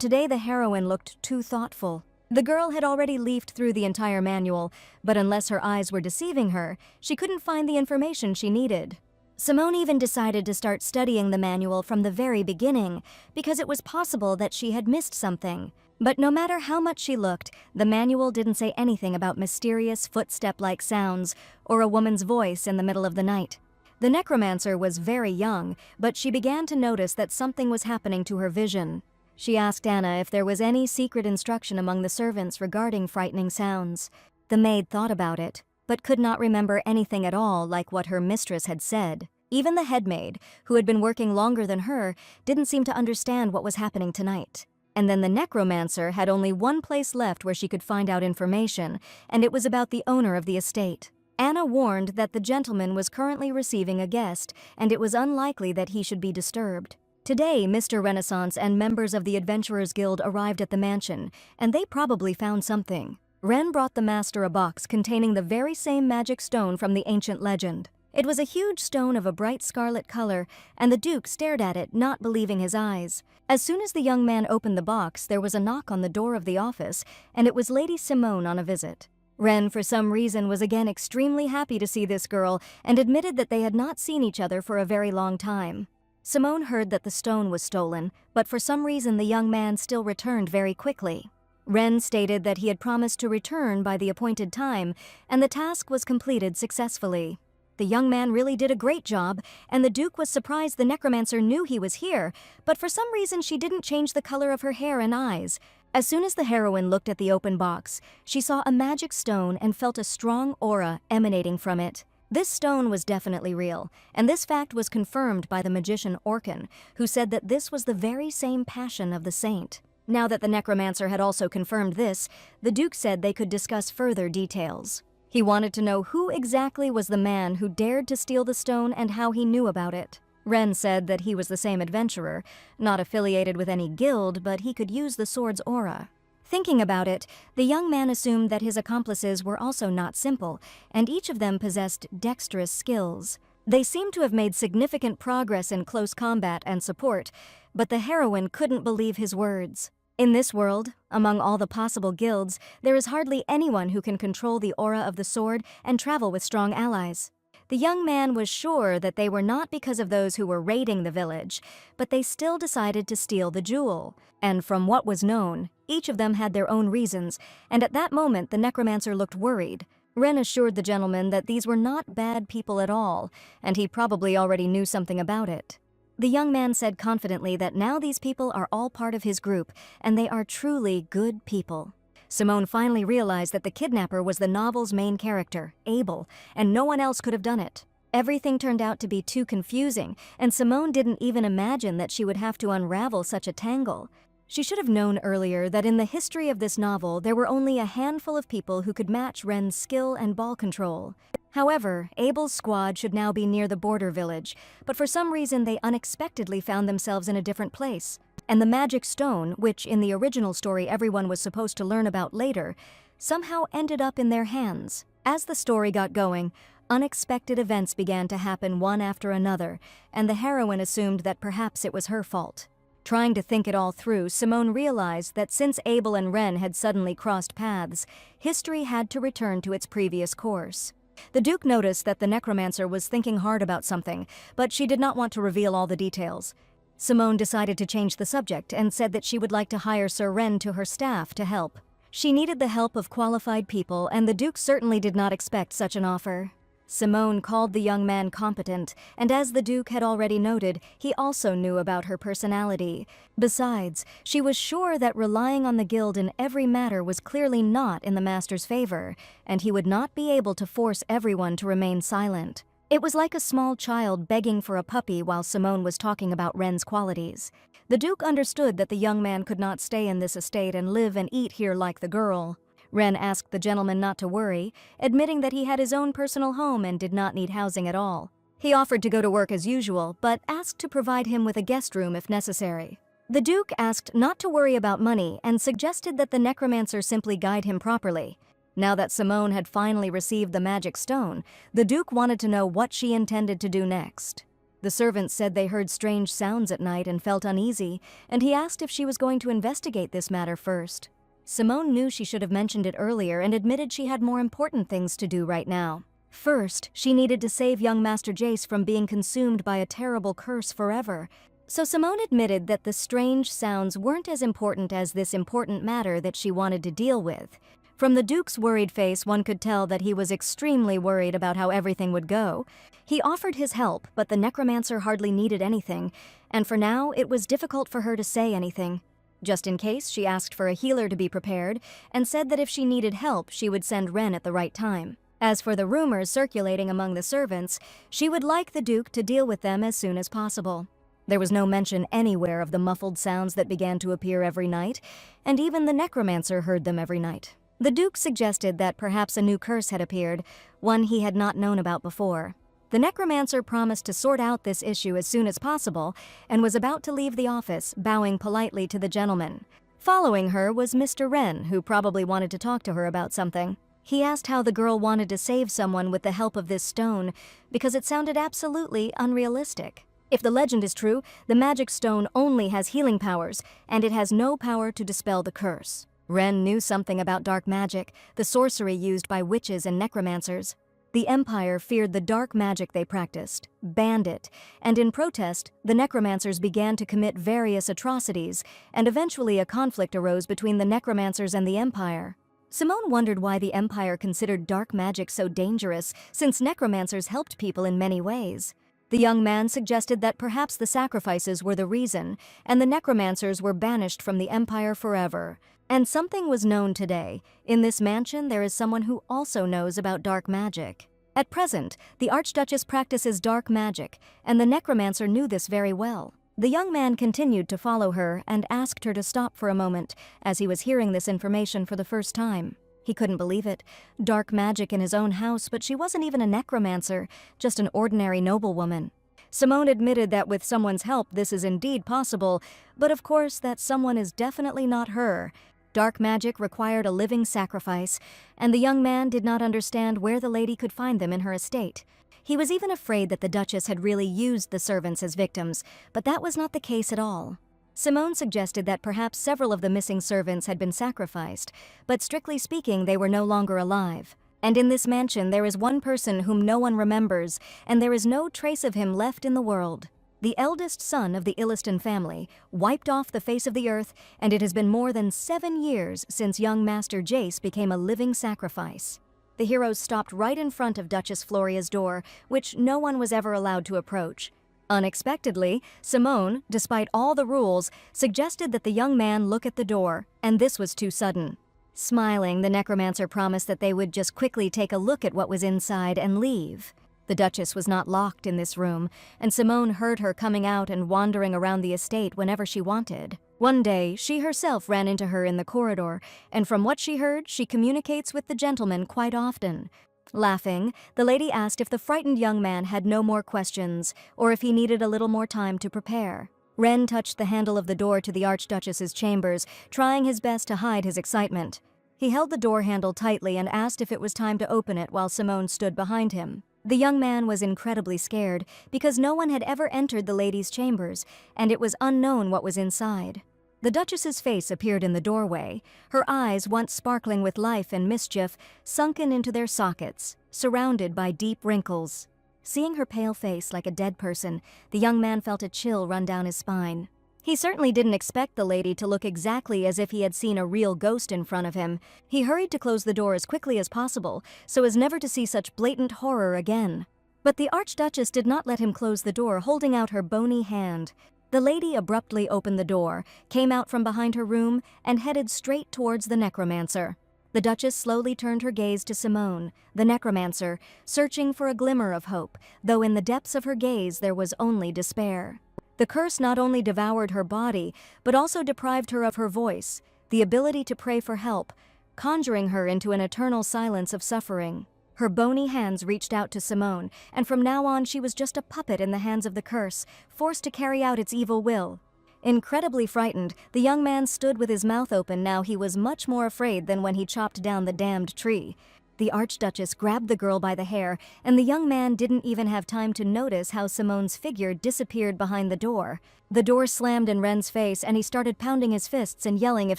today the heroine looked too thoughtful. The girl had already leafed through the entire manual, but unless her eyes were deceiving her, she couldn't find the information she needed. Simone even decided to start studying the manual from the very beginning, because it was possible that she had missed something. But no matter how much she looked, the manual didn't say anything about mysterious footstep-like sounds or a woman's voice in the middle of the night. The necromancer was very young, but she began to notice that something was happening to her vision. She asked Anna if there was any secret instruction among the servants regarding frightening sounds. The maid thought about it, but could not remember anything at all like what her mistress had said. Even the head maid, who had been working longer than her, didn't seem to understand what was happening tonight. And then the necromancer had only one place left where she could find out information, and it was about the owner of the estate. Anna warned that the gentleman was currently receiving a guest, and it was unlikely that he should be disturbed. Today, Mr. Renaissance and members of the Adventurers Guild arrived at the mansion, and they probably found something. Ren brought the master a box containing the very same magic stone from the ancient legend. It was a huge stone of a bright scarlet color, and the Duke stared at it, not believing his eyes. As soon as the young man opened the box, there was a knock on the door of the office, and it was Lady Simone on a visit. Ren, for some reason, was again extremely happy to see this girl and admitted that they had not seen each other for a very long time. Simone heard that the stone was stolen, but for some reason the young man still returned very quickly. Ren stated that he had promised to return by the appointed time, and the task was completed successfully. The young man really did a great job, and the Duke was surprised the necromancer knew he was here, but for some reason she didn't change the color of her hair and eyes. As soon as the heroine looked at the open box, she saw a magic stone and felt a strong aura emanating from it. This stone was definitely real, and this fact was confirmed by the magician Orcan, who said that this was the very same passion of the saint. Now that the necromancer had also confirmed this, the Duke said they could discuss further details. He wanted to know who exactly was the man who dared to steal the stone and how he knew about it. Ren said that he was the same adventurer, not affiliated with any guild, but he could use the sword's aura. Thinking about it, the young man assumed that his accomplices were also not simple, and each of them possessed dexterous skills. They seemed to have made significant progress in close combat and support, but the heroine couldn't believe his words. In this world, among all the possible guilds, there is hardly anyone who can control the aura of the sword and travel with strong allies. The young man was sure that they were not because of those who were raiding the village, but they still decided to steal the jewel. And from what was known, each of them had their own reasons, and at that moment the necromancer looked worried. Ren assured the gentleman that these were not bad people at all, and he probably already knew something about it. The young man said confidently that now these people are all part of his group, and they are truly good people. Simone finally realized that the kidnapper was the novel's main character, Abel, and no one else could have done it. Everything turned out to be too confusing, and Simone didn't even imagine that she would have to unravel such a tangle. She should have known earlier that in the history of this novel there were only a handful of people who could match Ren's skill and ball control. However, Abel's squad should now be near the border village, but for some reason they unexpectedly found themselves in a different place. And the magic stone, which in the original story everyone was supposed to learn about later, somehow ended up in their hands. As the story got going, unexpected events began to happen one after another, and the heroine assumed that perhaps it was her fault. Trying to think it all through, Simone realized that since Abel and Ren had suddenly crossed paths, history had to return to its previous course. The Duke noticed that the necromancer was thinking hard about something, but she did not want to reveal all the details. Simone decided to change the subject and said that she would like to hire Sir Ren to her staff to help. She needed the help of qualified people, and the Duke certainly did not expect such an offer. Simone called the young man competent, and as the Duke had already noted, he also knew about her personality. Besides, she was sure that relying on the guild in every matter was clearly not in the master's favor, and he would not be able to force everyone to remain silent. It was like a small child begging for a puppy while Simone was talking about Ren's qualities. The Duke understood that the young man could not stay in this estate and live and eat here like the girl. Ren asked the gentleman not to worry, admitting that he had his own personal home and did not need housing at all. He offered to go to work as usual, but asked to provide him with a guest room if necessary. The Duke asked not to worry about money and suggested that the necromancer simply guide him properly. Now that Simone had finally received the magic stone, the Duke wanted to know what she intended to do next. The servants said they heard strange sounds at night and felt uneasy, and he asked if she was going to investigate this matter first. Simone knew she should have mentioned it earlier and admitted she had more important things to do right now. First, she needed to save young Master Jace from being consumed by a terrible curse forever. So Simone admitted that the strange sounds weren't as important as this important matter that she wanted to deal with. From the Duke's worried face, one could tell that he was extremely worried about how everything would go. He offered his help, but the necromancer hardly needed anything, and for now it was difficult for her to say anything. Just in case, she asked for a healer to be prepared, and said that if she needed help, she would send Ren at the right time. As for the rumors circulating among the servants, she would like the Duke to deal with them as soon as possible. There was no mention anywhere of the muffled sounds that began to appear every night, and even the necromancer heard them every night. The Duke suggested that perhaps a new curse had appeared, one he had not known about before. The necromancer promised to sort out this issue as soon as possible and was about to leave the office, bowing politely to the gentleman. Following her was Mr. Wren, who probably wanted to talk to her about something. He asked how the girl wanted to save someone with the help of this stone, because it sounded absolutely unrealistic. If the legend is true, the magic stone only has healing powers, and it has no power to dispel the curse. Ren knew something about dark magic, the sorcery used by witches and necromancers. The Empire feared the dark magic they practiced, banned it, and in protest, the necromancers began to commit various atrocities, and eventually a conflict arose between the necromancers and the Empire. Simone wondered why the Empire considered dark magic so dangerous, since necromancers helped people in many ways. The young man suggested that perhaps the sacrifices were the reason, and the necromancers were banished from the Empire forever. And something was known today. In this mansion, there is someone who also knows about dark magic. At present, the Archduchess practices dark magic, and the necromancer knew this very well. The young man continued to follow her and asked her to stop for a moment, as he was hearing this information for the first time. He couldn't believe it. Dark magic in his own house, but she wasn't even a necromancer, just an ordinary noblewoman. Simone admitted that with someone's help this is indeed possible, but of course that someone is definitely not her. Dark magic required a living sacrifice, and the young man did not understand where the lady could find them in her estate. He was even afraid that the Duchess had really used the servants as victims, but that was not the case at all. Simone suggested that perhaps several of the missing servants had been sacrificed, but strictly speaking they were no longer alive. And in this mansion there is one person whom no one remembers, and there is no trace of him left in the world. The eldest son of the Illiston family, wiped off the face of the earth, and it has been more than 7 years since young Master Jace became a living sacrifice. The heroes stopped right in front of Duchess Floria's door, which no one was ever allowed to approach. Unexpectedly, Simone, despite all the rules, suggested that the young man look at the door, and this was too sudden. Smiling, the necromancer promised that they would just quickly take a look at what was inside and leave. The Duchess was not locked in this room, and Simone heard her coming out and wandering around the estate whenever she wanted. One day, she herself ran into her in the corridor, and from what she heard, she communicates with the gentleman quite often. Laughing, the lady asked if the frightened young man had no more questions, or if he needed a little more time to prepare. Ren touched the handle of the door to the Archduchess's chambers, trying his best to hide his excitement. He held the door handle tightly and asked if it was time to open it while Simone stood behind him. The young man was incredibly scared because no one had ever entered the lady's chambers, and it was unknown what was inside. The Duchess's face appeared in the doorway, her eyes, once sparkling with life and mischief, sunken into their sockets, surrounded by deep wrinkles. Seeing her pale face like a dead person, the young man felt a chill run down his spine. He certainly didn't expect the lady to look exactly as if he had seen a real ghost in front of him. He hurried to close the door as quickly as possible, so as never to see such blatant horror again. But the Archduchess did not let him close the door, holding out her bony hand. The lady abruptly opened the door, came out from behind her room, and headed straight towards the necromancer. The Duchess slowly turned her gaze to Simone, the necromancer, searching for a glimmer of hope, though in the depths of her gaze there was only despair. The curse not only devoured her body, but also deprived her of her voice, the ability to pray for help, conjuring her into an eternal silence of suffering. Her bony hands reached out to Simone, and from now on she was just a puppet in the hands of the curse, forced to carry out its evil will. Incredibly frightened, the young man stood with his mouth open. Now he was much more afraid than when he chopped down the damned tree. The Archduchess grabbed the girl by the hair, and the young man didn't even have time to notice how Simone's figure disappeared behind the door. The door slammed in Ren's face, and he started pounding his fists and yelling if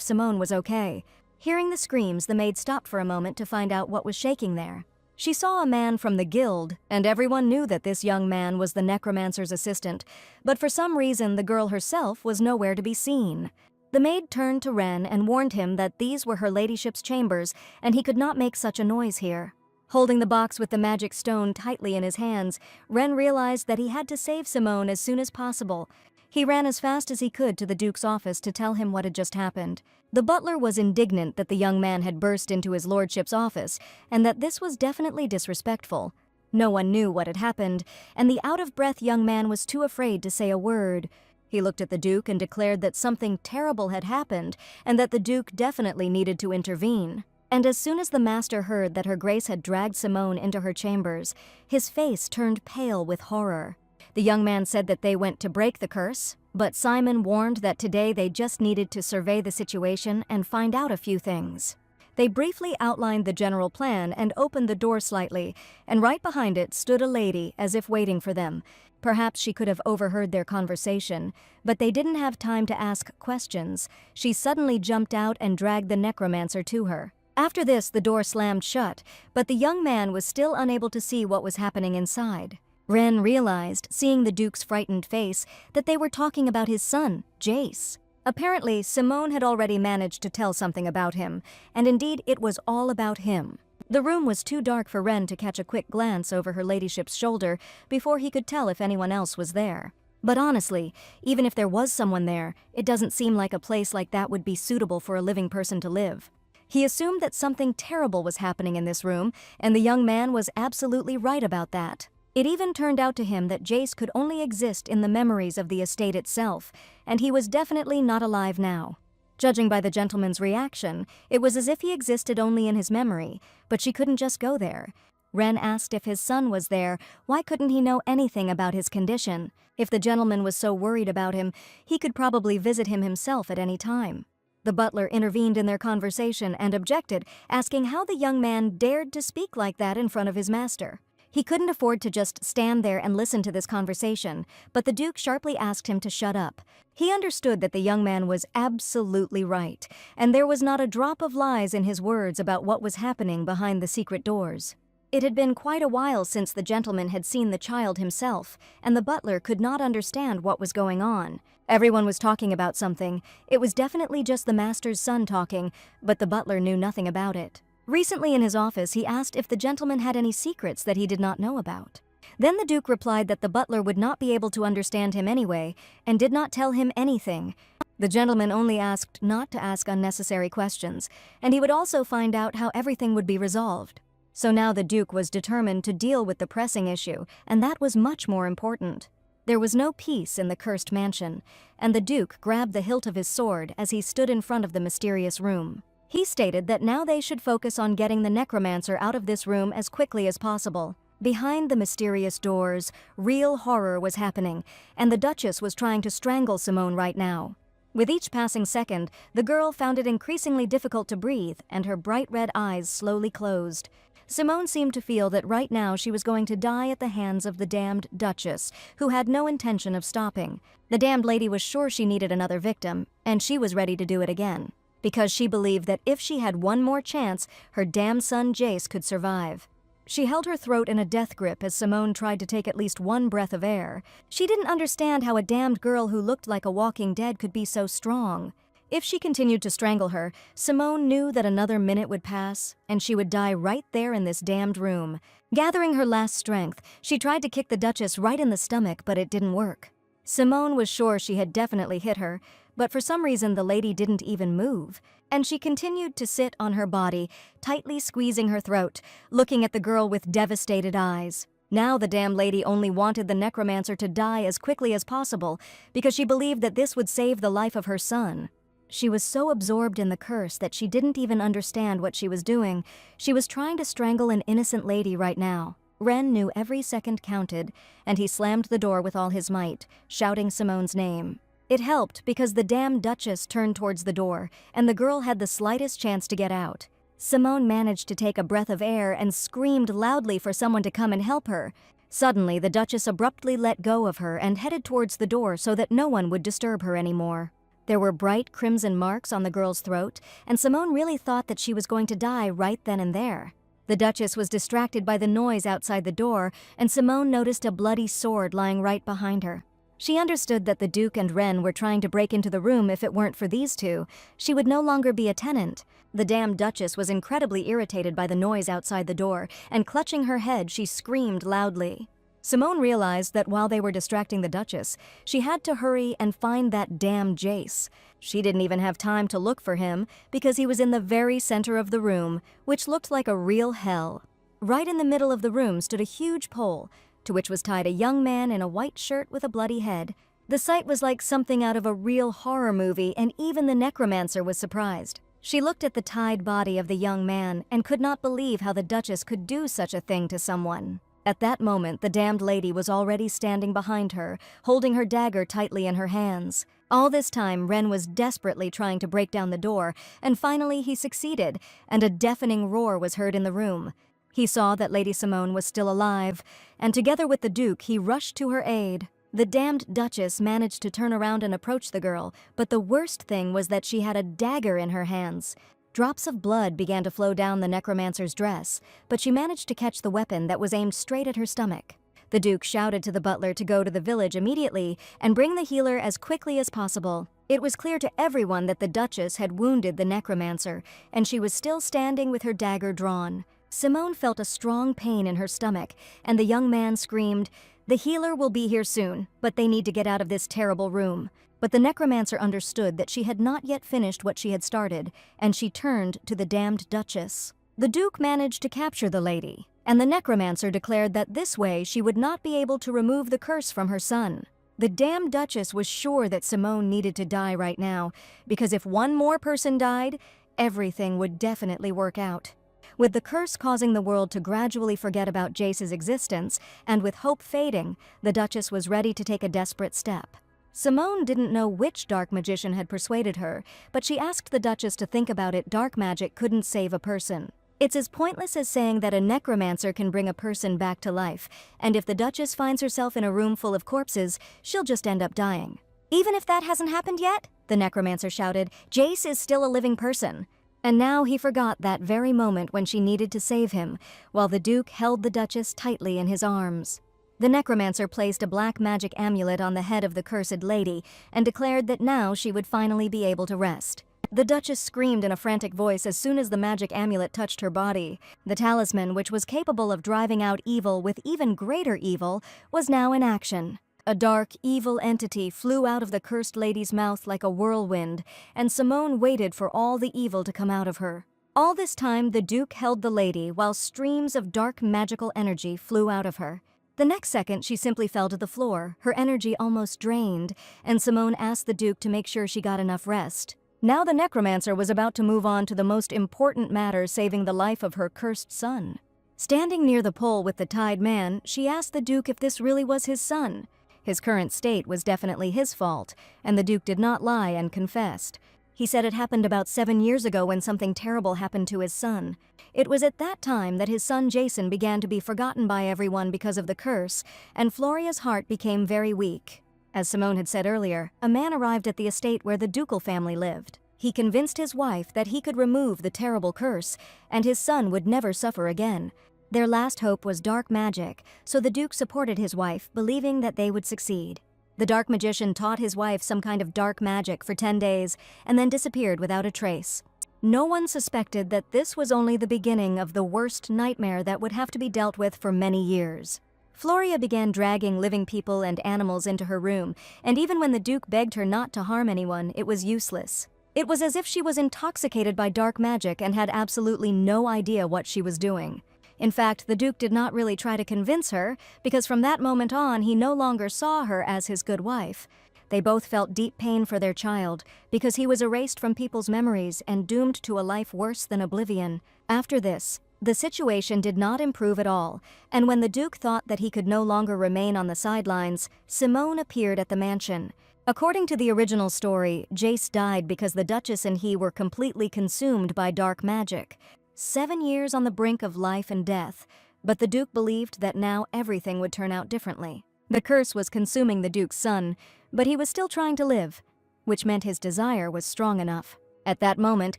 Simone was okay. Hearing the screams, the maid stopped for a moment to find out what was shaking there. She saw a man from the guild, and everyone knew that this young man was the necromancer's assistant, but for some reason the girl herself was nowhere to be seen. The maid turned to Ren and warned him that these were her ladyship's chambers, and he could not make such a noise here. Holding the box with the magic stone tightly in his hands, Ren realized that he had to save Simone as soon as possible. He ran as fast as he could to the Duke's office to tell him what had just happened. The butler was indignant that the young man had burst into his lordship's office, and that this was definitely disrespectful. No one knew what had happened, and the out-of-breath young man was too afraid to say a word. He looked at the Duke and declared that something terrible had happened, and that the Duke definitely needed to intervene. And as soon as the master heard that Her Grace had dragged Simone into her chambers, his face turned pale with horror. The young man said that they went to break the curse, but Simon warned that today they just needed to survey the situation and find out a few things. They briefly outlined the general plan and opened the door slightly, and right behind it stood a lady as if waiting for them. Perhaps she could have overheard their conversation, but they didn't have time to ask questions. She suddenly jumped out and dragged the necromancer to her. After this, the door slammed shut, but the young man was still unable to see what was happening inside. Ren realized, seeing the Duke's frightened face, that they were talking about his son, Jace. Apparently, Simone had already managed to tell something about him, and indeed it was all about him. The room was too dark for Ren to catch a quick glance over her ladyship's shoulder before he could tell if anyone else was there. But honestly, even if there was someone there, it doesn't seem like a place like that would be suitable for a living person to live. He assumed that something terrible was happening in this room, and the young man was absolutely right about that. It even turned out to him that Jace could only exist in the memories of the estate itself, and he was definitely not alive now. Judging by the gentleman's reaction, it was as if he existed only in his memory, but she couldn't just go there. Ren asked if his son was there. Why couldn't he know anything about his condition? If the gentleman was so worried about him, he could probably visit him himself at any time. The butler intervened in their conversation and objected, asking how the young man dared to speak like that in front of his master. He couldn't afford to just stand there and listen to this conversation, but the Duke sharply asked him to shut up. He understood that the young man was absolutely right, and there was not a drop of lies in his words about what was happening behind the secret doors. It had been quite a while since the gentleman had seen the child himself, and the butler could not understand what was going on. Everyone was talking about something. It was definitely just the master's son talking, but the butler knew nothing about it. Recently in his office, he asked if the gentleman had any secrets that he did not know about. Then the Duke replied that the butler would not be able to understand him anyway, and did not tell him anything. The gentleman only asked not to ask unnecessary questions, and he would also find out how everything would be resolved. So now the Duke was determined to deal with the pressing issue, and that was much more important. There was no peace in the cursed mansion, and the Duke grabbed the hilt of his sword as he stood in front of the mysterious room. He stated that now they should focus on getting the necromancer out of this room as quickly as possible. Behind the mysterious doors, real horror was happening, and the Duchess was trying to strangle Simone right now. With each passing second, the girl found it increasingly difficult to breathe, and her bright red eyes slowly closed. Simone seemed to feel that right now she was going to die at the hands of the damned Duchess, who had no intention of stopping. The damned lady was sure she needed another victim, and she was ready to do it again, because she believed that if she had one more chance, her damned son Jace could survive. She held her throat in a death grip as Simone tried to take at least one breath of air. She didn't understand how a damned girl who looked like a walking dead could be so strong. If she continued to strangle her, Simone knew that another minute would pass, and she would die right there in this damned room. Gathering her last strength, she tried to kick the Duchess right in the stomach, but it didn't work. Simone was sure she had definitely hit her, but for some reason the lady didn't even move, and she continued to sit on her body, tightly squeezing her throat, looking at the girl with devastated eyes. Now the damned lady only wanted the necromancer to die as quickly as possible, because she believed that this would save the life of her son. She was so absorbed in the curse that she didn't even understand what she was doing. She was trying to strangle an innocent lady right now. Ren knew every second counted, and he slammed the door with all his might, shouting Simone's name. It helped because the damned Duchess turned towards the door, and the girl had the slightest chance to get out. Simone managed to take a breath of air and screamed loudly for someone to come and help her. Suddenly, the Duchess abruptly let go of her and headed towards the door so that no one would disturb her anymore. There were bright crimson marks on the girl's throat, and Simone really thought that she was going to die right then and there. The Duchess was distracted by the noise outside the door, and Simone noticed a bloody sword lying right behind her. She understood that the Duke and Ren were trying to break into the room. If it weren't for these two, she would no longer be a tenant. The damn Duchess was incredibly irritated by the noise outside the door, and clutching her head, she screamed loudly. Simone realized that while they were distracting the Duchess, she had to hurry and find that damn Jace. She didn't even have time to look for him because he was in the very center of the room, which looked like a real hell. Right in the middle of the room stood a huge pole, to which was tied a young man in a white shirt with a bloody head. The sight was like something out of a real horror movie, and even the necromancer was surprised. She looked at the tied body of the young man and could not believe how the Duchess could do such a thing to someone. At that moment, the damned lady was already standing behind her, holding her dagger tightly in her hands. All this time, Ren was desperately trying to break down the door, and finally he succeeded, and a deafening roar was heard in the room. He saw that Lady Simone was still alive, and together with the Duke, he rushed to her aid. The damned Duchess managed to turn around and approach the girl, but the worst thing was that she had a dagger in her hands. Drops of blood began to flow down the necromancer's dress, but she managed to catch the weapon that was aimed straight at her stomach. The Duke shouted to the butler to go to the village immediately and bring the healer as quickly as possible. It was clear to everyone that the Duchess had wounded the necromancer, and she was still standing with her dagger drawn. Simone felt a strong pain in her stomach, and the young man screamed, "The healer will be here soon, but they need to get out of this terrible room." But the necromancer understood that she had not yet finished what she had started, and she turned to the damned Duchess. The Duke managed to capture the lady, and the necromancer declared that this way she would not be able to remove the curse from her son. The damned Duchess was sure that Simone needed to die right now, because if one more person died, everything would definitely work out. With the curse causing the world to gradually forget about Jace's existence, and with hope fading, the Duchess was ready to take a desperate step. Simone didn't know which dark magician had persuaded her, but she asked the Duchess to think about it. Dark magic couldn't save a person. It's as pointless as saying that a necromancer can bring a person back to life, and if the Duchess finds herself in a room full of corpses, she'll just end up dying. "Even if that hasn't happened yet," the necromancer shouted, "Jace is still a living person." And now he forgot that very moment when she needed to save him, while the Duke held the Duchess tightly in his arms. The necromancer placed a black magic amulet on the head of the cursed lady and declared that now she would finally be able to rest. The Duchess screamed in a frantic voice as soon as the magic amulet touched her body. The talisman, which was capable of driving out evil with even greater evil, was now in action. A dark, evil entity flew out of the cursed lady's mouth like a whirlwind, and Simone waited for all the evil to come out of her. All this time, the Duke held the lady while streams of dark magical energy flew out of her. The next second, she simply fell to the floor, her energy almost drained, and Simone asked the Duke to make sure she got enough rest. Now the necromancer was about to move on to the most important matter, saving the life of her cursed son. Standing near the pole with the tied man, she asked the Duke if this really was his son. His current state was definitely his fault, and the Duke did not lie and confessed. He said it happened about 7 years ago when something terrible happened to his son. It was at that time that his son Jason began to be forgotten by everyone because of the curse, and Floria's heart became very weak. As Simone had said earlier, a man arrived at the estate where the ducal family lived. He convinced his wife that he could remove the terrible curse, and his son would never suffer again. Their last hope was dark magic, so the Duke supported his wife, believing that they would succeed. The dark magician taught his wife some kind of dark magic for 10 days, and then disappeared without a trace. No one suspected that this was only the beginning of the worst nightmare that would have to be dealt with for many years. Floria began dragging living people and animals into her room, and even when the Duke begged her not to harm anyone, it was useless. It was as if she was intoxicated by dark magic and had absolutely no idea what she was doing. In fact, the Duke did not really try to convince her, because from that moment on, he no longer saw her as his good wife. They both felt deep pain for their child, because he was erased from people's memories and doomed to a life worse than oblivion. After this, the situation did not improve at all, and when the Duke thought that he could no longer remain on the sidelines, Simone appeared at the mansion. According to the original story, Jace died because the Duchess and he were completely consumed by dark magic. 7 years on the brink of life and death, but the Duke believed that now everything would turn out differently. The curse was consuming the Duke's son, but he was still trying to live, which meant his desire was strong enough. At that moment,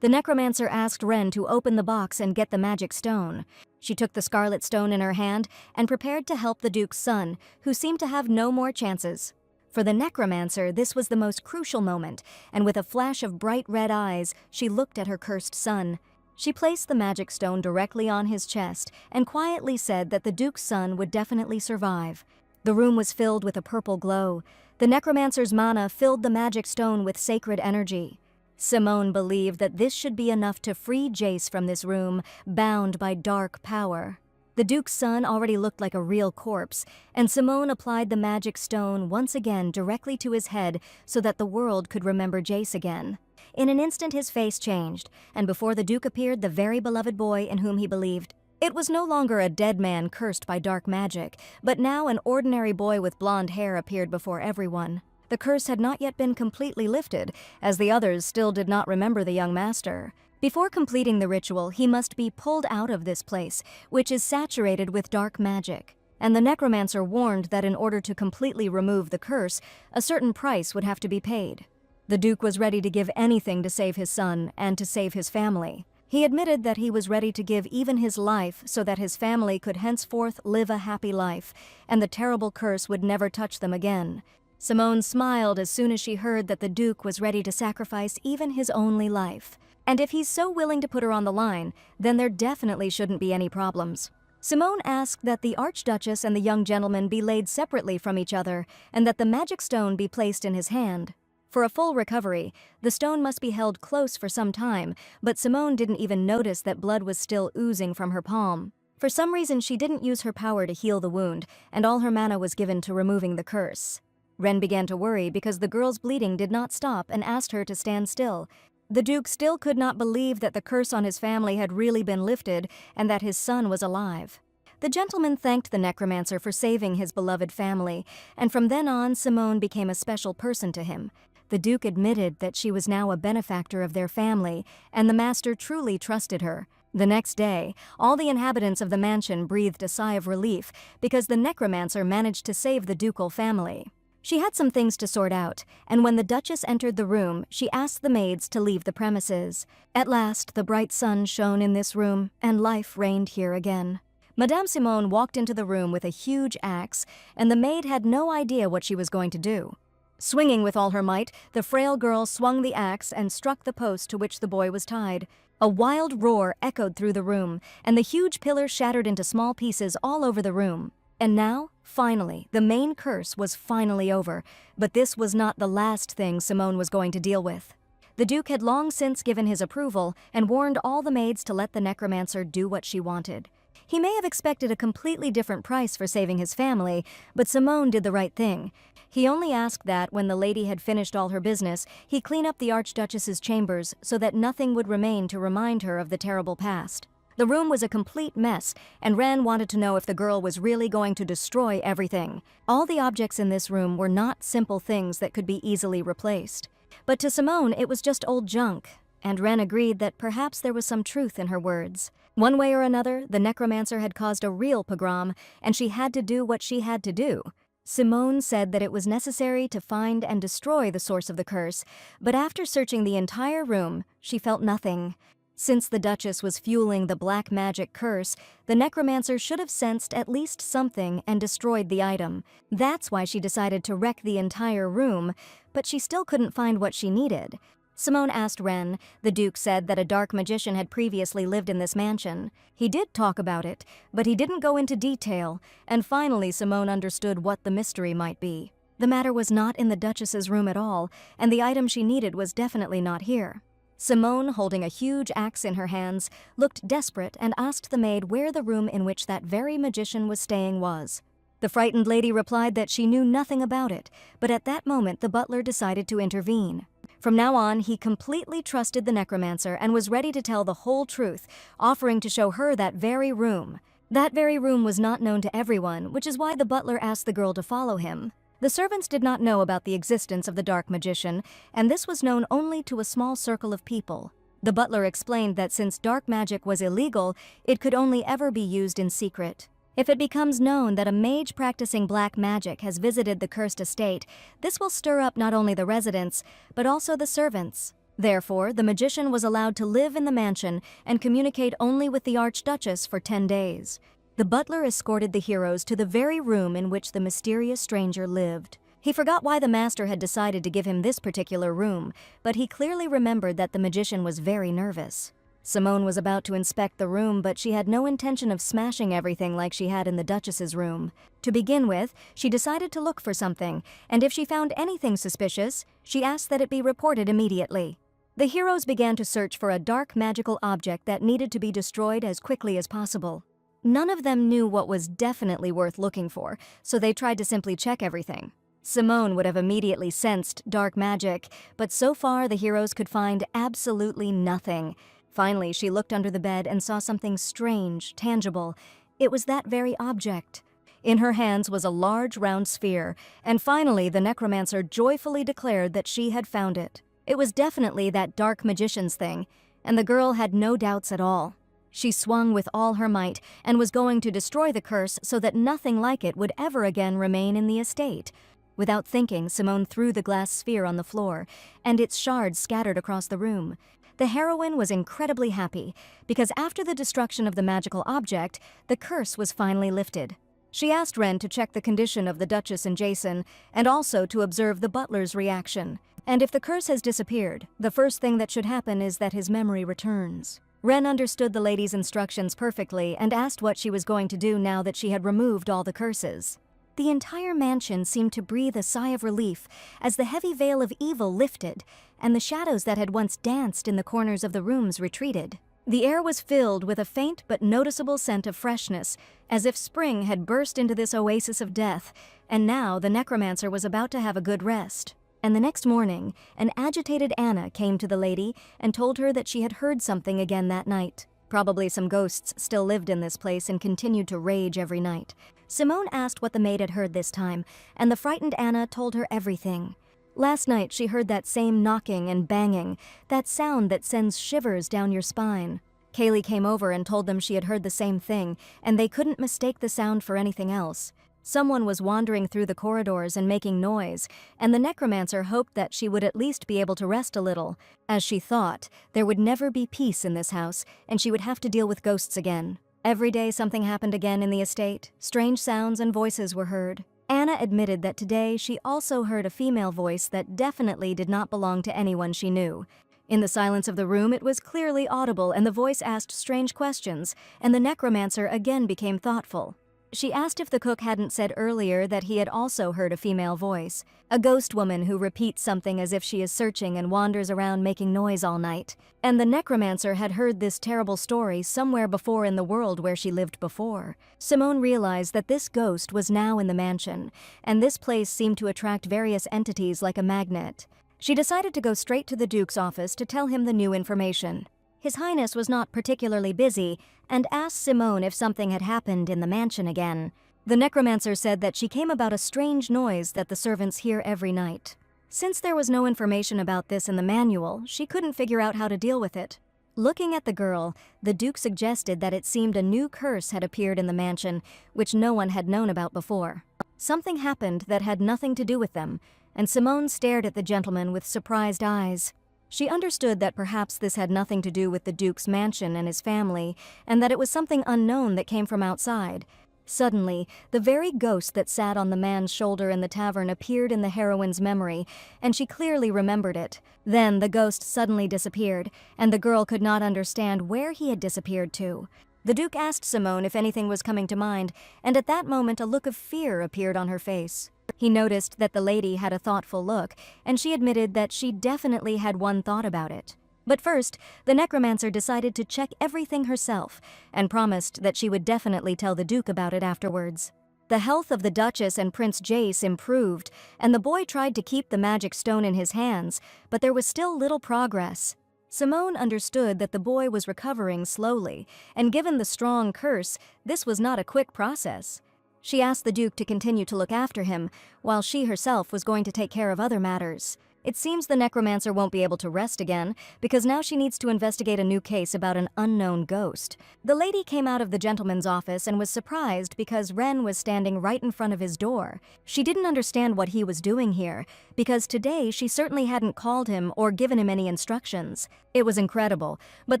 the necromancer asked Ren to open the box and get the magic stone. She took the scarlet stone in her hand and prepared to help the Duke's son, who seemed to have no more chances. For the necromancer, this was the most crucial moment, and with a flash of bright red eyes, she looked at her cursed son. She placed the magic stone directly on his chest and quietly said that the Duke's son would definitely survive. The room was filled with a purple glow. The necromancer's mana filled the magic stone with sacred energy. Simone believed that this should be enough to free Jace from this room, bound by dark power. The Duke's son already looked like a real corpse, and Simone applied the magic stone once again directly to his head so that the world could remember Jace again. In an instant his face changed, and before the Duke appeared the very beloved boy in whom he believed. It was no longer a dead man cursed by dark magic, but now an ordinary boy with blonde hair appeared before everyone. The curse had not yet been completely lifted, as the others still did not remember the young master. Before completing the ritual, he must be pulled out of this place, which is saturated with dark magic. And the necromancer warned that in order to completely remove the curse, a certain price would have to be paid. The Duke was ready to give anything to save his son and to save his family. He admitted that he was ready to give even his life so that his family could henceforth live a happy life, and the terrible curse would never touch them again. Simone smiled as soon as she heard that the Duke was ready to sacrifice even his only life. And if he's so willing to put her on the line, then there definitely shouldn't be any problems. Simone asked that the Archduchess and the young gentleman be laid separately from each other, and that the magic stone be placed in his hand. For a full recovery, the stone must be held close for some time, but Simone didn't even notice that blood was still oozing from her palm. For some reason, she didn't use her power to heal the wound, and all her mana was given to removing the curse. Ren began to worry because the girl's bleeding did not stop and asked her to stand still. The Duke still could not believe that the curse on his family had really been lifted and that his son was alive. The gentleman thanked the necromancer for saving his beloved family, and from then on Simone became a special person to him. The Duke admitted that she was now a benefactor of their family, and the master truly trusted her. The next day, all the inhabitants of the mansion breathed a sigh of relief because the necromancer managed to save the ducal family. She had some things to sort out, and when the Duchess entered the room, she asked the maids to leave the premises. At last, the bright sun shone in this room, and life reigned here again. Madame Simone walked into the room with a huge axe, and the maid had no idea what she was going to do. Swinging with all her might, the frail girl swung the axe and struck the post to which the boy was tied. A wild roar echoed through the room, and the huge pillar shattered into small pieces all over the room. And now, finally, the main curse was finally over, but this was not the last thing Simone was going to deal with. The Duke had long since given his approval and warned all the maids to let the necromancer do what she wanted. He may have expected a completely different price for saving his family, but Simone did the right thing. He only asked that, when the lady had finished all her business, he clean up the Archduchess's chambers so that nothing would remain to remind her of the terrible past. The room was a complete mess, and Ren wanted to know if the girl was really going to destroy everything. All the objects in this room were not simple things that could be easily replaced. But to Simone, it was just old junk, and Ren agreed that perhaps there was some truth in her words. One way or another, the necromancer had caused a real pogrom, and she had to do what she had to do. Simone said that it was necessary to find and destroy the source of the curse, but after searching the entire room, she felt nothing. Since the Duchess was fueling the black magic curse, the necromancer should have sensed at least something and destroyed the item. That's why she decided to wreck the entire room, but she still couldn't find what she needed. Simone asked Ren. The Duke said that a dark magician had previously lived in this mansion. He did talk about it, but he didn't go into detail, and finally Simone understood what the mystery might be. The matter was not in the Duchess's room at all, and the item she needed was definitely not here. Simone, holding a huge axe in her hands, looked desperate and asked the maid where the room in which that very magician was staying was. The frightened lady replied that she knew nothing about it, but at that moment the butler decided to intervene. From now on, he completely trusted the necromancer and was ready to tell the whole truth, offering to show her that very room. That very room was not known to everyone, which is why the butler asked the girl to follow him. The servants did not know about the existence of the dark magician, and this was known only to a small circle of people. The butler explained that since dark magic was illegal, it could only ever be used in secret. If it becomes known that a mage practicing black magic has visited the cursed estate, this will stir up not only the residents, but also the servants. Therefore, the magician was allowed to live in the mansion and communicate only with the Archduchess for 10 days. The butler escorted the heroes to the very room in which the mysterious stranger lived. He forgot why the master had decided to give him this particular room, but he clearly remembered that the magician was very nervous. Simone was about to inspect the room, but she had no intention of smashing everything like she had in the Duchess's room. To begin with, she decided to look for something, and if she found anything suspicious, she asked that it be reported immediately. The heroes began to search for a dark magical object that needed to be destroyed as quickly as possible. None of them knew what was definitely worth looking for, so they tried to simply check everything. Simone would have immediately sensed dark magic, but so far the heroes could find absolutely nothing. Finally, she looked under the bed and saw something strange, tangible. It was that very object. In her hands was a large round sphere, and finally the necromancer joyfully declared that she had found it. It was definitely that dark magician's thing, and the girl had no doubts at all. She swung with all her might and was going to destroy the curse so that nothing like it would ever again remain in the estate. Without thinking, Simone threw the glass sphere on the floor, and its shards scattered across the room. The heroine was incredibly happy, because after the destruction of the magical object, the curse was finally lifted. She asked Ren to check the condition of the Duchess and Jason, and also to observe the butler's reaction. And if the curse has disappeared, the first thing that should happen is that his memory returns. Ren understood the lady's instructions perfectly and asked what she was going to do now that she had removed all the curses. The entire mansion seemed to breathe a sigh of relief as the heavy veil of evil lifted and the shadows that had once danced in the corners of the rooms retreated. The air was filled with a faint but noticeable scent of freshness, as if spring had burst into this oasis of death, and now the necromancer was about to have a good rest. And the next morning, an agitated Anna came to the lady and told her that she had heard something again that night. Probably some ghosts still lived in this place and continued to rage every night. Simone asked what the maid had heard this time, and the frightened Anna told her everything. Last night she heard that same knocking and banging, that sound that sends shivers down your spine. Kaylee came over and told them she had heard the same thing, and they couldn't mistake the sound for anything else. Someone was wandering through the corridors and making noise, and the necromancer hoped that she would at least be able to rest a little. As she thought, there would never be peace in this house, and she would have to deal with ghosts again. Every day something happened again in the estate. Strange sounds and voices were heard. Anna admitted that today she also heard a female voice that definitely did not belong to anyone she knew. In the silence of the room, it was clearly audible, and the voice asked strange questions, and the necromancer again became thoughtful. She asked if the cook hadn't said earlier that he had also heard a female voice, a ghost woman who repeats something as if she is searching and wanders around making noise all night. And the necromancer had heard this terrible story somewhere before in the world where she lived before. Simone realized that this ghost was now in the mansion, and this place seemed to attract various entities like a magnet. She decided to go straight to the Duke's office to tell him the new information. His Highness was not particularly busy, and asked Simone if something had happened in the mansion again. The necromancer said that she came about a strange noise that the servants hear every night. Since there was no information about this in the manual, she couldn't figure out how to deal with it. Looking at the girl, the Duke suggested that it seemed a new curse had appeared in the mansion, which no one had known about before. Something happened that had nothing to do with them, and Simone stared at the gentleman with surprised eyes. She understood that perhaps this had nothing to do with the Duke's mansion and his family, and that it was something unknown that came from outside. Suddenly, the very ghost that sat on the man's shoulder in the tavern appeared in the heroine's memory, and she clearly remembered it. Then the ghost suddenly disappeared, and the girl could not understand where he had disappeared to. The Duke asked Simone if anything was coming to mind, and at that moment a look of fear appeared on her face. He noticed that the lady had a thoughtful look, and she admitted that she definitely had one thought about it. But first, the necromancer decided to check everything herself, and promised that she would definitely tell the Duke about it afterwards. The health of the Duchess and Prince Jace improved, and the boy tried to keep the magic stone in his hands, but there was still little progress. Simone understood that the boy was recovering slowly, and given the strong curse, this was not a quick process. She asked the Duke to continue to look after him, while she herself was going to take care of other matters. It seems the necromancer won't be able to rest again, because now she needs to investigate a new case about an unknown ghost. The lady came out of the gentleman's office and was surprised because Ren was standing right in front of his door. She didn't understand what he was doing here, because today she certainly hadn't called him or given him any instructions. It was incredible, but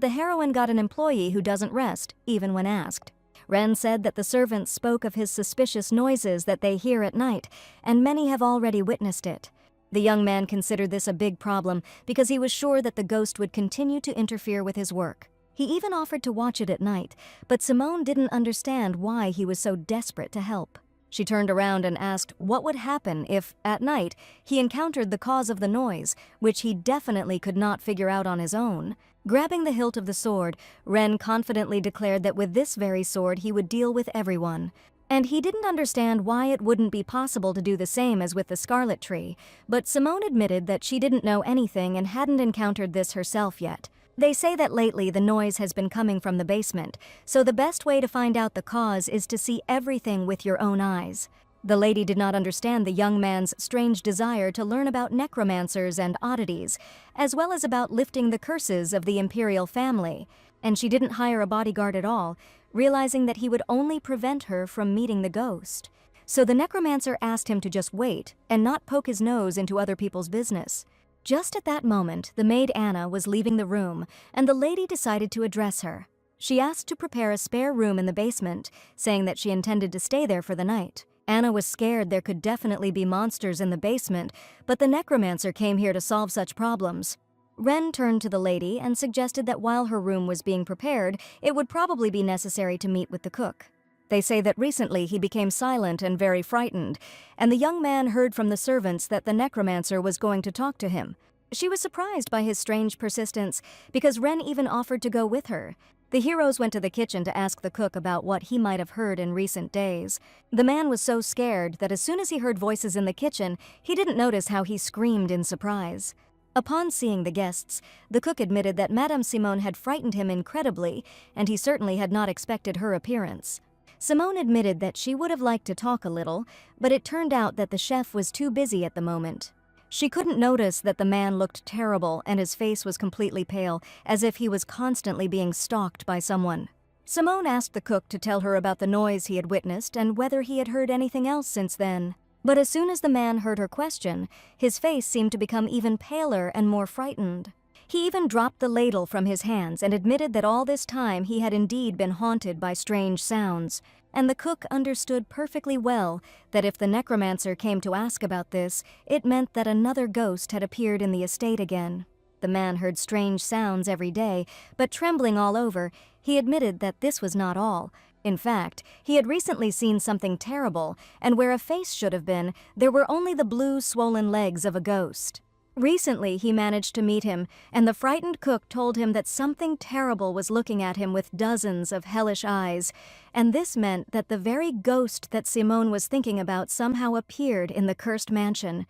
the heroine got an employee who doesn't rest, even when asked. Ren said that the servants spoke of his suspicious noises that they hear at night, and many have already witnessed it. The young man considered this a big problem because he was sure that the ghost would continue to interfere with his work. He even offered to watch it at night, but Simone didn't understand why he was so desperate to help. She turned around and asked what would happen if, at night, he encountered the cause of the noise, which he definitely could not figure out on his own. Grabbing the hilt of the sword, Ren confidently declared that with this very sword he would deal with everyone. And he didn't understand why it wouldn't be possible to do the same as with the scarlet tree, but Simone admitted that she didn't know anything and hadn't encountered this herself yet. They say that lately the noise has been coming from the basement, so the best way to find out the cause is to see everything with your own eyes. The lady did not understand the young man's strange desire to learn about necromancers and oddities, as well as about lifting the curses of the imperial family, and she didn't hire a bodyguard at all, realizing that he would only prevent her from meeting the ghost. So the necromancer asked him to just wait and not poke his nose into other people's business. Just at that moment, the maid Anna was leaving the room, and the lady decided to address her. She asked to prepare a spare room in the basement, saying that she intended to stay there for the night. Anna was scared there could definitely be monsters in the basement, but the necromancer came here to solve such problems. Ren turned to the lady and suggested that while her room was being prepared, it would probably be necessary to meet with the cook. They say that recently he became silent and very frightened, and the young man heard from the servants that the necromancer was going to talk to him. She was surprised by his strange persistence, because Ren even offered to go with her. The heroes went to the kitchen to ask the cook about what he might have heard in recent days. The man was so scared that as soon as he heard voices in the kitchen, he didn't notice how he screamed in surprise. Upon seeing the guests, the cook admitted that Madame Simone had frightened him incredibly, and he certainly had not expected her appearance. Simone admitted that she would have liked to talk a little, but it turned out that the chef was too busy at the moment. She couldn't notice that the man looked terrible and his face was completely pale, as if he was constantly being stalked by someone. Simone asked the cook to tell her about the noise he had witnessed and whether he had heard anything else since then. But as soon as the man heard her question, his face seemed to become even paler and more frightened. He even dropped the ladle from his hands and admitted that all this time he had indeed been haunted by strange sounds. And the cook understood perfectly well that if the necromancer came to ask about this, it meant that another ghost had appeared in the estate again. The man heard strange sounds every day, but trembling all over, he admitted that this was not all. In fact, he had recently seen something terrible, and where a face should have been, there were only the blue, swollen legs of a ghost. Recently, he managed to meet him, and the frightened cook told him that something terrible was looking at him with dozens of hellish eyes, and this meant that the very ghost that Simone was thinking about somehow appeared in the cursed mansion.